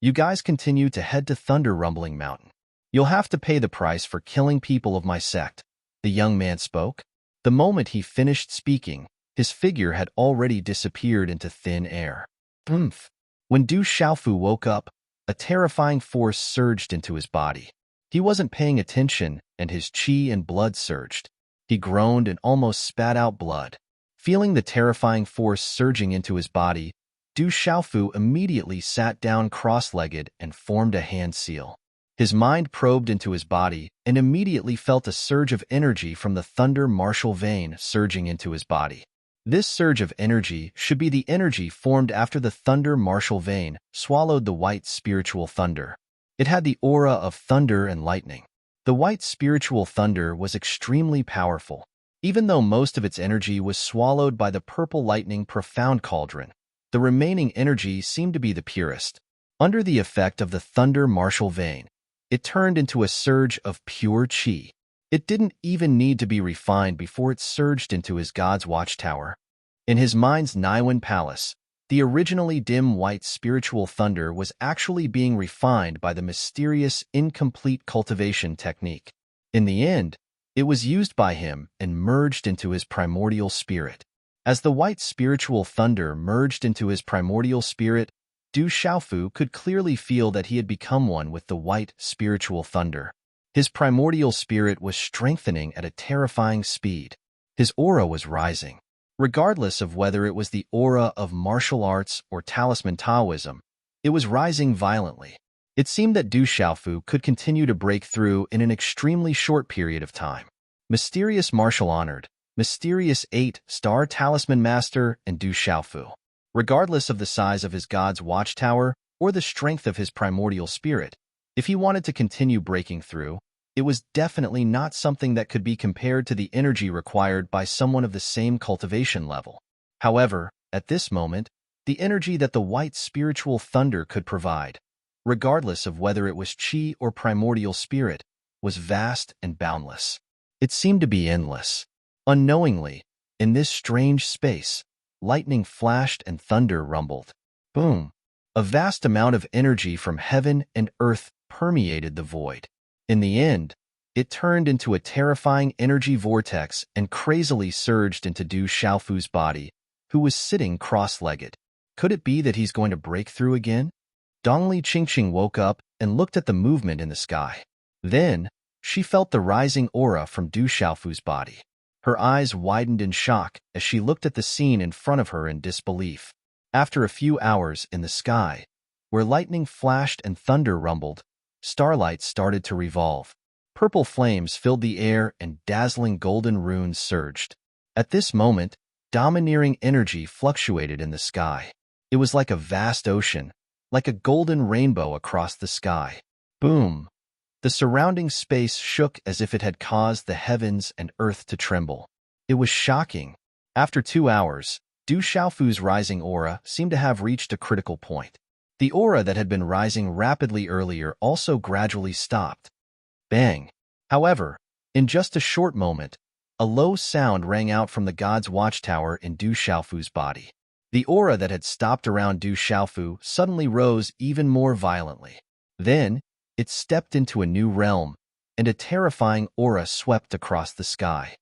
"You guys continue to head to Thunder Rumbling Mountain. You'll have to pay the price for killing people of my sect," the young man spoke. The moment he finished speaking, his figure had already disappeared into thin air. Oomph! When Du Xiaofu woke up, a terrifying force surged into his body. He wasn't paying attention, and his qi and blood surged. He groaned and almost spat out blood. Feeling the terrifying force surging into his body, Du Xiaofu immediately sat down cross-legged and formed a hand seal. His mind probed into his body and immediately felt a surge of energy from the thunder martial vein surging into his body. This surge of energy should be the energy formed after the thunder martial vein swallowed the white spiritual thunder. It had the aura of thunder and lightning. The white spiritual thunder was extremely powerful, even though most of its energy was swallowed by the purple lightning profound cauldron. The remaining energy seemed to be the purest. Under the effect of the thunder martial vein, it turned into a surge of pure qi. It didn't even need to be refined before it surged into his god's watchtower. In his mind's Niwen palace, the originally dim white spiritual thunder was actually being refined by the mysterious, incomplete cultivation technique. In the end, it was used by him and merged into his primordial spirit. As the white spiritual thunder merged into his primordial spirit, Du Xiaofu could clearly feel that he had become one with the white spiritual thunder. His primordial spirit was strengthening at a terrifying speed. His aura was rising. Regardless of whether it was the aura of martial arts or talisman Taoism, it was rising violently. It seemed that Du Xiaofu could continue to break through in an extremely short period of time. Mysterious Martial Honored, Mysterious 8-Star Talisman Master, and Du Xiaofu. Regardless of the size of his god's watchtower or the strength of his primordial spirit, if he wanted to continue breaking through, it was definitely not something that could be compared to the energy required by someone of the same cultivation level. However, at this moment, the energy that the white spiritual thunder could provide, regardless of whether it was qi or primordial spirit, was vast and boundless. It seemed to be endless. Unknowingly, in this strange space, lightning flashed and thunder rumbled. Boom! A vast amount of energy from heaven and earth permeated the void. In the end, it turned into a terrifying energy vortex and crazily surged into Du Xiaofu's body, who was sitting cross-legged. Could it be that he's going to break through again? Dongli Qingqing woke up and looked at the movement in the sky. Then, she felt the rising aura from Du Xiaofu's body. Her eyes widened in shock as she looked at the scene in front of her in disbelief. After a few hours in the sky, where lightning flashed and thunder rumbled, starlight started to revolve. Purple flames filled the air and dazzling golden runes surged. At this moment, domineering energy fluctuated in the sky. It was like a vast ocean, like a golden rainbow across the sky. Boom! The surrounding space shook as if it had caused the heavens and earth to tremble. It was shocking. After 2 hours, Du Xiaofu's rising aura seemed to have reached a critical point. The aura that had been rising rapidly earlier also gradually stopped. Bang! However, in just a short moment, a low sound rang out from the god's watchtower in Du Xiaofu's body. The aura that had stopped around Du Xiaofu suddenly rose even more violently. Then, it stepped into a new realm, and a terrifying aura swept across the sky.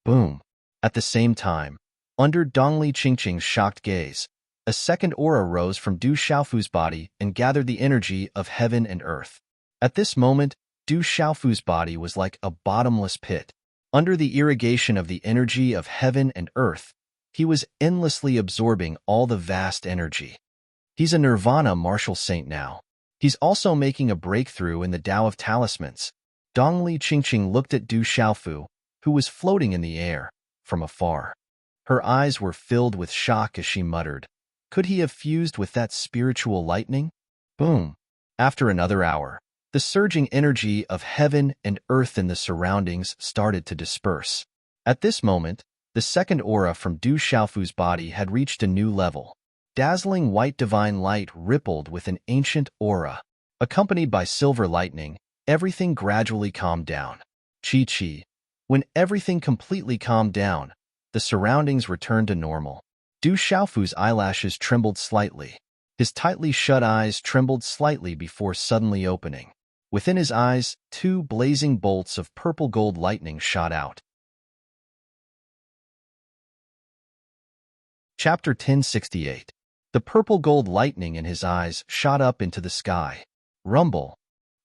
Boom! At the same time, under Dongli Qingqing's shocked gaze, a second aura rose from Du Xiaofu's body and gathered the energy of heaven and earth. At this moment, Du Xiaofu's body was like a bottomless pit. Under the irrigation of the energy of heaven and earth, he was endlessly absorbing all the vast energy. He's a Nirvana martial saint now. He's also making a breakthrough in the Tao of Talismans. Dongli Qingqing looked at Du Xiaofu, who was floating in the air, from afar. Her eyes were filled with shock as she muttered, "Could he have fused with that spiritual lightning?" Boom! After another hour, the surging energy of heaven and earth in the surroundings started to disperse. At this moment, the second aura from Du Xiaofu's body had reached a new level. Dazzling white divine light rippled with an ancient aura. Accompanied by silver lightning, everything gradually calmed down. Chi. When everything completely calmed down, the surroundings returned to normal. Du Xiaofu's eyelashes trembled slightly. His tightly shut eyes trembled slightly before suddenly opening. Within his eyes, two blazing bolts of purple-gold lightning shot out. Chapter 1068. The purple-gold lightning in his eyes shot up into the sky. Rumble.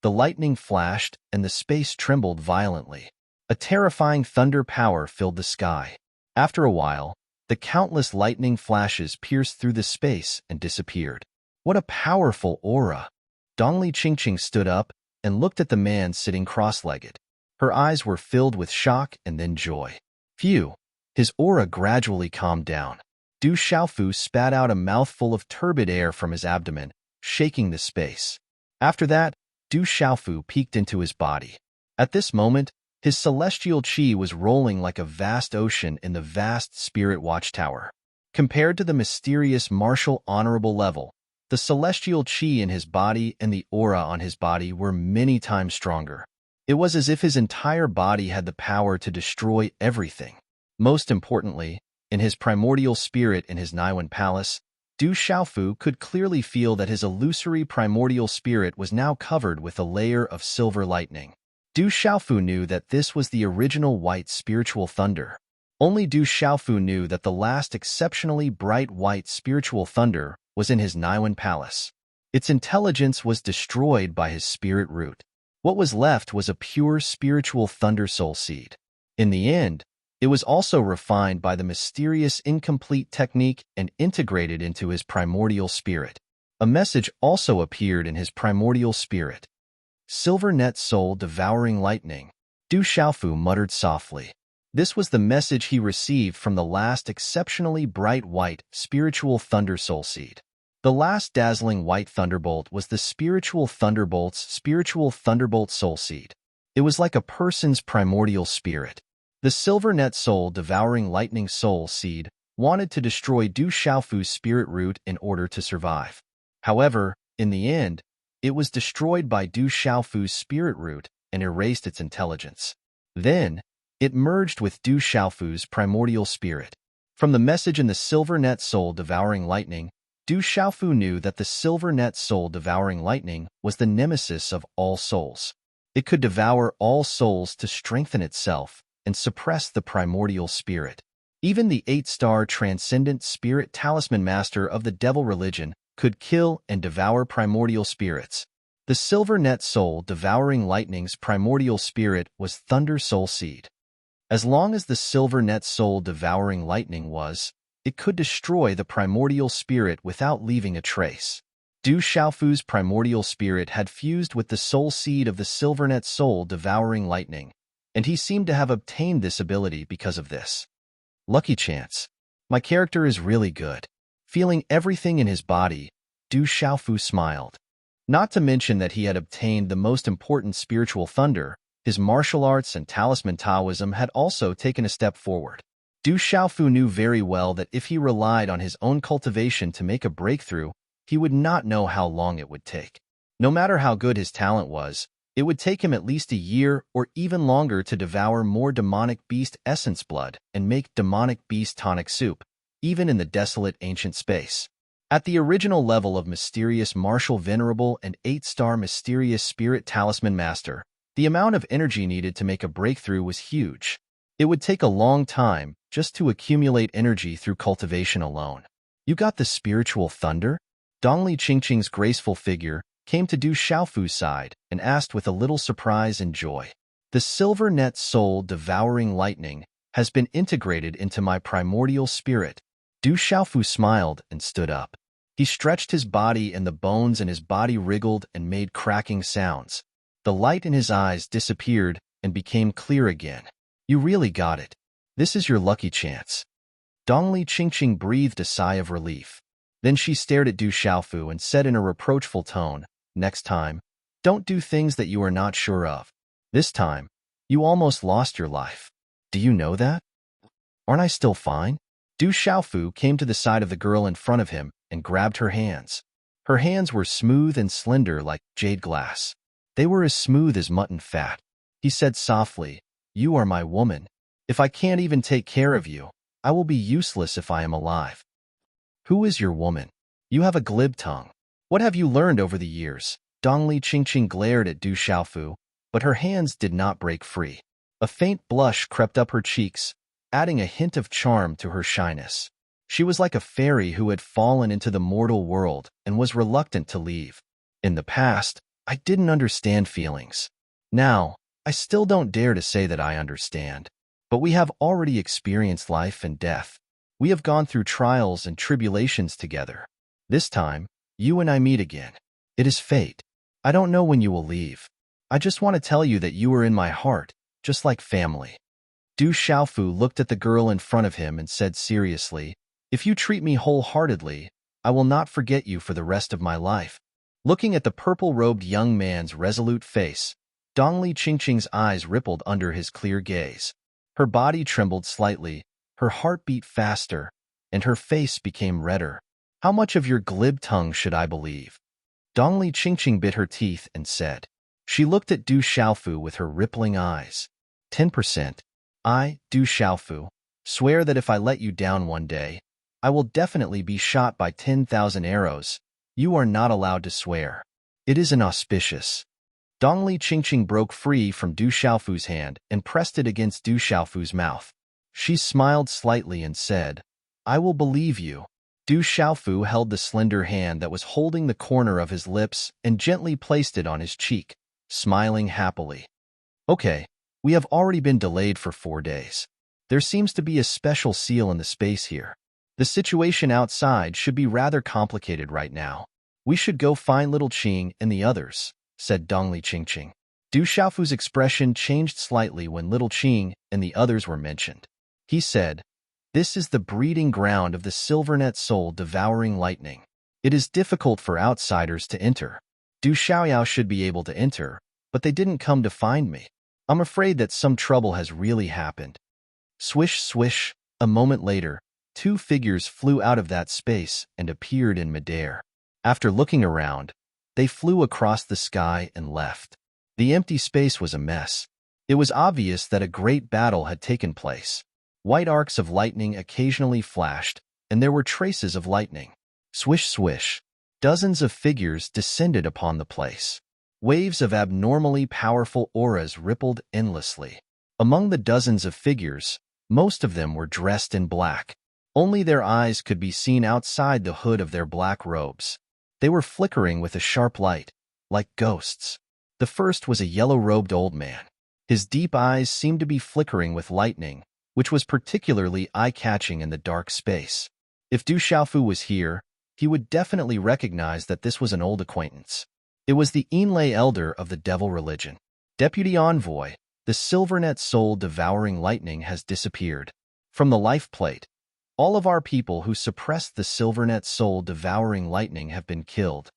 The lightning flashed, and the space trembled violently. A terrifying thunder power filled the sky. After a while, the countless lightning flashes pierced through the space and disappeared. What a powerful aura! Dongli Qingqing stood up and looked at the man sitting cross-legged. Her eyes were filled with shock and then joy. Phew! His aura gradually calmed down. Du Xiaofu spat out a mouthful of turbid air from his abdomen, shaking the space. After that, Du Xiaofu peeked into his body. At this moment, his celestial qi was rolling like a vast ocean in the vast spirit watchtower. Compared to the mysterious martial honorable level, the celestial qi in his body and the aura on his body were many times stronger. It was as if his entire body had the power to destroy everything. Most importantly, in his primordial spirit in his Niwen palace, Du Xiaofu could clearly feel that his illusory primordial spirit was now covered with a layer of silver lightning. Du Xiaofu knew that this was the original white spiritual thunder. Only Du Xiaofu knew that the last exceptionally bright white spiritual thunder was in his Niwen palace. Its intelligence was destroyed by his spirit root. What was left was a pure spiritual thunder soul seed. In the end, it was also refined by the mysterious incomplete technique and integrated into his primordial spirit. A message also appeared in his primordial spirit. Silver net soul devouring lightning. Du Xiaofu muttered softly. This was the message he received from the last exceptionally bright white spiritual thunder soul seed. The last dazzling white thunderbolt was the spiritual thunderbolt soul seed. It was like a person's primordial spirit. The silver net soul devouring lightning soul seed wanted to destroy Du Xiaofu's spirit root in order to survive. However, in the end, it was destroyed by Du Xiaofu's spirit root and erased its intelligence. Then, it merged with Du Xiaofu's primordial spirit. From the message in the silver net soul devouring lightning, Du Xiaofu knew that the silver net soul devouring lightning was the nemesis of all souls. It could devour all souls to strengthen itself and suppress the primordial spirit. Even the 8-star transcendent spirit talisman master of the devil religion could kill and devour primordial spirits. The silver net soul devouring lightning's primordial spirit was thunder soul seed. As long as the silver net soul devouring lightning was, it could destroy the primordial spirit without leaving a trace. Du Xiaofu's primordial spirit had fused with the soul seed of the silver net soul devouring lightning, and he seemed to have obtained this ability because of this. Lucky chance. My character is really good. Feeling everything in his body, Du Xiaofu smiled. Not to mention that he had obtained the most important spiritual thunder, his martial arts and talisman Taoism had also taken a step forward. Du Xiaofu knew very well that if he relied on his own cultivation to make a breakthrough, he would not know how long it would take. No matter how good his talent was, it would take him at least a year or even longer to devour more demonic beast essence blood and make demonic beast tonic soup, even in the desolate ancient space. At the original level of mysterious martial venerable and 8-star mysterious spirit talisman master, the amount of energy needed to make a breakthrough was huge. It would take a long time just to accumulate energy through cultivation alone. You got the spiritual thunder? Dongli Qingqing's graceful figure came to Du Xiaofu's side and asked with a little surprise and joy. The silver net soul devouring lightning has been integrated into my primordial spirit. Du Xiaofu smiled and stood up. He stretched his body and the bones in his body wriggled and made cracking sounds. The light in his eyes disappeared and became clear again. You really got it. This is your lucky chance. Dongli Qingqing breathed a sigh of relief. Then she stared at Du Xiaofu and said in a reproachful tone, next time, don't do things that you are not sure of. This time, you almost lost your life. Do you know that? Aren't I still fine? Du Xiaofu came to the side of the girl in front of him and grabbed her hands. Her hands were smooth and slender like jade glass. They were as smooth as mutton fat. He said softly, you are my woman. If I can't even take care of you, I will be useless if I am alive. Who is your woman? You have a glib tongue. What have you learned over the years? Dongli Qingqing glared at Du Xiaofu, but her hands did not break free. A faint blush crept up her cheeks, adding a hint of charm to her shyness. She was like a fairy who had fallen into the mortal world and was reluctant to leave. In the past, I didn't understand feelings. Now, I still don't dare to say that I understand. But we have already experienced life and death. We have gone through trials and tribulations together. This time, you and I meet again. It is fate. I don't know when you will leave. I just want to tell you that you are in my heart, just like family. Du Xiaofu looked at the girl in front of him and said seriously, if you treat me wholeheartedly, I will not forget you for the rest of my life. Looking at the purple-robed young man's resolute face, Dongli Qingqing's eyes rippled under his clear gaze. Her body trembled slightly, her heart beat faster, and her face became redder. How much of your glib tongue should I believe? Dongli Qingqing bit her teeth and said. She looked at Du Xiaofu with her rippling eyes. 10%. I, Du Xiaofu, swear that if I let you down one day, I will definitely be shot by 10,000 arrows. You are not allowed to swear. It is inauspicious. Dongli Qingqing broke free from Du Xiaofu's hand and pressed it against Du Xiaofu's mouth. She smiled slightly and said, I will believe you. Du Xiaofu held the slender hand that was holding the corner of his lips and gently placed it on his cheek, smiling happily. Okay, we have already been delayed for 4 days. There seems to be a special seal in the space here. The situation outside should be rather complicated right now. We should go find little Qing and the others, said Dongli Qingqing. Du Xiaofu's expression changed slightly when little Qing and the others were mentioned. He said, this is the breeding ground of the silvernet soul devouring lightning. It is difficult for outsiders to enter. Du Xiaoyao should be able to enter, but they didn't come to find me. I'm afraid that some trouble has really happened. Swish, swish. A moment later, 2 figures flew out of that space and appeared in midair. After looking around, they flew across the sky and left. The empty space was a mess. It was obvious that a great battle had taken place. White arcs of lightning occasionally flashed, and there were traces of lightning. Swish, swish. Dozens of figures descended upon the place. Waves of abnormally powerful auras rippled endlessly. Among the dozens of figures, most of them were dressed in black. Only their eyes could be seen outside the hood of their black robes. They were flickering with a sharp light, like ghosts. The first was a yellow-robed old man. His deep eyes seemed to be flickering with lightning, which was particularly eye-catching in the dark space. If Du Xiaofu was here, he would definitely recognize that this was an old acquaintance. It was the Yinlei elder of the devil religion. Deputy Envoy, the silvernet soul devouring lightning has disappeared. From the life plate, all of our people who suppressed the silvernet soul devouring lightning have been killed.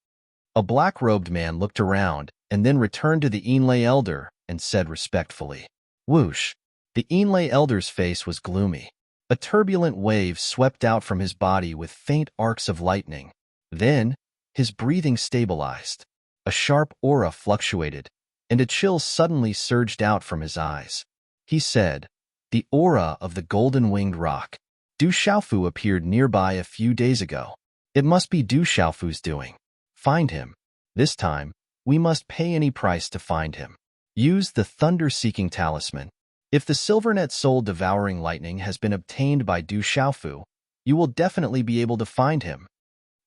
A black-robed man looked around and then returned to the Yinlei elder and said respectfully, whoosh. The Yinlei elder's face was gloomy. A turbulent wave swept out from his body with faint arcs of lightning. Then, his breathing stabilized. A sharp aura fluctuated, and a chill suddenly surged out from his eyes. He said, the aura of the golden-winged rock. Du Xiaofu appeared nearby a few days ago. It must be Du Xiaofu's doing. Find him. This time, we must pay any price to find him. Use the thunder-seeking talisman. If the silvernet soul devouring lightning has been obtained by Du Xiaofu, you will definitely be able to find him.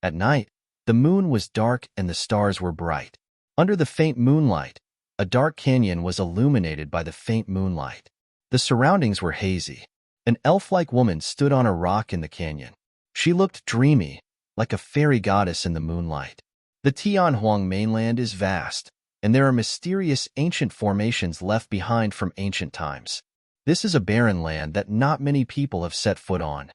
At night, the moon was dark and the stars were bright. Under the faint moonlight, a dark canyon was illuminated by the faint moonlight. The surroundings were hazy. An elf-like woman stood on a rock in the canyon. She looked dreamy, like a fairy goddess in the moonlight. The Tianhuang mainland is vast, and there are mysterious ancient formations left behind from ancient times. This is a barren land that not many people have set foot on.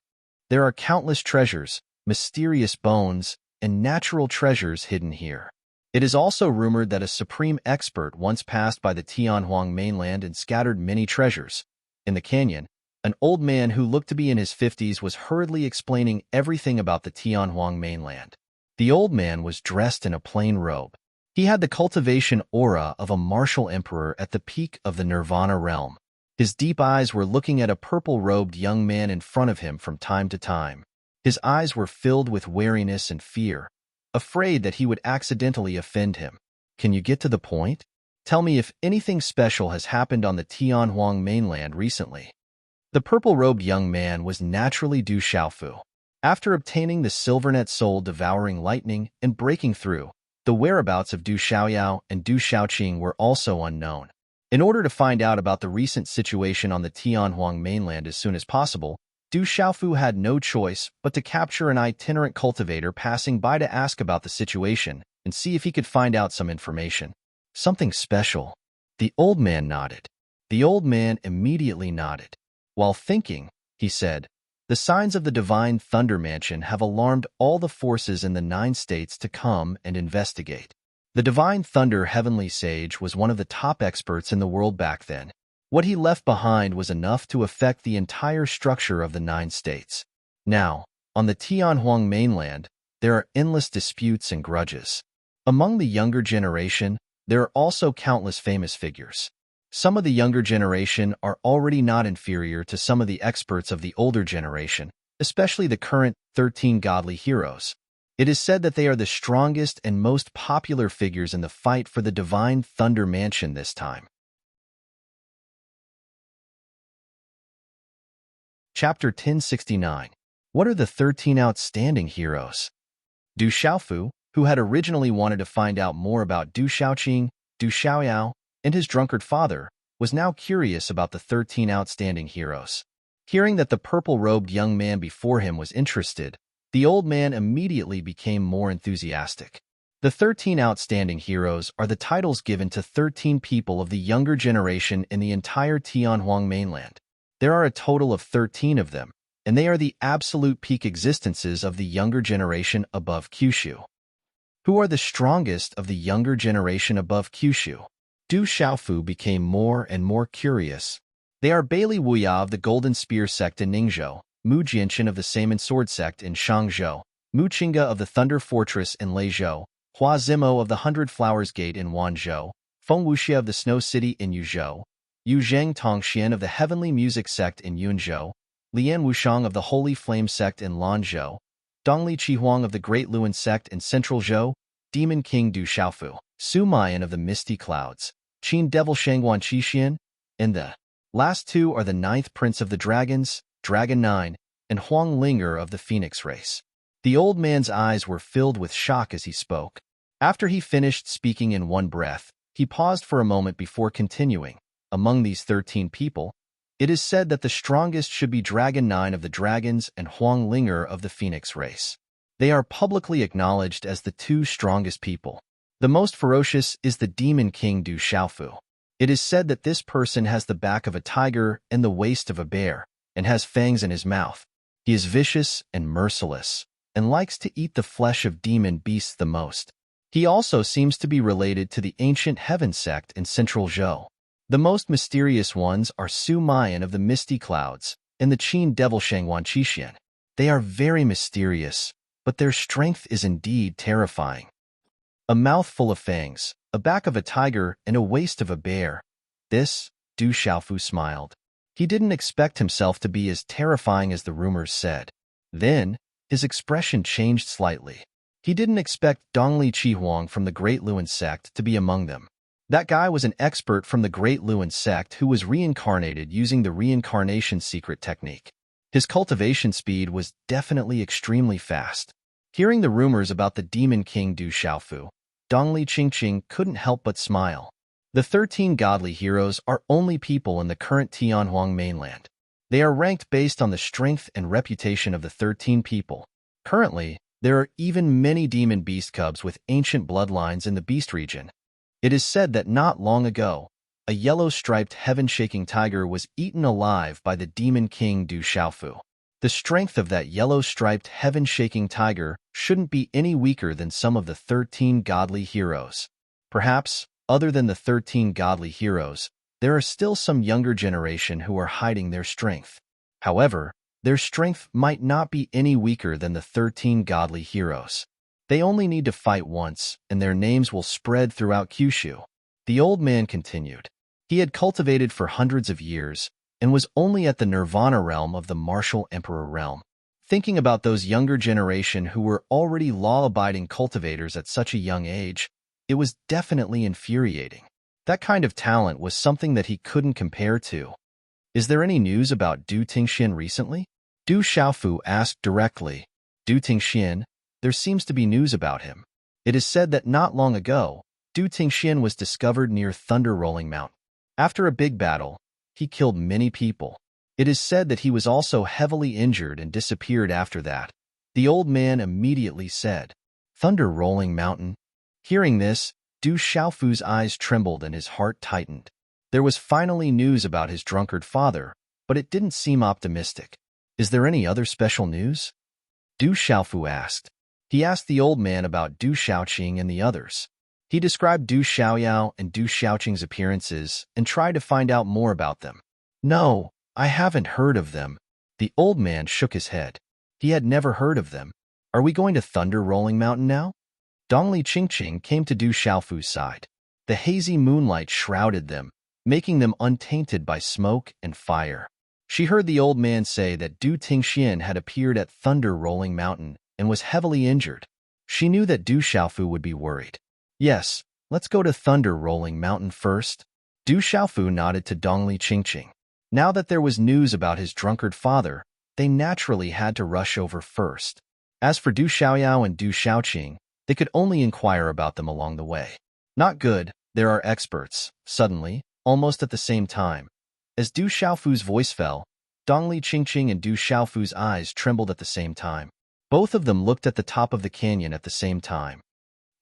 There are countless treasures, mysterious bones, and natural treasures hidden here. It is also rumored that a supreme expert once passed by the Tianhuang mainland and scattered many treasures. In the canyon, an old man who looked to be in his 50s was hurriedly explaining everything about the Tianhuang mainland. The old man was dressed in a plain robe. He had the cultivation aura of a martial emperor at the peak of the Nirvana realm. His deep eyes were looking at a purple-robed young man in front of him from time to time. His eyes were filled with wariness and fear, afraid that he would accidentally offend him. Can you get to the point? Tell me if anything special has happened on the Tianhuang mainland recently. The purple-robed young man was naturally Du Xiaofu. After obtaining the Silvernet Soul devouring lightning and breaking through, the whereabouts of Du Xiaoyao and Du Xiaoqing were also unknown. In order to find out about the recent situation on the Tianhuang mainland as soon as possible, Du Xiaofu had no choice but to capture an itinerant cultivator passing by to ask about the situation and see if he could find out some information. Something special. The old man nodded. The old man immediately nodded. While thinking, he said, "The signs of the divine thunder mansion have alarmed all the forces in the 9 states to come and investigate." The divine thunder heavenly sage was one of the top experts in the world back then. What he left behind was enough to affect the entire structure of the 9 states. Now, on the Tianhuang mainland, there are endless disputes and grudges. Among the younger generation, there are also countless famous figures. Some of the younger generation are already not inferior to some of the experts of the older generation, especially the current 13 godly heroes. It is said that they are the strongest and most popular figures in the fight for the divine thunder mansion this time. Chapter 1069. What are the 13 outstanding heroes? Du Xiaofu, who had originally wanted to find out more about Du Xiaoqing, Du Xiaoyao, and his drunkard father, was now curious about the 13 outstanding heroes. Hearing that the purple-robed young man before him was interested, the old man immediately became more enthusiastic. The 13 outstanding heroes are the titles given to 13 people of the younger generation in the entire Tianhuang mainland. There are a total of 13 of them, and they are the absolute peak existences of the younger generation above Kyushu. Who are the strongest of the younger generation above Kyushu? Du Xiaofu became more and more curious. They are Bailey Wuya of the Golden Spear sect in Ningzhou, Mu Jianchen of the Saman Sword sect in Shangzhou, Mu Qingge of the Thunder Fortress in Leizhou, Hua Zimo of the Hundred Flowers Gate in Wanzhou, Feng Wuxia of the Snow City in Yuzhou, Yu Zheng Tongxian of the Heavenly Music sect in Yunzhou, Lian Wushang of the Holy Flame sect in Lanzhou, Dongli Qihuang of the Great Luan sect in Central Zhou, Demon King Du Xiaofu, Su Mayan of the Misty Clouds, Qin Devil Shangguan Qixin, and the last two are the 9th Prince of the Dragons, Dragon 9, and Huang Linger of the Phoenix race. The old man's eyes were filled with shock as he spoke. After he finished speaking in one breath, he paused for a moment before continuing. Among these 13 people, it is said that the strongest should be Dragon 9 of the Dragons and Huang Linger of the Phoenix race. They are publicly acknowledged as the 2 strongest people. The most ferocious is the Demon King Du Xiaofu. It is said that this person has the back of a tiger and the waist of a bear, and has fangs in his mouth. He is vicious and merciless, and likes to eat the flesh of demon beasts the most. He also seems to be related to the ancient Heaven sect in Central Zhou. The most mysterious ones are Su Mayan of the Misty Clouds and the Qin Devil Shangguan Qixin. They are very mysterious, but their strength is indeed terrifying. A mouth full of fangs, a back of a tiger, and a waist of a bear. This, Du Xiaofu smiled. He didn't expect himself to be as terrifying as the rumors said. Then, his expression changed slightly. He didn't expect Dongli Qihuang from the Great Luan sect to be among them. That guy was an expert from the Great Luan sect who was reincarnated using the reincarnation secret technique. His cultivation speed was definitely extremely fast. Hearing the rumors about the Demon King Du Xiaofu, Dongli Qingqing couldn't help but smile. The 13 godly heroes are only people in the current Tianhuang mainland. They are ranked based on the strength and reputation of the 13 people. Currently, there are even many demon beast cubs with ancient bloodlines in the beast region. It is said that not long ago, a yellow-striped heaven-shaking tiger was eaten alive by the demon king Du Xiaofu. The strength of that yellow-striped heaven-shaking tiger shouldn't be any weaker than some of the 13 godly heroes. Perhaps, other than the 13 godly heroes, there are still some younger generation who are hiding their strength. However, their strength might not be any weaker than the 13 godly heroes. They only need to fight once, and their names will spread throughout Kyushu. The old man continued. He had cultivated for hundreds of years, and was only at the nirvana realm of the martial emperor realm. Thinking about those younger generation who were already law-abiding cultivators at such a young age, it was definitely infuriating. That kind of talent was something that he couldn't compare to. Is there any news about Du Tingxian recently? Du Xiaofu asked directly. Du Tingxian, there seems to be news about him. It is said that not long ago, Du Tingxian was discovered near Thunder Rolling Mountain. After a big battle, he killed many people. It is said that he was also heavily injured and disappeared after that. The old man immediately said, Thunder Rolling Mountain. Hearing this, Du Xiaofu's eyes trembled and his heart tightened. There was finally news about his drunkard father, but it didn't seem optimistic. Is there any other special news? Du Xiaofu asked. He asked the old man about Du Xiaoqing and the others. He described Du Xiaoyao and Du Xiaoqing's appearances and tried to find out more about them. No, I haven't heard of them. The old man shook his head. He had never heard of them. Are we going to Thunder Rolling Mountain now? Dongli Qingqing came to Du Xiaofu's side. The hazy moonlight shrouded them, making them untainted by smoke and fire. She heard the old man say that Du Tingxian had appeared at Thunder Rolling Mountain and was heavily injured. She knew that Du Xiaofu would be worried. Yes, let's go to Thunder Rolling Mountain first. Du Xiaofu nodded to Dongli Qingqing. Now that there was news about his drunkard father, they naturally had to rush over first. As for Du Xiaoyao and Du Xiaoqing, they could only inquire about them along the way. Not good, there are experts. Suddenly, almost at the same time, as Du Xiaofu's voice fell, Dongli Qingqing and Du Xiaofu's eyes trembled at the same time. Both of them looked at the top of the canyon at the same time.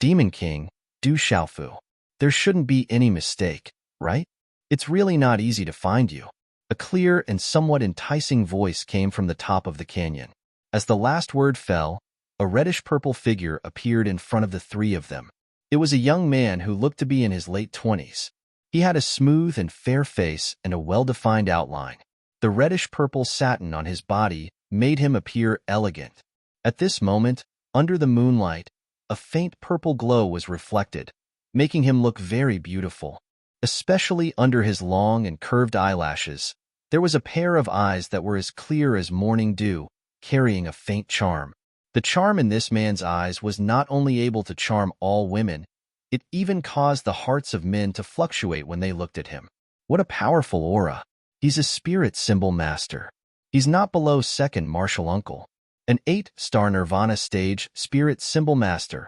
Demon King, Du Xiaofu. There shouldn't be any mistake, right? It's really not easy to find you. A clear and somewhat enticing voice came from the top of the canyon. As the last word fell, a reddish-purple figure appeared in front of the three of them. It was a young man who looked to be in his late 20s. He had a smooth and fair face and a well-defined outline. The reddish-purple satin on his body made him appear elegant. At this moment, under the moonlight, a faint purple glow was reflected, making him look very beautiful. Especially under his long and curved eyelashes, there was a pair of eyes that were as clear as morning dew, carrying a faint charm. The charm in this man's eyes was not only able to charm all women, it even caused the hearts of men to fluctuate when they looked at him. What a powerful aura. He's a spirit symbol master. He's not below second martial uncle. An 8-star Nirvana stage spirit symbol master.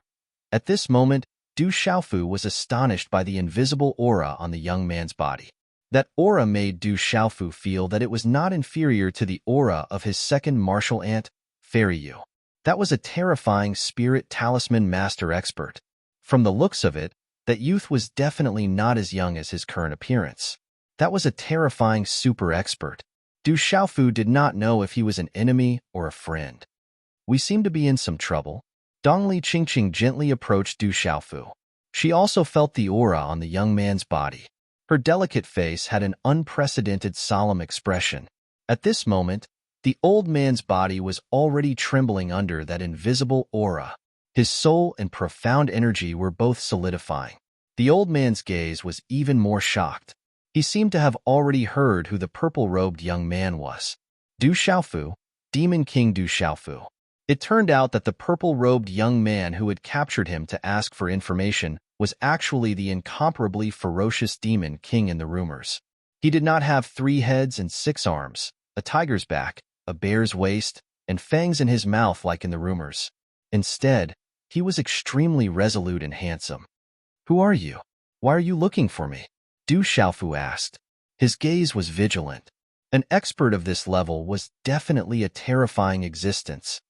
At this moment, Du Xiaofu was astonished by the invisible aura on the young man's body. That aura made Du Xiaofu feel that it was not inferior to the aura of his second martial aunt, Fairy Yu. That was a terrifying spirit talisman master expert. From the looks of it, that youth was definitely not as young as his current appearance. That was a terrifying super expert. Du Xiaofu did not know if he was an enemy or a friend. We seem to be in some trouble. Dongli Qingqing gently approached Du Xiaofu. She also felt the aura on the young man's body. Her delicate face had an unprecedented solemn expression. At this moment, the old man's body was already trembling under that invisible aura. His soul and profound energy were both solidifying. The old man's gaze was even more shocked. He seemed to have already heard who the purple-robed young man was. Du Xiaofu, Demon King Du Xiaofu. It turned out that the purple-robed young man who had captured him to ask for information was actually the incomparably ferocious Demon King in the rumors. He did not have 3 heads and 6 arms, a tiger's back, a bear's waist, and fangs in his mouth like in the rumors. Instead, he was extremely resolute and handsome. Who are you? Why are you looking for me? Du Xiaofu asked. His gaze was vigilant. An expert of this level was definitely a terrifying existence.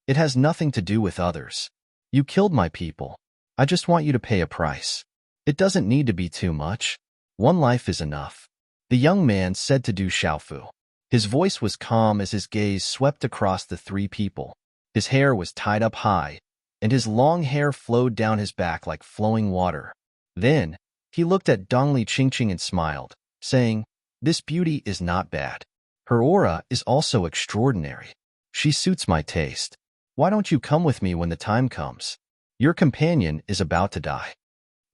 It has nothing to do with others. You killed my people. I just want you to pay a price. It doesn't need to be too much. One life is enough, the young man said to Du Xiaofu. His voice was calm as his gaze swept across the three people. His hair was tied up high, and his long hair flowed down his back like flowing water. Then, he looked at Dongli Qingqing and smiled, saying, "This beauty is not bad. Her aura is also extraordinary. She suits my taste. Why don't you come with me when the time comes? Your companion is about to die."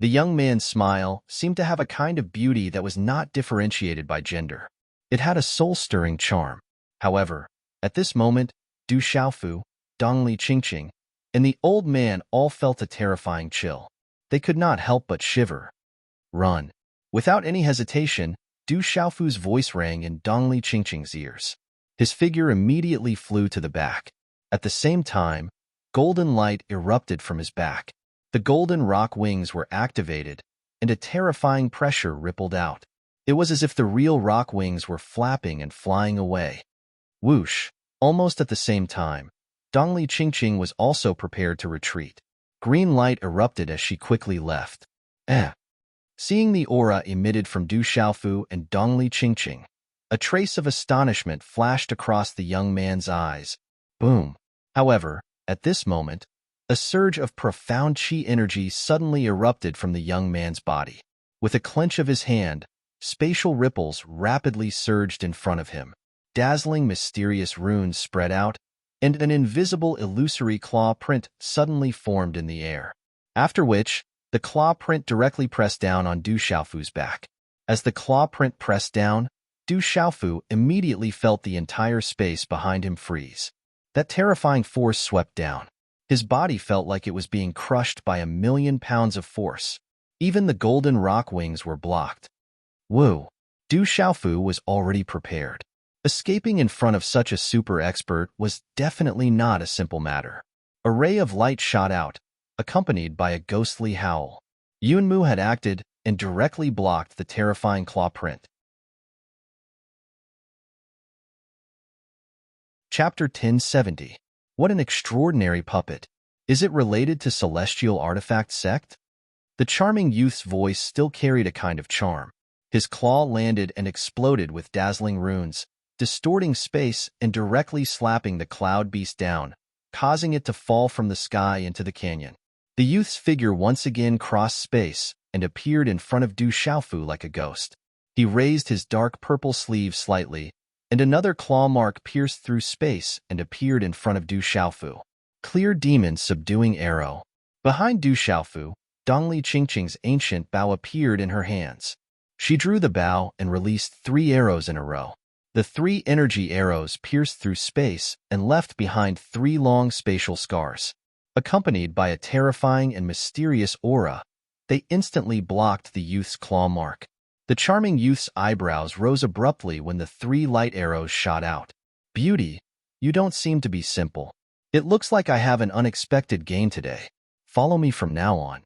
The young man's smile seemed to have a kind of beauty that was not differentiated by gender. It had a soul-stirring charm. However, at this moment, Du Xiaofu, Dongli Qingqing, and the old man all felt a terrifying chill. They could not help but shiver. "Run." Without any hesitation, Du Xiaofu's voice rang in Dongli Qingqing's ears. His figure immediately flew to the back. At the same time, golden light erupted from his back. The golden rock wings were activated, and a terrifying pressure rippled out. It was as if the real rock wings were flapping and flying away. Whoosh! Almost at the same time, Dongli Qingqing was also prepared to retreat. Green light erupted as she quickly left. Seeing the aura emitted from Du Xiaofu and Dongli Qingqing, a trace of astonishment flashed across the young man's eyes. Boom! However, at this moment, a surge of profound qi energy suddenly erupted from the young man's body. With a clench of his hand, spatial ripples rapidly surged in front of him. Dazzling, mysterious runes spread out, and an invisible illusory claw print suddenly formed in the air. After which, the claw print directly pressed down on Du Xiaofu's back. As the claw print pressed down, Du Xiaofu immediately felt the entire space behind him freeze. That terrifying force swept down. His body felt like it was being crushed by 1,000,000 pounds of force. Even the golden rock wings were blocked. Woo! Du Xiaofu was already prepared. Escaping in front of such a super expert was definitely not a simple matter. A ray of light shot out, accompanied by a ghostly howl. Yunmu had acted and directly blocked the terrifying claw print. Chapter 1070. What an extraordinary puppet. Is it related to Celestial Artifact Sect? The charming youth's voice still carried a kind of charm. His claw landed and exploded with dazzling runes, distorting space and directly slapping the cloud beast down, causing it to fall from the sky into the canyon. The youth's figure once again crossed space and appeared in front of Du Xiaofu like a ghost. He raised his dark purple sleeve slightly, and another claw mark pierced through space and appeared in front of Du Xiaofu. Clear demon subduing arrow. Behind Du Xiaofu, Dongli Qingqing's ancient bow appeared in her hands. She drew the bow and released 3 arrows in a row. The 3 energy arrows pierced through space and left behind 3 long spatial scars. Accompanied by a terrifying and mysterious aura, they instantly blocked the youth's claw mark. The charming youth's eyebrows rose abruptly when the 3 light arrows shot out. "Beauty, you don't seem to be simple. It looks like I have an unexpected gain today. Follow me from now on."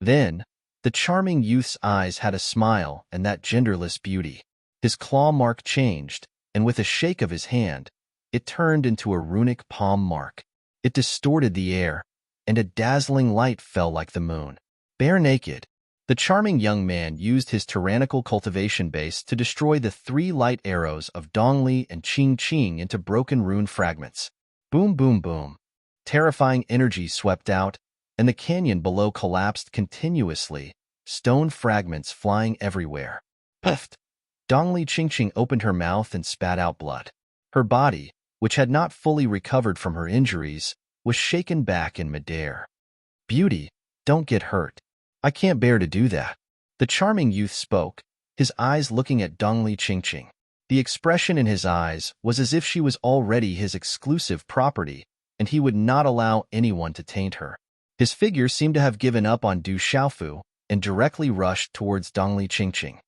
Then, the charming youth's eyes had a smile and that genderless beauty. His claw mark changed, and with a shake of his hand, it turned into a runic palm mark. It distorted the air, and a dazzling light fell like the moon. Bare naked, the charming young man used his tyrannical cultivation base to destroy the 3 light arrows of Dongli and Qingqing into broken rune fragments. Boom, boom, boom. Terrifying energy swept out, and the canyon below collapsed continuously, stone fragments flying everywhere. Puffed! Dongli Qingqing opened her mouth and spat out blood. Her body, which had not fully recovered from her injuries, was shaken back in midair. "Beauty, don't get hurt. I can't bear to do that." The charming youth spoke, his eyes looking at Dongli Qingqing. The expression in his eyes was as if she was already his exclusive property, and he would not allow anyone to taint her. His figure seemed to have given up on Du Xiaofu and directly rushed towards Dongli Qingqing.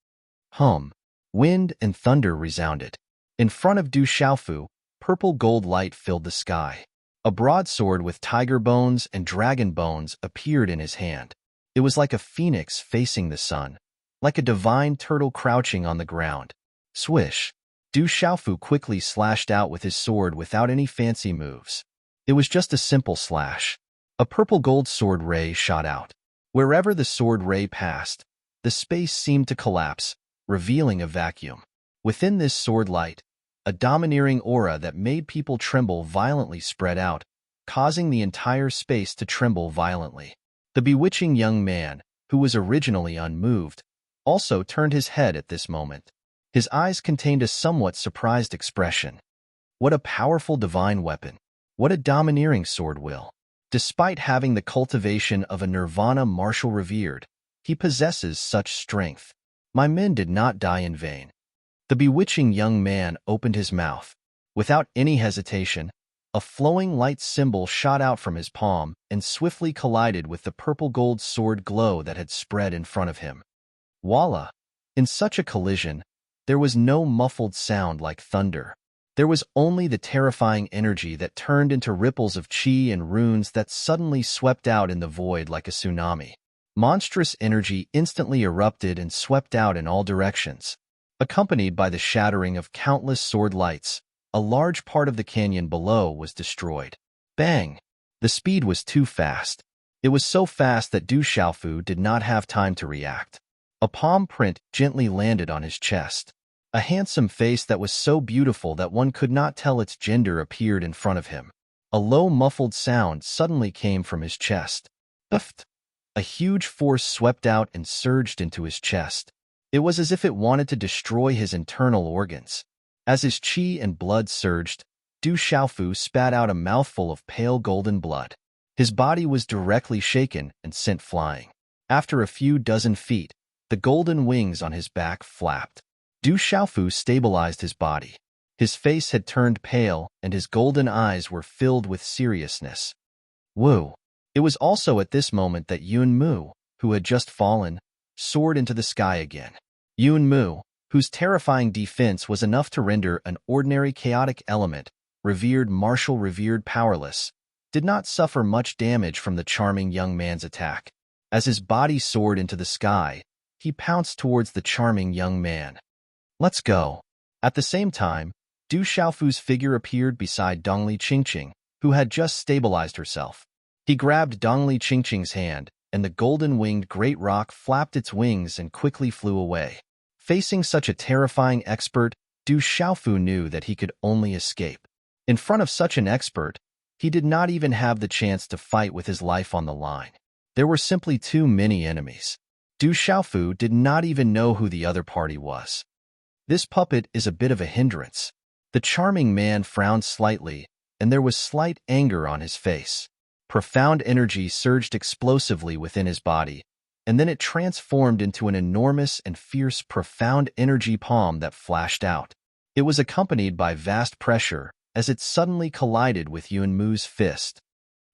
Hum! Wind and thunder resounded. In front of Du Xiaofu, purple gold light filled the sky. A broadsword with tiger bones and dragon bones appeared in his hand. It was like a phoenix facing the sun, like a divine turtle crouching on the ground. Swish! Du Xiaofu quickly slashed out with his sword without any fancy moves. It was just a simple slash. A purple gold sword ray shot out. Wherever the sword ray passed, the space seemed to collapse, revealing a vacuum. Within this sword light, a domineering aura that made people tremble violently spread out, causing the entire space to tremble violently. The bewitching young man, who was originally unmoved, also turned his head at this moment. His eyes contained a somewhat surprised expression. What a powerful divine weapon! What a domineering sword will! Despite having the cultivation of a nirvana martial revered, he possesses such strength. My men did not die in vain. The bewitching young man opened his mouth. Without any hesitation, a flowing light symbol shot out from his palm and swiftly collided with the purple-gold sword glow that had spread in front of him. Voila! In such a collision, there was no muffled sound like thunder. There was only the terrifying energy that turned into ripples of chi and runes that suddenly swept out in the void like a tsunami. Monstrous energy instantly erupted and swept out in all directions. Accompanied by the shattering of countless sword lights, a large part of the canyon below was destroyed. Bang! The speed was too fast. It was so fast that Du Xiaofu did not have time to react. A palm print gently landed on his chest. A handsome face that was so beautiful that one could not tell its gender appeared in front of him. A low muffled sound suddenly came from his chest. Uft! A huge force swept out and surged into his chest. It was as if it wanted to destroy his internal organs. As his chi and blood surged, Du Xiaofu spat out a mouthful of pale golden blood. His body was directly shaken and sent flying. After a few dozen feet, the golden wings on his back flapped. Du Xiaofu stabilized his body. His face had turned pale, and his golden eyes were filled with seriousness. Woo! It was also at this moment that Yun Mu, who had just fallen, soared into the sky again. Yun Mu, whose terrifying defense was enough to render an ordinary chaotic element, revered powerless, did not suffer much damage from the charming young man's attack. As his body soared into the sky, he pounced towards the charming young man. Let's go. At the same time, Du Xiaofu's figure appeared beside Dongli Qingqing, who had just stabilized herself. He grabbed Dongli Qingqing's hand, and the golden-winged great rock flapped its wings and quickly flew away. Facing such a terrifying expert, Du Xiaofu knew that he could only escape. In front of such an expert, he did not even have the chance to fight with his life on the line. There were simply too many enemies. Du Xiaofu did not even know who the other party was. This puppet is a bit of a hindrance. The charming man frowned slightly, and there was slight anger on his face. Profound energy surged explosively within his body, and then it transformed into an enormous and fierce profound energy palm that flashed out. It was accompanied by vast pressure as it suddenly collided with Yun Mu's fist.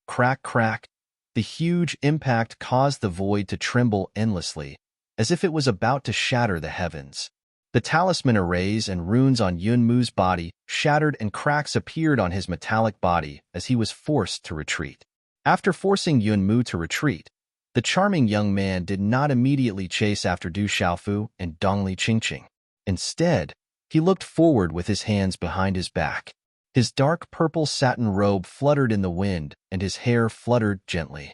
Crack, crack. The huge impact caused the void to tremble endlessly, as if it was about to shatter the heavens. The talisman arrays and runes on Yun Mu's body shattered and cracks appeared on his metallic body as he was forced to retreat. After forcing Yun Mu to retreat, the charming young man did not immediately chase after Du Xiaofu and Dongli Qingqing. Instead, he looked forward with his hands behind his back. His dark purple satin robe fluttered in the wind, and his hair fluttered gently.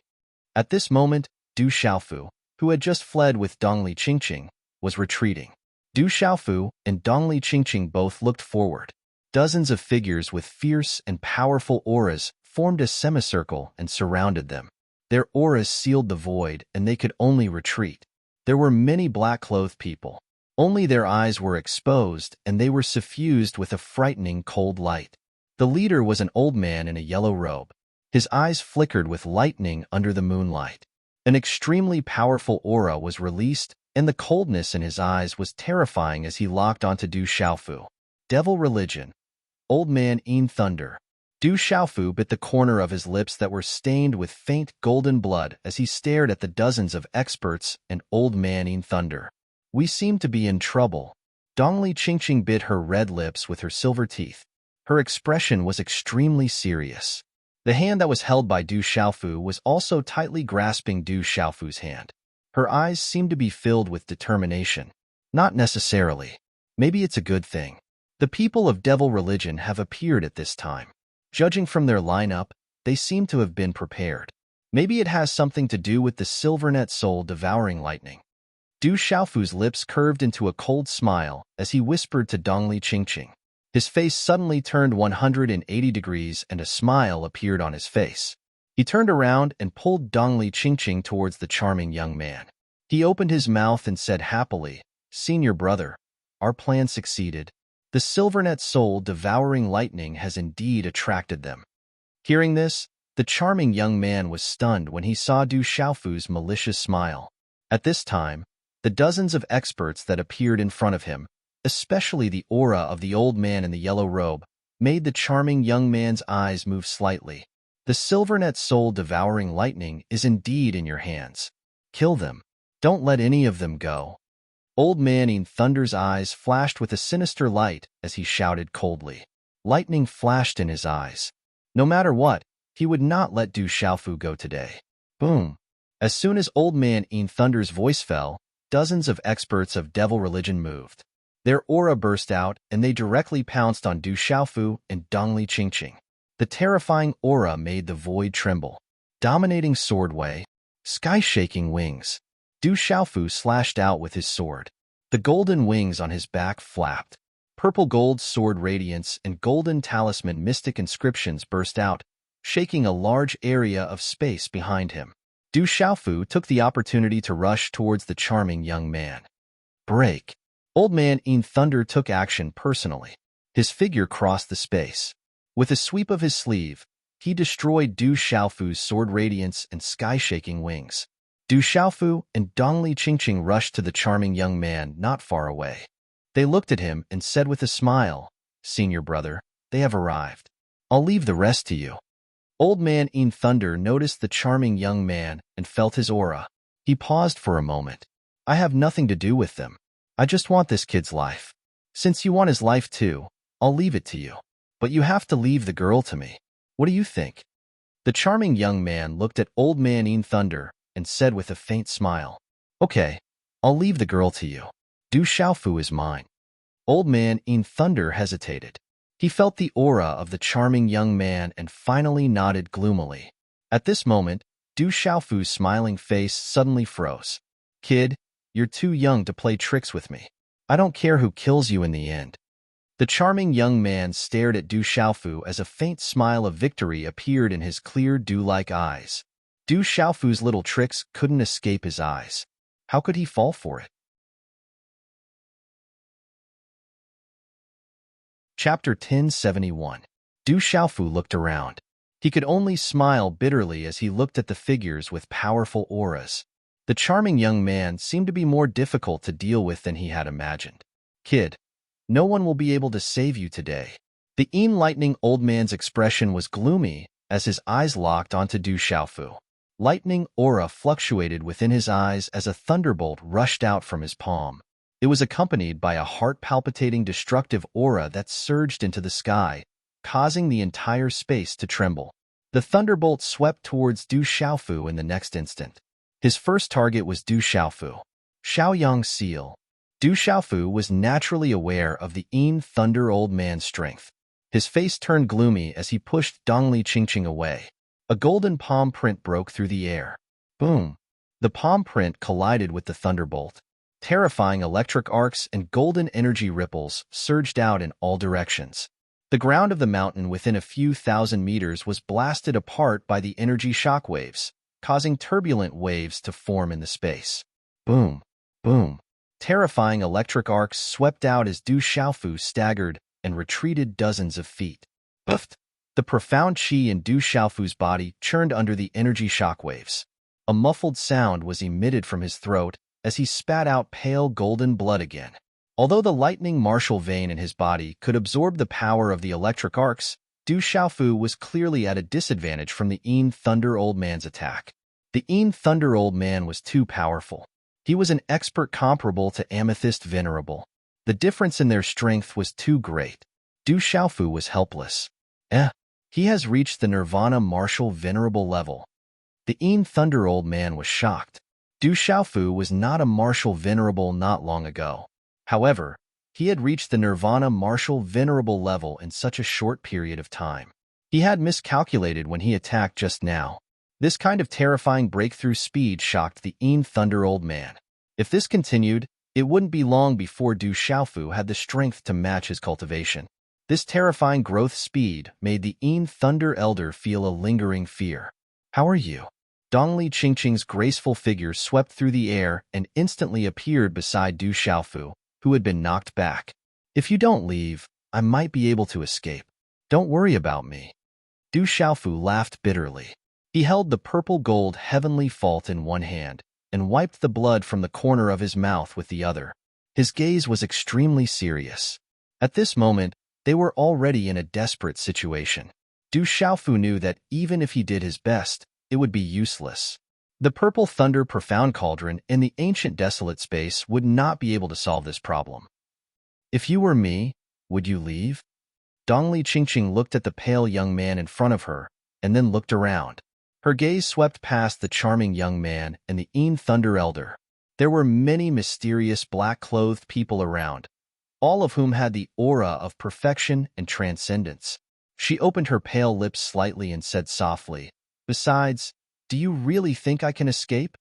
At this moment, Du Xiaofu, who had just fled with Dongli Qingqing, was retreating. Du Xiaofu and Dongli Qingqing both looked forward. Dozens of figures with fierce and powerful auras formed a semicircle and surrounded them. Their auras sealed the void, and they could only retreat. There were many black-clothed people. Only their eyes were exposed, and they were suffused with a frightening cold light. The leader was an old man in a yellow robe. His eyes flickered with lightning under the moonlight. An extremely powerful aura was released, and the coldness in his eyes was terrifying as he locked onto Du Xiaofu. Devil religion. Old man in thunder. Du Xiaofu bit the corner of his lips that were stained with faint golden blood as he stared at the dozens of experts and old man in thunder. We seem to be in trouble. Dongli Qingqing bit her red lips with her silver teeth. Her expression was extremely serious. The hand that was held by Du Xiaofu was also tightly grasping Du Xiaofu's hand. Her eyes seemed to be filled with determination. Not necessarily. Maybe it's a good thing. The people of devil religion have appeared at this time. Judging from their lineup, they seem to have been prepared. Maybe it has something to do with the silvernet soul devouring lightning. Du Xiaofu's lips curved into a cold smile as he whispered to Dongli Qingqing. His face suddenly turned 180 degrees and a smile appeared on his face. He turned around and pulled Dongli Qingqing towards the charming young man. He opened his mouth and said happily, "Senior brother, our plan succeeded. The silvernet soul devouring lightning has indeed attracted them." Hearing this, the charming young man was stunned when he saw Du Xiaofu's malicious smile. At this time, the dozens of experts that appeared in front of him, especially the aura of the old man in the yellow robe, made the charming young man's eyes move slightly. The silvernet soul devouring lightning is indeed in your hands. Kill them. Don't let any of them go. Old Man in Thunder's eyes flashed with a sinister light as he shouted coldly. Lightning flashed in his eyes. No matter what, he would not let Du Xiaofu go today. Boom. As soon as Old Man in Thunder's voice fell, dozens of experts of devil religion moved. Their aura burst out, and they directly pounced on Du Xiaofu and Dongli Qingqing. The terrifying aura made the void tremble. Dominating sword way, sky-shaking wings. Du Xiaofu slashed out with his sword. The golden wings on his back flapped. Purple gold sword radiance and golden talisman mystic inscriptions burst out, shaking a large area of space behind him. Du Xiaofu took the opportunity to rush towards the charming young man. Break. Old Man in Thunder took action personally. His figure crossed the space. With a sweep of his sleeve, he destroyed Du Xiaofu's sword radiance and sky-shaking wings. Du Xiaofu and Dongli Qingqing rushed to the charming young man not far away. They looked at him and said with a smile, "Senior brother, they have arrived. I'll leave the rest to you." Old Man in Thunder noticed the charming young man and felt his aura. He paused for a moment. "I have nothing to do with them. I just want this kid's life. Since you want his life too, I'll leave it to you. But you have to leave the girl to me. What do you think?" The charming young man looked at Old Man in Thunder and said with a faint smile, "Okay, I'll leave the girl to you. Du Xiaofu is mine." Old Man in Thunder hesitated. He felt the aura of the charming young man and finally nodded gloomily. At this moment, Du Xiaofu's smiling face suddenly froze. "Kid, you're too young to play tricks with me. I don't care who kills you in the end." The charming young man stared at Du Xiaofu as a faint smile of victory appeared in his clear dew-like eyes. Du Xiaofu's little tricks couldn't escape his eyes. How could he fall for it? Chapter 1071. Du Xiaofu looked around. He could only smile bitterly as he looked at the figures with powerful auras. The charming young man seemed to be more difficult to deal with than he had imagined. "Kid, no one will be able to save you today." The enlightening old man's expression was gloomy as his eyes locked onto Du Xiaofu. Lightning aura fluctuated within his eyes as a thunderbolt rushed out from his palm. It was accompanied by a heart-palpitating destructive aura that surged into the sky, causing the entire space to tremble. The thunderbolt swept towards Du Xiaofu in the next instant. His first target was Du Xiaofu. Xiaoyang Seal. Du Xiaofu was naturally aware of the Thunder old man's strength. His face turned gloomy as he pushed Dongli Qingqing away. A golden palm print broke through the air. Boom! The palm print collided with the thunderbolt. Terrifying electric arcs and golden energy ripples surged out in all directions. The ground of the mountain within a few thousand meters was blasted apart by the energy shockwaves, causing turbulent waves to form in the space. Boom! Boom! Terrifying electric arcs swept out as Du Xiaofu staggered and retreated dozens of feet. Puffed! The profound qi in Du Xiaofu's body churned under the energy shockwaves. A muffled sound was emitted from his throat as he spat out pale golden blood again. Although the lightning martial vein in his body could absorb the power of the electric arcs, Du Xiaofu was clearly at a disadvantage from the Thunder old man's attack. The Thunder old man was too powerful. He was an expert comparable to Amethyst Venerable. The difference in their strength was too great. Du Xiaofu was helpless. He has reached the Nirvana Martial Venerable level. The Thunder old man was shocked. Du Xiaofu was not a Martial Venerable not long ago. However, he had reached the Nirvana Martial Venerable level in such a short period of time. He had miscalculated when he attacked just now. This kind of terrifying breakthrough speed shocked the Thunder old man. If this continued, it wouldn't be long before Du Xiaofu had the strength to match his cultivation. This terrifying growth speed made the Thunder elder feel a lingering fear. "How are you?" Dongli Qingqing's graceful figure swept through the air and instantly appeared beside Du Xiaofu, who had been knocked back. "If you don't leave, I might be able to escape. Don't worry about me." Du Xiaofu laughed bitterly. He held the purple-gold heavenly fault in one hand and wiped the blood from the corner of his mouth with the other. His gaze was extremely serious. At this moment, they were already in a desperate situation. Du Xiaofu knew that even if he did his best, it would be useless. The Purple Thunder Profound Cauldron in the ancient desolate space would not be able to solve this problem. "If you were me, would you leave?" Dongli Qingqing looked at the pale young man in front of her, and then looked around. Her gaze swept past the charming young man and the Thunder elder. There were many mysterious black-clothed people around, all of whom had the aura of perfection and transcendence. She opened her pale lips slightly and said softly, "Besides, do you really think I can escape?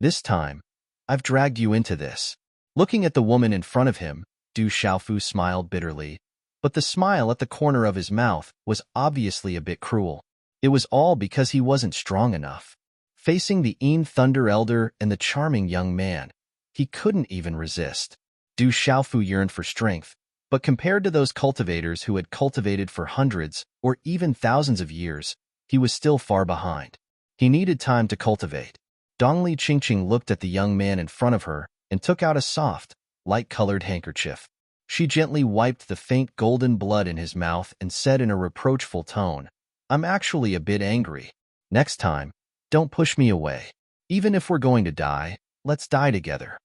This time, I've dragged you into this." Looking at the woman in front of him, Du Xiaofu smiled bitterly, but the smile at the corner of his mouth was obviously a bit cruel. It was all because he wasn't strong enough. Facing the Thunder elder and the charming young man, he couldn't even resist. Du Xiaofu yearned for strength, but compared to those cultivators who had cultivated for hundreds or even thousands of years, he was still far behind. He needed time to cultivate. Dongli Qingqing looked at the young man in front of her and took out a soft, light-colored handkerchief. She gently wiped the faint golden blood in his mouth and said in a reproachful tone, "I'm actually a bit angry. Next time, don't push me away. Even if we're going to die, let's die together."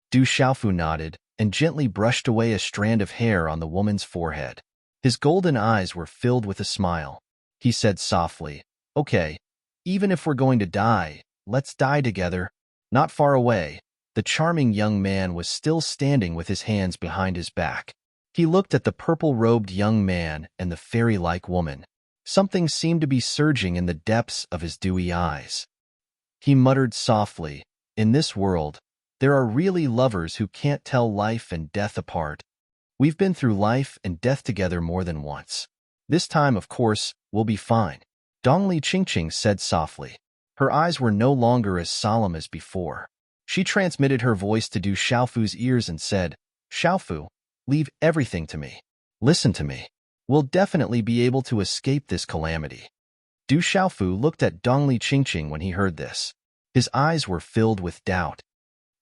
Du Xiaofu nodded and gently brushed away a strand of hair on the woman's forehead. His golden eyes were filled with a smile. He said softly, "Okay, even if we're going to die, let's die together." Not far away, the charming young man was still standing with his hands behind his back. He looked at the purple-robed young man and the fairy-like woman. Something seemed to be surging in the depths of his dewy eyes. He muttered softly, "In this world, there are really lovers who can't tell life and death apart. We've been through life and death together more than once. This time, of course, we'll be fine." Dongli Qingqing said softly. Her eyes were no longer as solemn as before. She transmitted her voice to Du Xiaofu's ears and said, "Xiaofu, leave everything to me. Listen to me. We'll definitely be able to escape this calamity." Du Xiaofu looked at Dongli Qingqing when he heard this. His eyes were filled with doubt.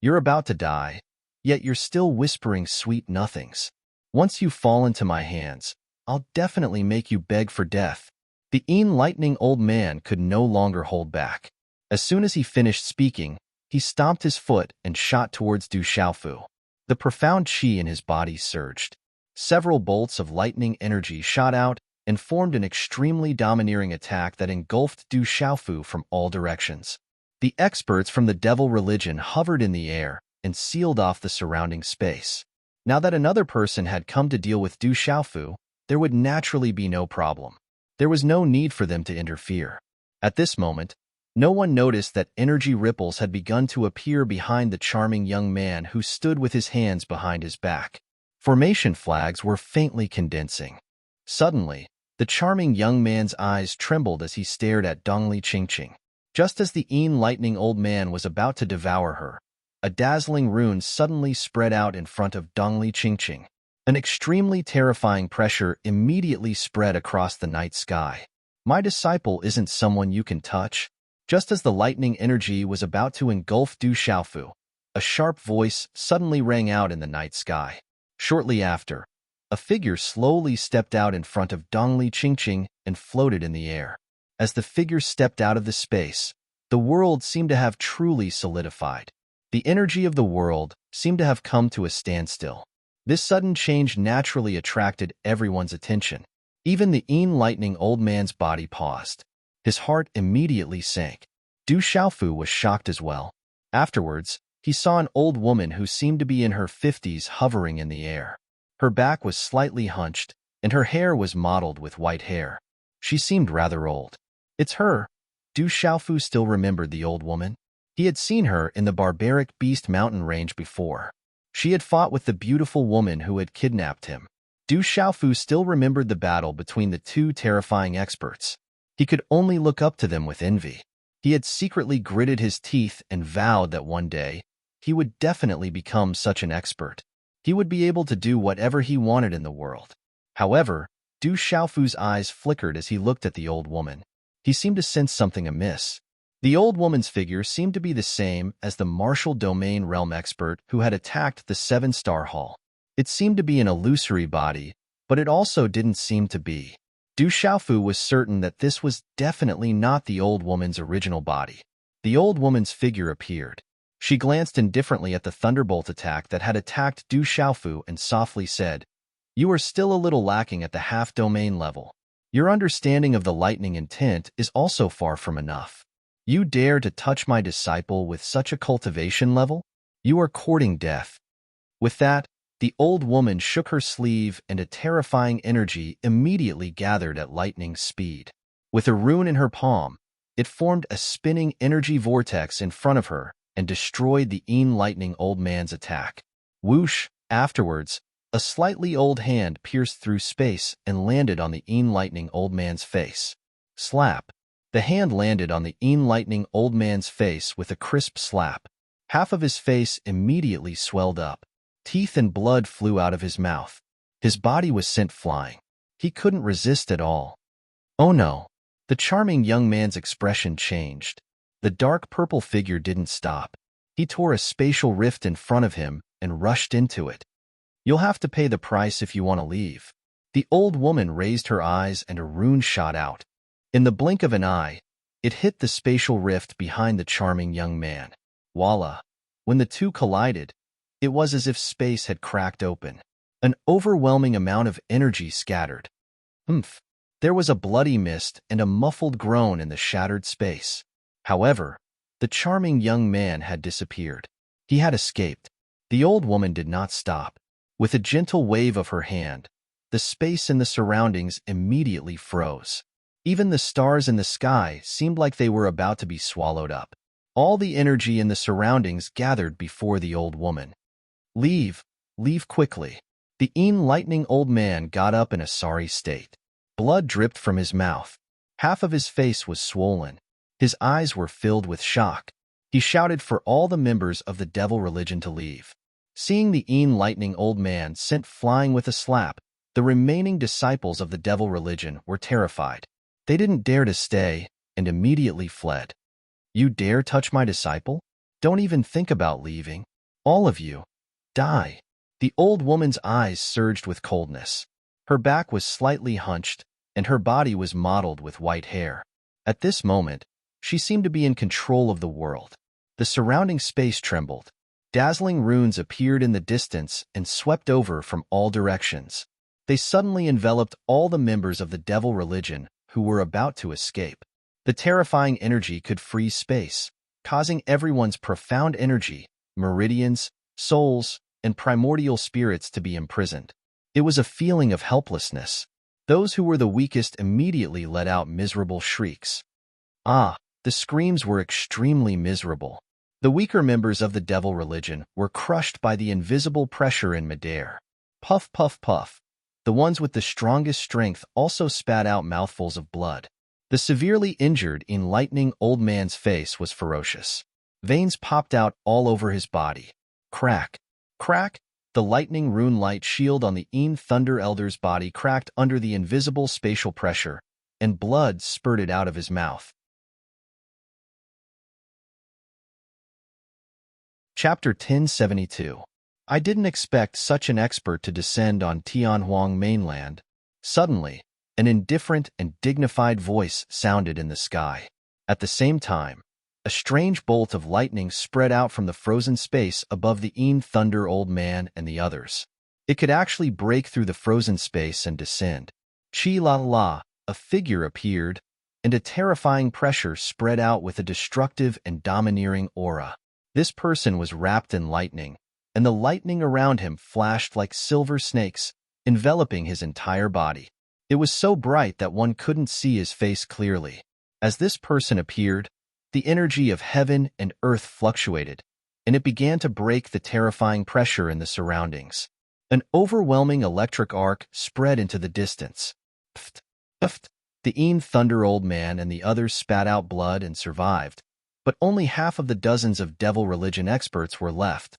"You're about to die, yet you're still whispering sweet nothings. Once you fall into my hands, I'll definitely make you beg for death." The enlightening old man could no longer hold back. As soon as he finished speaking, he stomped his foot and shot towards Du Xiaofu. The profound qi in his body surged. Several bolts of lightning energy shot out and formed an extremely domineering attack that engulfed Du Xiaofu from all directions. The experts from the devil religion hovered in the air and sealed off the surrounding space. Now that another person had come to deal with Du Xiaofu, there would naturally be no problem. There was no need for them to interfere. At this moment, no one noticed that energy ripples had begun to appear behind the charming young man who stood with his hands behind his back. Formation flags were faintly condensing. Suddenly, the charming young man's eyes trembled as he stared at Dongli Qingqing. Just as the enlightening old man was about to devour her, a dazzling rune suddenly spread out in front of Dongli Qingqing. An extremely terrifying pressure immediately spread across the night sky. "My disciple isn't someone you can touch." Just as the lightning energy was about to engulf Du Xiaofu, a sharp voice suddenly rang out in the night sky. Shortly after, a figure slowly stepped out in front of Dongli Qingqing and floated in the air. As the figure stepped out of the space, the world seemed to have truly solidified. The energy of the world seemed to have come to a standstill. This sudden change naturally attracted everyone's attention. Even the enlightening old man's body paused. His heart immediately sank. Du Xiaofu was shocked as well. Afterwards, he saw an old woman who seemed to be in her 50s hovering in the air. Her back was slightly hunched, and her hair was mottled with white hair. She seemed rather old. "It's her." Du Du Xiaofu still remembered the old woman. He had seen her in the barbaric Beast Mountain range before. She had fought with the beautiful woman who had kidnapped him. Du Xiaofu still remembered the battle between the two terrifying experts. He could only look up to them with envy. He had secretly gritted his teeth and vowed that one day, he would definitely become such an expert. He would be able to do whatever he wanted in the world. However, Du Xiaofu's eyes flickered as he looked at the old woman. He seemed to sense something amiss. The old woman's figure seemed to be the same as the martial domain realm expert who had attacked the seven-star hall. It seemed to be an illusory body, but it also didn't seem to be. Du Xiaofu was certain that this was definitely not the old woman's original body. The old woman's figure appeared. She glanced indifferently at the thunderbolt attack that had attacked Du Xiaofu and softly said, "You are still a little lacking at the half-domain level. Your understanding of the lightning intent is also far from enough. You dare to touch my disciple with such a cultivation level? You are courting death." With that, the old woman shook her sleeve and a terrifying energy immediately gathered at lightning speed. With a rune in her palm, it formed a spinning energy vortex in front of her and destroyed the lightning old man's attack. Whoosh! Afterwards, a slightly old hand pierced through space and landed on the lightning old man's face. Slap! The hand landed on the lightning old man's face with a crisp slap. Half of his face immediately swelled up. Teeth and blood flew out of his mouth. His body was sent flying. He couldn't resist at all. Oh no! The charming young man's expression changed. The dark purple figure didn't stop. He tore a spatial rift in front of him and rushed into it. "You'll have to pay the price if you want to leave." The old woman raised her eyes and a rune shot out. In the blink of an eye, it hit the spatial rift behind the charming young man. Voila! When the two collided, it was as if space had cracked open. An overwhelming amount of energy scattered. Humph! There was a bloody mist and a muffled groan in the shattered space. However, the charming young man had disappeared. He had escaped. The old woman did not stop. With a gentle wave of her hand, the space in the surroundings immediately froze. Even the stars in the sky seemed like they were about to be swallowed up. All the energy in the surroundings gathered before the old woman. "Leave, leave quickly." The lightning old man got up in a sorry state. Blood dripped from his mouth. Half of his face was swollen. His eyes were filled with shock. He shouted for all the members of the devil religion to leave. Seeing the lightning old man sent flying with a slap, the remaining disciples of the devil religion were terrified. They didn't dare to stay and immediately fled. "You dare touch my disciple? Don't even think about leaving. All of you. Die." The old woman's eyes surged with coldness. Her back was slightly hunched, and her body was mottled with white hair. At this moment, she seemed to be in control of the world. The surrounding space trembled. Dazzling runes appeared in the distance and swept over from all directions. They suddenly enveloped all the members of the devil religion who were about to escape. The terrifying energy could freeze space, causing everyone's profound energy, meridians, souls, and primordial spirits to be imprisoned. It was a feeling of helplessness. Those who were the weakest immediately let out miserable shrieks. The screams were extremely miserable. The weaker members of the devil religion were crushed by the invisible pressure in midair. Puff, puff, puff. The ones with the strongest strength also spat out mouthfuls of blood. The severely injured lightning old man's face was ferocious. Veins popped out all over his body. Crack, crack. The lightning rune light shield on the Thunder Elder's body cracked under the invisible spatial pressure, and blood spurted out of his mouth. Chapter 1072. I didn't expect such an expert to descend on Tianhuang mainland. Suddenly, an indifferent and dignified voice sounded in the sky. At the same time, a strange bolt of lightning spread out from the frozen space above the Thunder Old Man and the others. It could actually break through the frozen space and descend. Chi-la-la, a figure appeared, and a terrifying pressure spread out with a destructive and domineering aura. This person was wrapped in lightning, and the lightning around him flashed like silver snakes, enveloping his entire body. It was so bright that one couldn't see his face clearly. As this person appeared, the energy of heaven and earth fluctuated, and it began to break the terrifying pressure in the surroundings. An overwhelming electric arc spread into the distance. Pft, pft. The Thunder Old Man and the others spat out blood and survived, but only half of the dozens of devil religion experts were left.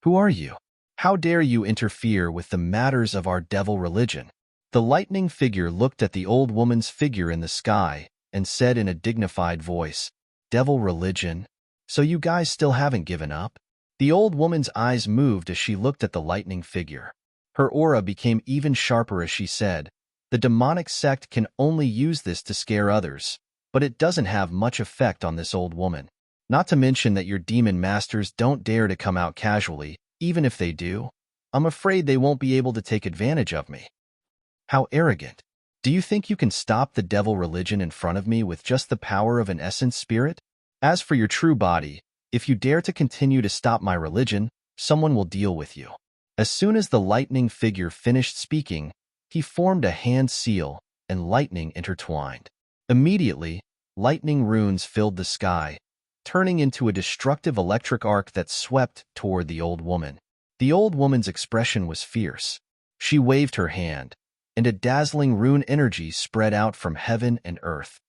Who are you? How dare you interfere with the matters of our devil religion? The lightning figure looked at the old woman's figure in the sky and said in a dignified voice, "Devil religion? So you guys still haven't given up?" The old woman's eyes moved as she looked at the lightning figure. Her aura became even sharper as she said, "The demonic sect can only use this to scare others, but it doesn't have much effect on this old woman. Not to mention that your demon masters don't dare to come out casually. Even if they do, I'm afraid they won't be able to take advantage of me." How arrogant. Do you think you can stop the devil religion in front of me with just the power of an essence spirit? As for your true body, if you dare to continue to stop my religion, someone will deal with you. As soon as the lightning figure finished speaking, he formed a hand seal, and lightning intertwined. Immediately, lightning runes filled the sky, turning into a destructive electric arc that swept toward the old woman. The old woman's expression was fierce. She waved her hand, and a dazzling rune energy spread out from heaven and earth.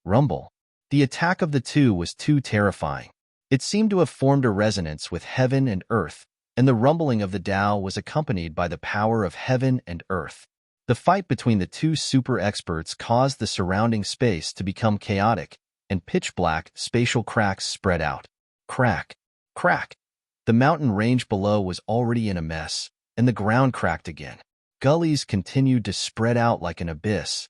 Rumble. The attack of the two was too terrifying. It seemed to have formed a resonance with heaven and earth, and the rumbling of the Tao was accompanied by the power of heaven and earth. The fight between the two super experts caused the surrounding space to become chaotic, and pitch-black spatial cracks spread out. Crack, crack. The mountain range below was already in a mess, and the ground cracked again. Gullies continued to spread out like an abyss.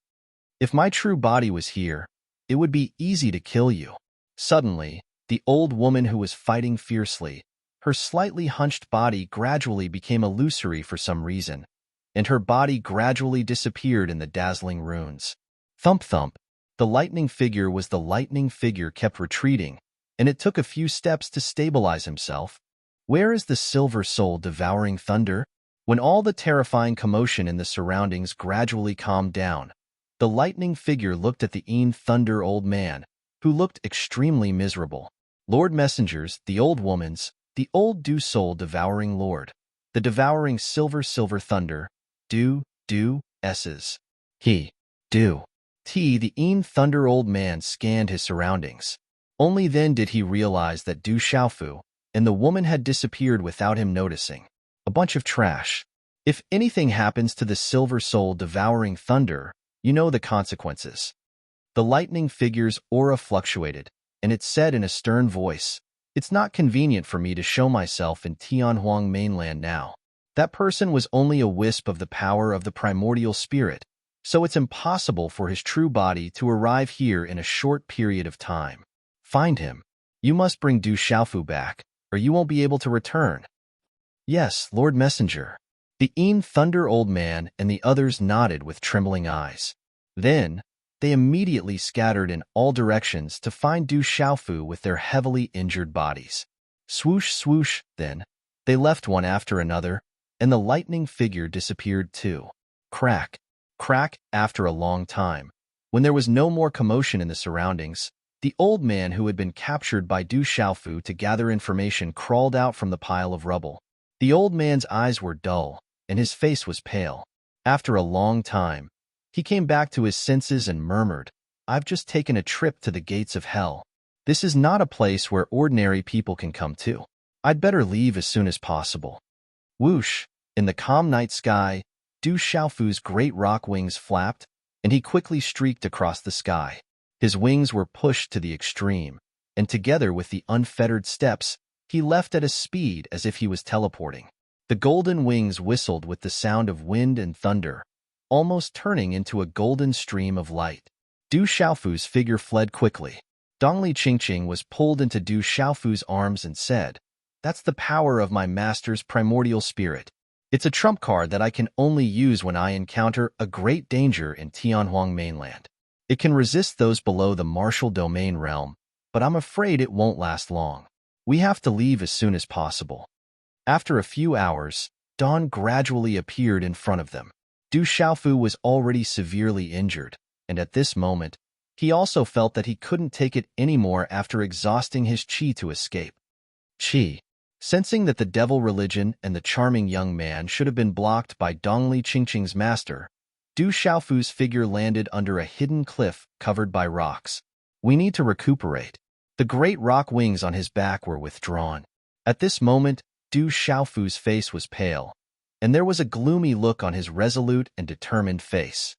If my true body was here, it would be easy to kill you. Suddenly, the old woman who was fighting fiercely, her slightly hunched body gradually became illusory for some reason, and her body gradually disappeared in the dazzling runes. Thump thump. The lightning figure kept retreating, and it took a few steps to stabilize himself. Where is the silver soul devouring thunder? When all the terrifying commotion in the surroundings gradually calmed down, the lightning figure looked at the Thunder Old Man, who looked extremely miserable. Lord Messengers, the old woman's, the old dew soul devouring lord, the devouring silver thunder, S's. The Thunder Old Man scanned his surroundings. Only then did he realize that Du Xiaofu and the woman had disappeared without him noticing. A bunch of trash. If anything happens to the silver soul devouring thunder, you know the consequences. The lightning figure's aura fluctuated, and it said in a stern voice, "It's not convenient for me to show myself in Tianhuang mainland now. That person was only a wisp of the power of the primordial spirit, so it's impossible for his true body to arrive here in a short period of time. Find him. You must bring Du Xiaofu back, or you won't be able to return." "Yes, Lord Messenger." The Thunder Old Man and the others nodded with trembling eyes. Then, they immediately scattered in all directions to find Du Xiaofu with their heavily injured bodies. Swoosh, swoosh, then, they left one after another, and the lightning figure disappeared too. Crack, crack. After a long time, when there was no more commotion in the surroundings, the old man who had been captured by Du Xiaofu to gather information crawled out from the pile of rubble. The old man's eyes were dull, and his face was pale. After a long time, he came back to his senses and murmured, "I've just taken a trip to the gates of hell. This is not a place where ordinary people can come to. I'd better leave as soon as possible." Whoosh! In the calm night sky, Du Xiaofu's great rock wings flapped, and he quickly streaked across the sky. His wings were pushed to the extreme, and together with the unfettered steps, he left at a speed as if he was teleporting. The golden wings whistled with the sound of wind and thunder, almost turning into a golden stream of light. Du Xiaofu's figure fled quickly. Dongli Qingqing was pulled into Du Xiaofu's arms and said, "That's the power of my master's primordial spirit. It's a trump card that I can only use when I encounter a great danger in Tianhuang mainland. It can resist those below the martial domain realm, but I'm afraid it won't last long. We have to leave as soon as possible." After a few hours, dawn gradually appeared in front of them. Du Xiaofu was already severely injured, and at this moment, He also felt that he couldn't take it anymore after exhausting his qi to escape. Qi. Sensing that the devil religion and the charming young man should have been blocked by Dongli Qingqing's master, Du Xiaofu's figure landed under a hidden cliff covered by rocks. We need to recuperate. The great rock wings on his back were withdrawn. At this moment, Du Xiaofu's face was pale, and there was a gloomy look on his resolute and determined face.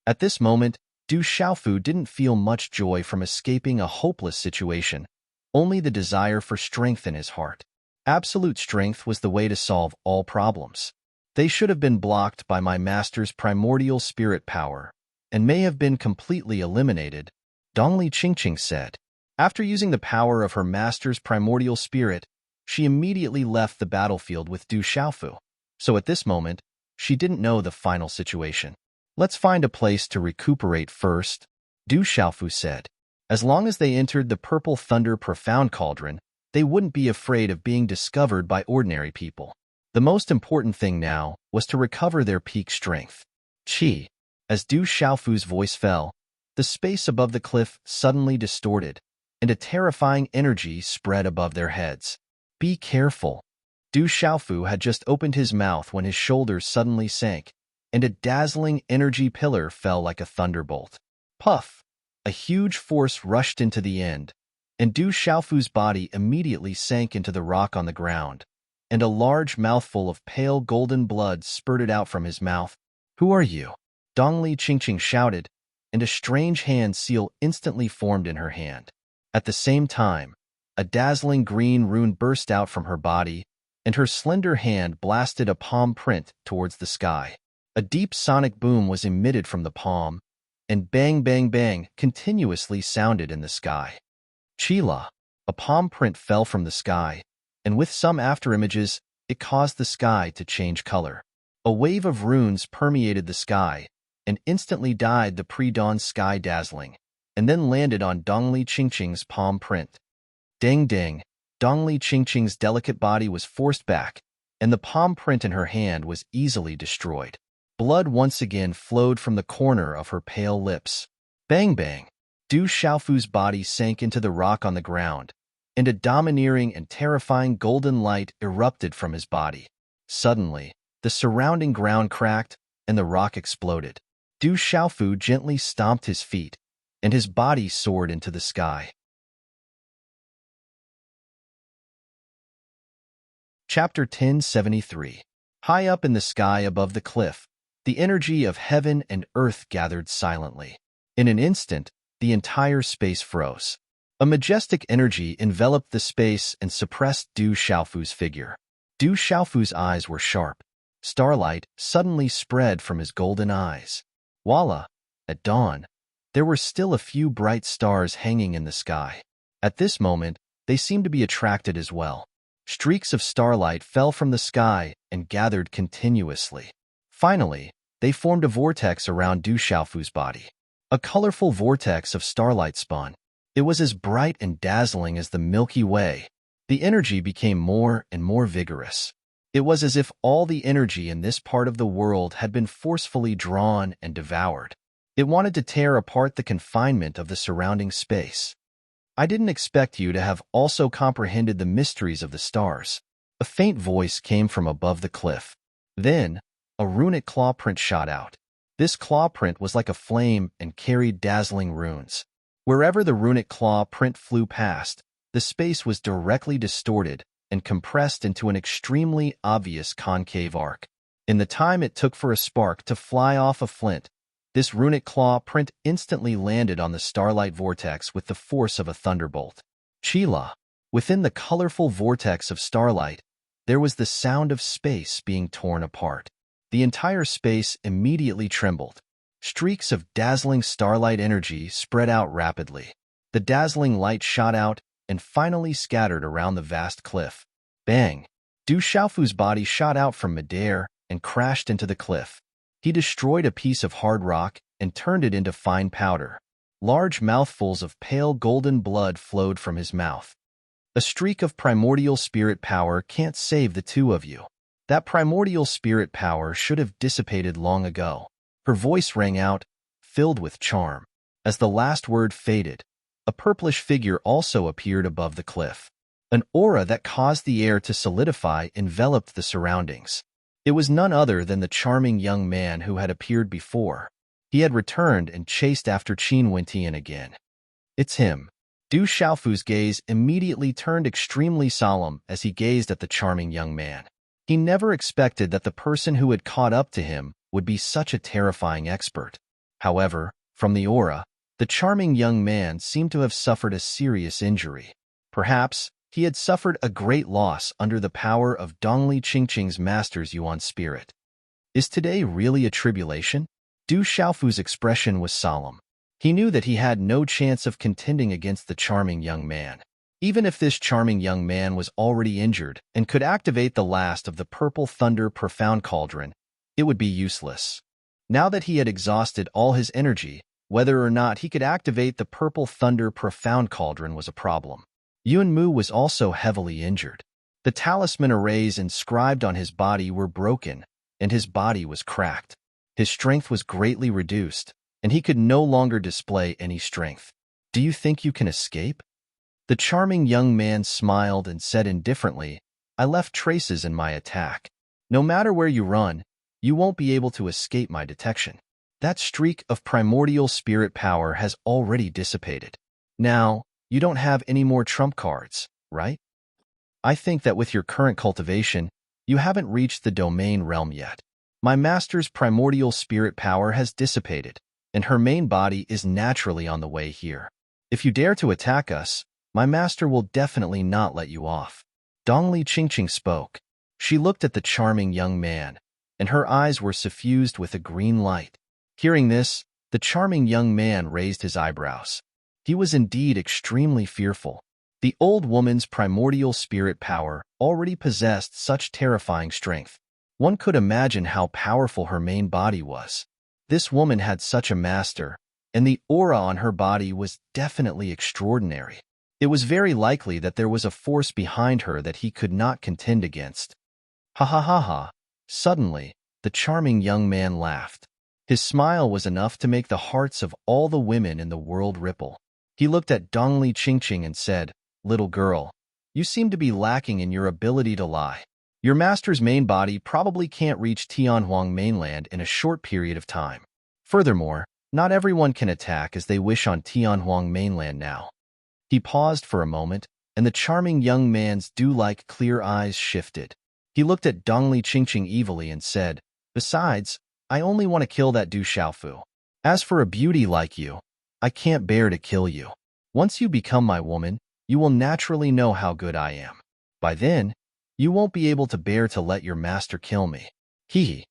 At this moment, Du Xiaofu didn't feel much joy from escaping a hopeless situation, only the desire for strength in his heart. Absolute strength was the way to solve all problems. They should have been blocked by my master's primordial spirit power, and may have been completely eliminated, Dongli Qingqing said. After using the power of her master's primordial spirit, she immediately left the battlefield with Du Xiaofu. So at this moment, she didn't know the final situation. Let's find a place to recuperate first, Du Xiaofu said. As long as they entered the Purple Thunder Profound Cauldron, they wouldn't be afraid of being discovered by ordinary people. The most important thing now was to recover their peak strength. Qi. As Du Xiaofu's voice fell, the space above the cliff suddenly distorted, and a terrifying energy spread above their heads. Be careful. Du Xiaofu had just opened his mouth when his shoulders suddenly sank, and a dazzling energy pillar fell like a thunderbolt. Puff! A huge force rushed into the end, and Du Xiaofu's body immediately sank into the rock on the ground, and a large mouthful of pale golden blood spurted out from his mouth. Who are you? Dongli Qingqing shouted, and a strange hand seal instantly formed in her hand. At the same time, a dazzling green rune burst out from her body, and her slender hand blasted a palm print towards the sky. A deep sonic boom was emitted from the palm, and bang bang bang continuously sounded in the sky. Chila, a palm print fell from the sky, and with some afterimages, it caused the sky to change color. A wave of runes permeated the sky, and instantly dyed the pre-dawn sky dazzling, and then landed on Dongli Qingqing's palm print. Dang dang, Dongli Qingqing's delicate body was forced back, and the palm print in her hand was easily destroyed. Blood once again flowed from the corner of her pale lips. Bang bang! Du Xiaofu's body sank into the rock on the ground, and a domineering and terrifying golden light erupted from his body. Suddenly, the surrounding ground cracked, and the rock exploded. Du Xiaofu gently stomped his feet, and his body soared into the sky. Chapter 1073. High up in the sky above the cliff, the energy of heaven and earth gathered silently. In an instant, the entire space froze. A majestic energy enveloped the space and suppressed Du Xiaofu's figure. Du Xiaofu's eyes were sharp. Starlight suddenly spread from his golden eyes. Voila! At dawn, there were still a few bright stars hanging in the sky. At this moment, they seemed to be attracted as well. Streaks of starlight fell from the sky and gathered continuously. Finally, they formed a vortex around Du Xiaofu's body. A colorful vortex of starlight spun. It was as bright and dazzling as the Milky Way. The energy became more and more vigorous. It was as if all the energy in this part of the world had been forcefully drawn and devoured. It wanted to tear apart the confinement of the surrounding space. I didn't expect you to have also comprehended the mysteries of the stars. A faint voice came from above the cliff. Then, a runic claw print shot out. This claw print was like a flame and carried dazzling runes. Wherever the runic claw print flew past, the space was directly distorted and compressed into an extremely obvious concave arc. In the time it took for a spark to fly off a flint, this runic claw print instantly landed on the starlight vortex with the force of a thunderbolt. Chila. Within the colorful vortex of starlight, there was the sound of space being torn apart. The entire space immediately trembled. Streaks of dazzling starlight energy spread out rapidly. The dazzling light shot out and finally scattered around the vast cliff. Bang! Du Xiaofu's body shot out from midair and crashed into the cliff. He destroyed a piece of hard rock and turned it into fine powder. Large mouthfuls of pale golden blood flowed from his mouth. A streak of primordial spirit power can't save the two of you. That primordial spirit power should have dissipated long ago. Her voice rang out, filled with charm. As the last word faded, a purplish figure also appeared above the cliff. An aura that caused the air to solidify enveloped the surroundings. It was none other than the charming young man who had appeared before. He had returned and chased after Qin Wentian again. It's him. Du Xiaofu's gaze immediately turned extremely solemn as he gazed at the charming young man. He never expected that the person who had caught up to him would be such a terrifying expert. However, from the aura, the charming young man seemed to have suffered a serious injury. Perhaps he had suffered a great loss under the power of Dongli Qingqing's master's Yuan spirit. Is today really a tribulation? Du Xiaofu's expression was solemn. He knew that he had no chance of contending against the charming young man. Even if this charming young man was already injured and could activate the last of the Purple Thunder Profound Cauldron, it would be useless. Now that he had exhausted all his energy, whether or not he could activate the Purple Thunder Profound Cauldron was a problem. Yuan Mu was also heavily injured. The talisman arrays inscribed on his body were broken, and his body was cracked. His strength was greatly reduced, and he could no longer display any strength. Do you think you can escape? The charming young man smiled and said indifferently, I left traces in my attack. No matter where you run, you won't be able to escape my detection. That streak of primordial spirit power has already dissipated. Now, you don't have any more trump cards, right? I think that with your current cultivation, you haven't reached the domain realm yet. My master's primordial spirit power has dissipated, and her main body is naturally on the way here. If you dare to attack us, my master will definitely not let you off. Dongli Qingqing spoke. She looked at the charming young man, and her eyes were suffused with a green light. Hearing this, the charming young man raised his eyebrows. He was indeed extremely fearful. The old woman's primordial spirit power already possessed such terrifying strength. One could imagine how powerful her main body was. This woman had such a master, and the aura on her body was definitely extraordinary. It was very likely that there was a force behind her that he could not contend against. Ha ha ha ha. Suddenly, the charming young man laughed. His smile was enough to make the hearts of all the women in the world ripple. He looked at Dongli Qingqing and said, Little girl, you seem to be lacking in your ability to lie. Your master's main body probably can't reach Tianhuang mainland in a short period of time. Furthermore, not everyone can attack as they wish on Tianhuang mainland now. He paused for a moment, and the charming young man's dew-like clear eyes shifted. He looked at Dongli Qingqing evilly and said, Besides, I only want to kill that Du Xiaofu. As for a beauty like you, I can't bear to kill you. Once you become my woman, you will naturally know how good I am. By then, you won't be able to bear to let your master kill me. Hee.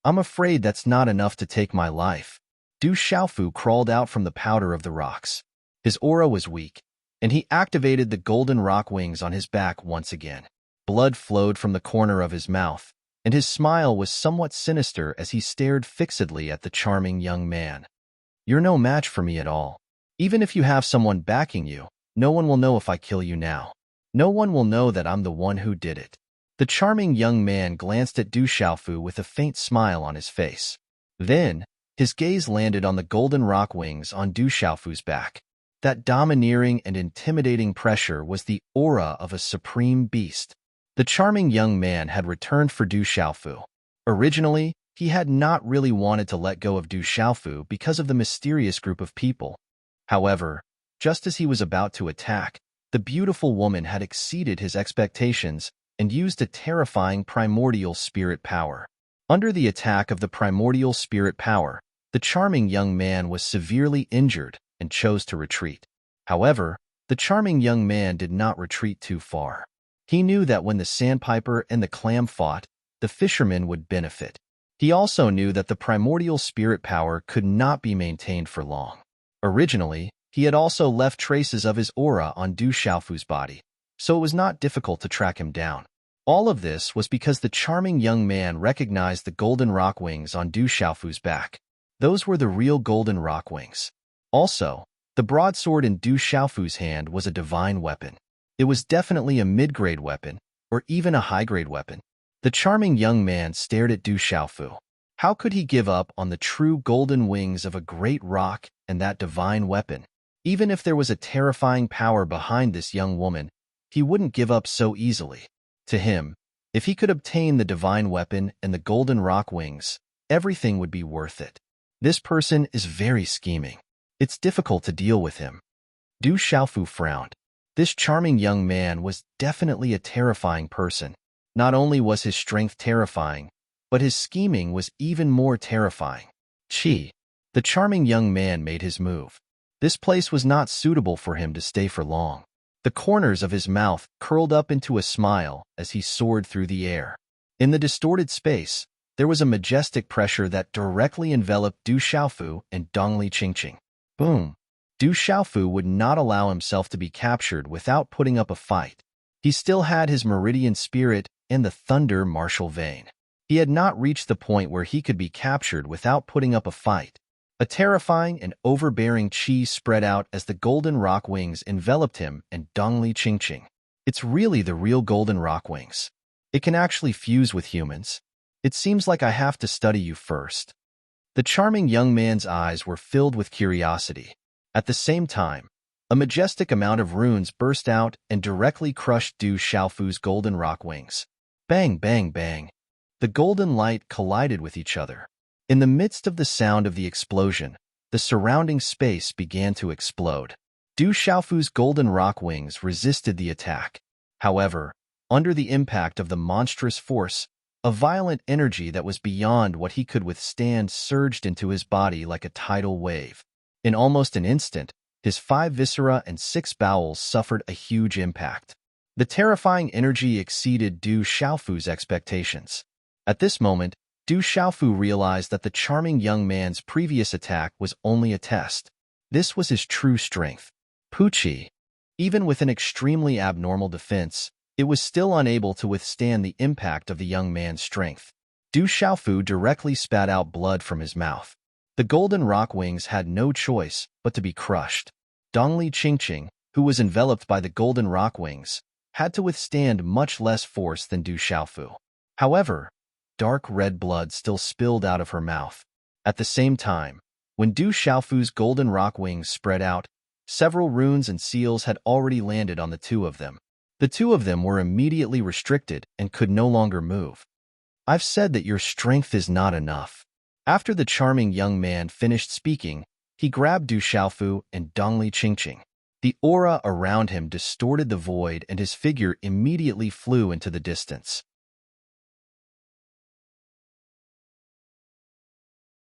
I'm afraid that's not enough to take my life. Du Xiaofu crawled out from the powder of the rocks. His aura was weak, and he activated the golden rock wings on his back once again. Blood flowed from the corner of his mouth, and his smile was somewhat sinister as he stared fixedly at the charming young man. You're no match for me at all. Even if you have someone backing you, no one will know if I kill you now. No one will know that I'm the one who did it. The charming young man glanced at Du Xiaofu with a faint smile on his face. Then, his gaze landed on the golden rock wings on Du Xiaofu's back. That domineering and intimidating pressure was the aura of a supreme beast. The charming young man had returned for Du Xiaofu. Originally, he had not really wanted to let go of Du Xiaofu because of the mysterious group of people. However, just as he was about to attack, the beautiful woman had exceeded his expectations and used a terrifying primordial spirit power. Under the attack of the primordial spirit power, the charming young man was severely injured and chose to retreat. However, the charming young man did not retreat too far. He knew that when the sandpiper and the clam fought, the fisherman would benefit. He also knew that the primordial spirit power could not be maintained for long. Originally, he had also left traces of his aura on Du Xiaofu's body, so it was not difficult to track him down. All of this was because the charming young man recognized the golden rock wings on Du Xiaofu's back. Those were the real golden rock wings. Also, the broadsword in Du Xiaofu's hand was a divine weapon. It was definitely a mid-grade weapon, or even a high-grade weapon. The charming young man stared at Du Xiaofu. How could he give up on the true golden wings of a great rock and that divine weapon. Even if there was a terrifying power behind this young woman, he wouldn't give up so easily. To him, if he could obtain the divine weapon and the golden rock wings, everything would be worth it. This person is very scheming. It's difficult to deal with him. Du Xiaofu frowned. This charming young man was definitely a terrifying person. Not only was his strength terrifying, but his scheming was even more terrifying. Qi. The charming young man made his move. This place was not suitable for him to stay for long. The corners of his mouth curled up into a smile as he soared through the air. In the distorted space, there was a majestic pressure that directly enveloped Du Xiaofu and Dongli Qingqing. Boom! Du Xiaofu would not allow himself to be captured without putting up a fight. He still had his meridian spirit and the thunder martial vein. He had not reached the point where he could be captured without putting up a fight. A terrifying and overbearing qi spread out as the golden rock wings enveloped him and Dongli Qingqing. It's really the real golden rock wings. It can actually fuse with humans. It seems like I have to study you first. The charming young man's eyes were filled with curiosity. At the same time, a majestic amount of runes burst out and directly crushed Du Xiaofu's golden rock wings. Bang, bang, bang. The golden light collided with each other. In the midst of the sound of the explosion, the surrounding space began to explode. Du Xiaofu's golden rock wings resisted the attack. However, under the impact of the monstrous force, a violent energy that was beyond what he could withstand surged into his body like a tidal wave. In almost an instant, his 5 viscera and 6 bowels suffered a huge impact. The terrifying energy exceeded Du Xiaofu's expectations. At this moment, Du Xiaofu realized that the charming young man's previous attack was only a test. This was his true strength. Puqi. Even with an extremely abnormal defense, it was still unable to withstand the impact of the young man's strength. Du Xiaofu directly spat out blood from his mouth. The golden rock wings had no choice but to be crushed. Dongli Qingqing, who was enveloped by the golden rock wings, had to withstand much less force than Du Xiaofu. However, dark red blood still spilled out of her mouth. At the same time, when Du Xiaofu's golden rock wings spread out, several runes and seals had already landed on the two of them. The two of them were immediately restricted and could no longer move. I've said that your strength is not enough. After the charming young man finished speaking, he grabbed Du Xiaofu and Dongli Qingqing. The aura around him distorted the void and his figure immediately flew into the distance.